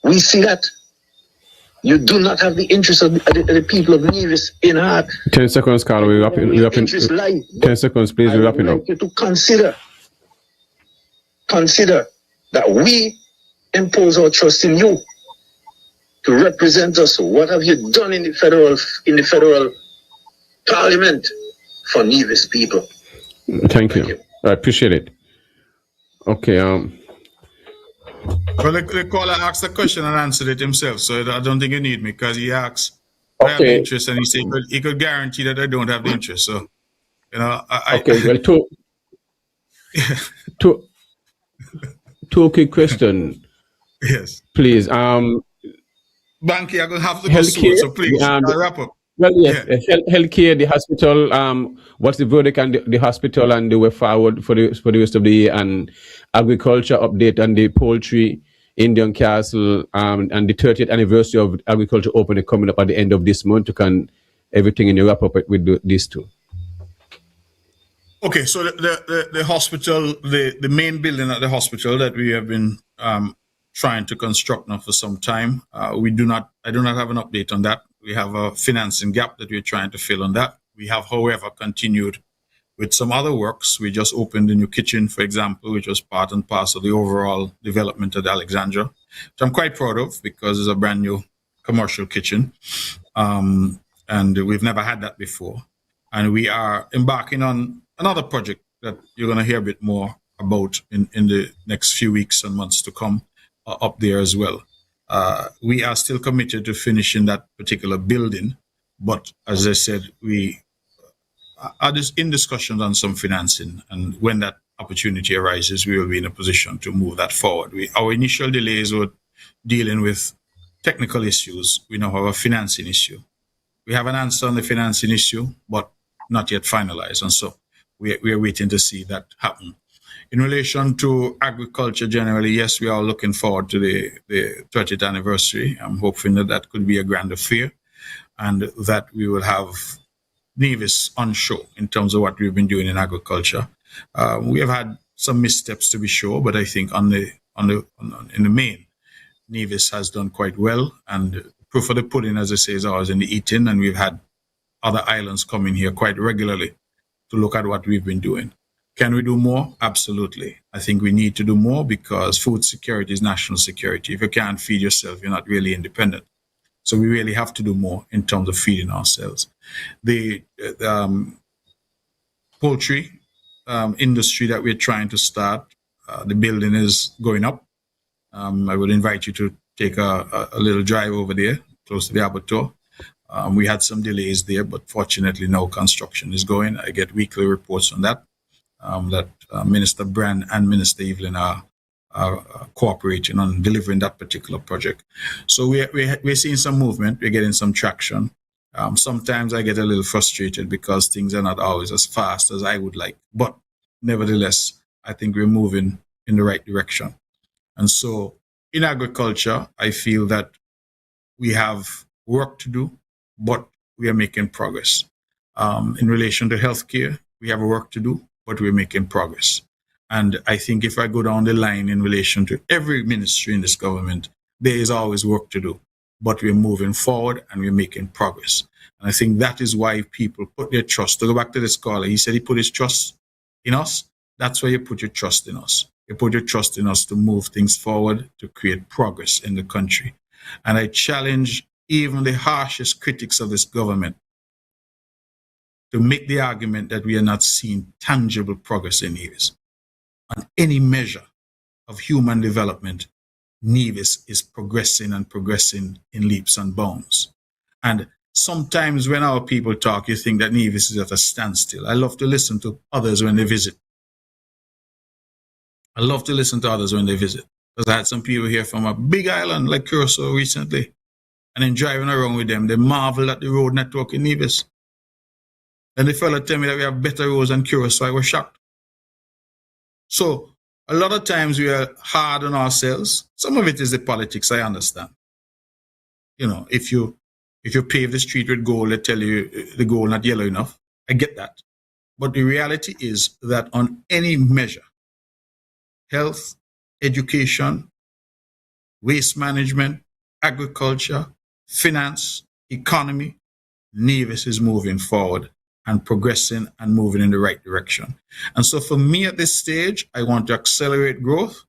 We see that. You do not have the interest of the people of Nevis in heart. 10 seconds, Carl. We're wrapping up. 10 seconds, please. We're wrapping up. You to consider that we impose our trust in you to represent us. What have you done in the federal parliament for Nevis people? Thank you. I appreciate it. Okay. Well, the caller asked the question and answered it himself, so I don't think you need me, because he asked, I have the interest, and he said he could guarantee that I don't have the interest. So, two quick question. Yes. Please. Banky, I'm going to have to go soon, so please, I'll wrap up. Well, yes, healthcare, the hospital, what's the verdict on the hospital and the way forward for the rest of the year, and agriculture update on the poultry, Indian Castle, and the 30th anniversary of agriculture opening coming up at the end of this month. You can everything in the wrap up with these two. Okay, so the hospital, the main building at the hospital that we have been trying to construct now for some time, I do not have an update on that. We have a financing gap that we're trying to fill on that. We have, however, continued with some other works. We just opened a new kitchen, for example, which was part and parcel of the overall development at Alexandra, which I'm quite proud of because it's a brand new commercial kitchen. And we've never had that before. And we are embarking on another project that you're going to hear a bit more about in the next few weeks and months to come up there as well. We are still committed to finishing that particular building, but as I said, we are just in discussions on some financing, and when that opportunity arises, we will be in a position to move that forward. Our initial delays were dealing with technical issues. We now have a financing issue. We have an answer on the financing issue, but not yet finalized, and so we are waiting to see that happen. In relation to agriculture generally, yes, we are looking forward to the 30th anniversary. I'm hoping that could be a grand affair and that we will have Nevis on show in terms of what we've been doing in agriculture. We have had some missteps to be sure, but I think in the main, Nevis has done quite well. And proof of the pudding, as I say, is always in the eating. And we've had other islands coming here quite regularly to look at what we've been doing. Can we do more? Absolutely. I think we need to do more because food security is national security. If you can't feed yourself, you're not really independent. So we really have to do more in terms of feeding ourselves. The poultry industry that we're trying to start, the building is going up. I would invite you to take a little drive over there, close to the abattoir. We had some delays there, but fortunately now construction is going. I get weekly reports on that. Minister Brand and Minister Evelyn are cooperating on delivering that particular project. So we're seeing some movement. We're getting some traction. Sometimes I get a little frustrated because things are not always as fast as I would like. But nevertheless, I think we're moving in the right direction. And so in agriculture, I feel that we have work to do, but we are making progress. In relation to healthcare, we have work to do, but we're making progress. And I think if I go down the line in relation to every ministry in this government, there is always work to do, but we're moving forward and we're making progress. And I think that is why people put their trust. To go back to this caller, he said he put his trust in us. That's why you put your trust in us. You put your trust in us to move things forward, to create progress in the country. And I challenge even the harshest critics of this government to make the argument that we are not seeing tangible progress in Nevis. On any measure of human development, Nevis is progressing and progressing in leaps and bounds. And sometimes when our people talk, you think that Nevis is at a standstill. I love to listen to others when they visit. I love to listen to others when they visit. Because I had some people here from a big island like Crossroads recently, and then driving around with them, they marvel at the road network in Nevis. And the fella tell me that we have better roads than Curacao, so I was shocked. So a lot of times we are hard on ourselves. Some of it is the politics, I understand. You know, if you pave the street with gold, they tell you the gold not yellow enough. I get that. But the reality is that on any measure, health, education, waste management, agriculture, finance, economy, Nevis is moving forward and progressing and moving in the right direction. And so for me at this stage, I want to accelerate growth.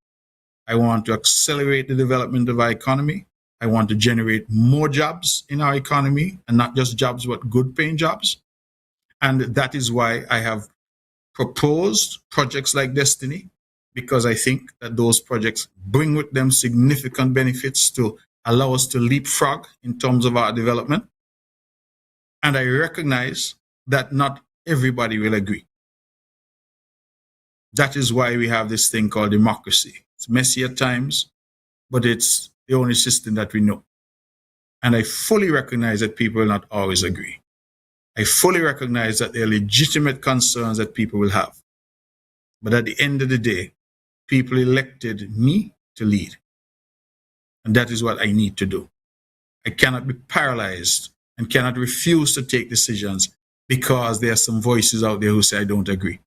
I want to accelerate the development of our economy. I want to generate more jobs in our economy, and not just jobs, but good paying jobs. And that is why I have proposed projects like Destiny, because I think that those projects bring with them significant benefits to allow us to leapfrog in terms of our development. And I recognize that not everybody will agree. That is why we have this thing called democracy. It's messy at times, but it's the only system that we know. And I fully recognize that people will not always agree. I fully recognize that there are legitimate concerns that people will have. But at the end of the day, people elected me to lead. And that is what I need to do. I cannot be paralyzed and cannot refuse to take decisions because there are some voices out there who say I don't agree.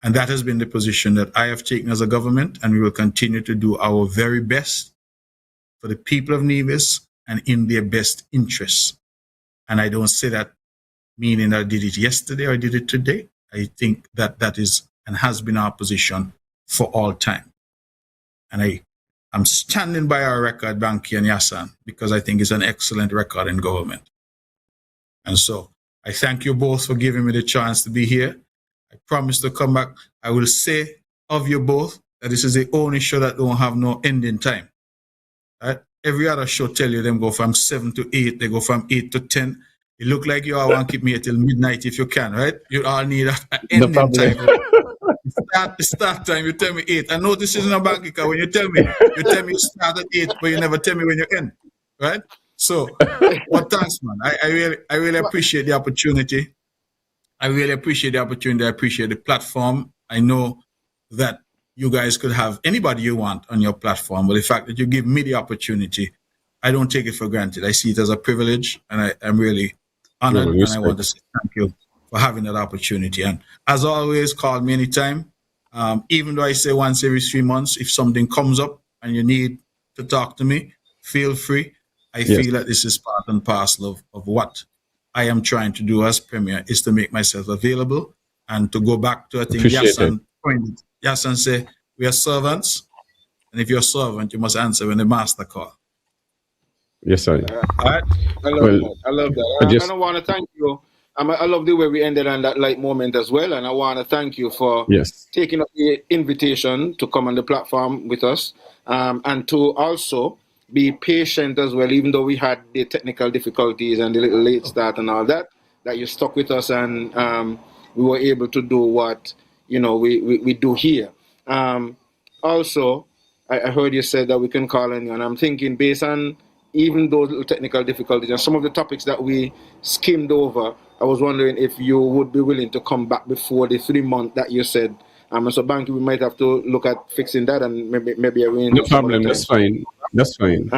And that has been the position that I have taken as a government, and we will continue to do our very best for the people of Nevis and in their best interests. And I don't say that meaning I did it yesterday or I did it today. I think that that is and has been our position for all time. And I'm standing by our record, Banky and Yassan, because I think it's an excellent record in government. And so I thank you both for giving me the chance to be here. I promise to come back. I will say of you both that this is the only show that don't have no ending time. Right? Every other show tell you them go from 7 to 8, they go from 8 to 10. It look like you all want to keep me here till midnight if you can, right? You all need an ending time. The start time, you tell me 8. I know this isn't a bank because when you tell me you start at 8, but you never tell me when you end, right? So, well, thanks, man. I really appreciate the opportunity. I really appreciate the opportunity. I appreciate the platform. I know that you guys could have anybody you want on your platform, but the fact that you give me the opportunity, I don't take it for granted. I see it as a privilege, and I'm really honored, and I want to say thank you for having that opportunity. And as always, call me anytime. Even though I say once every 3 months, if something comes up and you need to talk to me, feel free. I feel that this is part and parcel of what I am trying to do as Premier, is to make myself available and to go back to, I think, Yassan say, we are servants. And if you're a servant, you must answer when the master call. Yes, sir. All right. I love that. And I want to thank you. I love the way we ended on that light moment as well. And I want to thank you for taking up the invitation to come on the platform with us, and to also be patient as well, even though we had the technical difficulties and the little late start and all that you stuck with us, and we were able to do what, we do here. Also, I heard you said that we can call on you, and I'm thinking, based on even those little technical difficulties and some of the topics that we skimmed over, I was wondering if you would be willing to come back before the 3 months that you said. So Banky, we might have to look at fixing that and maybe arrange. No problem. That's fine. That's fine.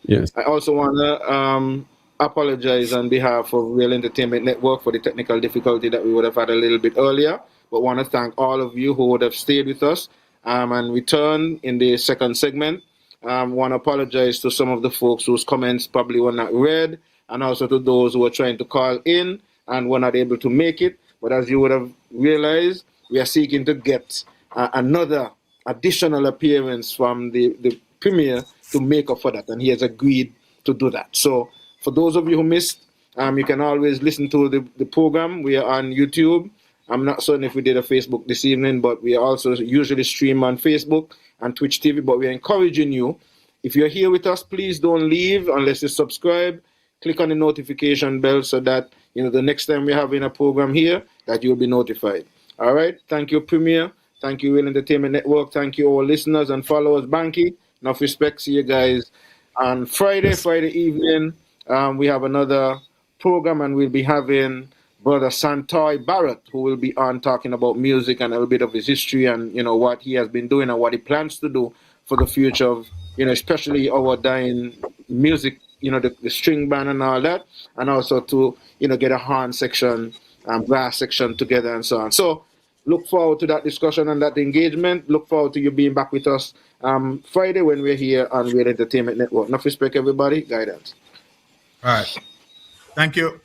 Yes. I also want to apologize on behalf of Real Entertainment Network for the technical difficulty that we would have had a little bit earlier. But want to thank all of you who would have stayed with us and returned in the second segment. Want to apologize to some of the folks whose comments probably were not read, and also to those who were trying to call in and were not able to make it. But as you would have realized, we are seeking to get another additional appearance from the Premier to make up for that, and he has agreed to do that. So for those of you who missed, you can always listen to the program. We are on YouTube. I'm not certain if we did a Facebook this evening, but we also usually stream on Facebook and Twitch TV. But we're encouraging you, if you're here with us, please don't leave unless you subscribe. Click on the notification bell so that the next time we're having a program here, that you'll be notified. All right. Thank you, Premier. Thank you, Real Entertainment Network. Thank you, all listeners and followers. Banky, enough respect. See you guys on Friday evening. We have another program, and we'll be having Brother Santoy Barrett, who will be on talking about music and a little bit of his history and what he has been doing and what he plans to do for the future of especially our dying music, the string band and all that, and also to get a horn section and brass section together and so on. So look forward to that discussion and that engagement. Look forward to you being back with us Friday when we're here on Real Entertainment Network. Enough respect, everybody. Guidance. All right. Thank you.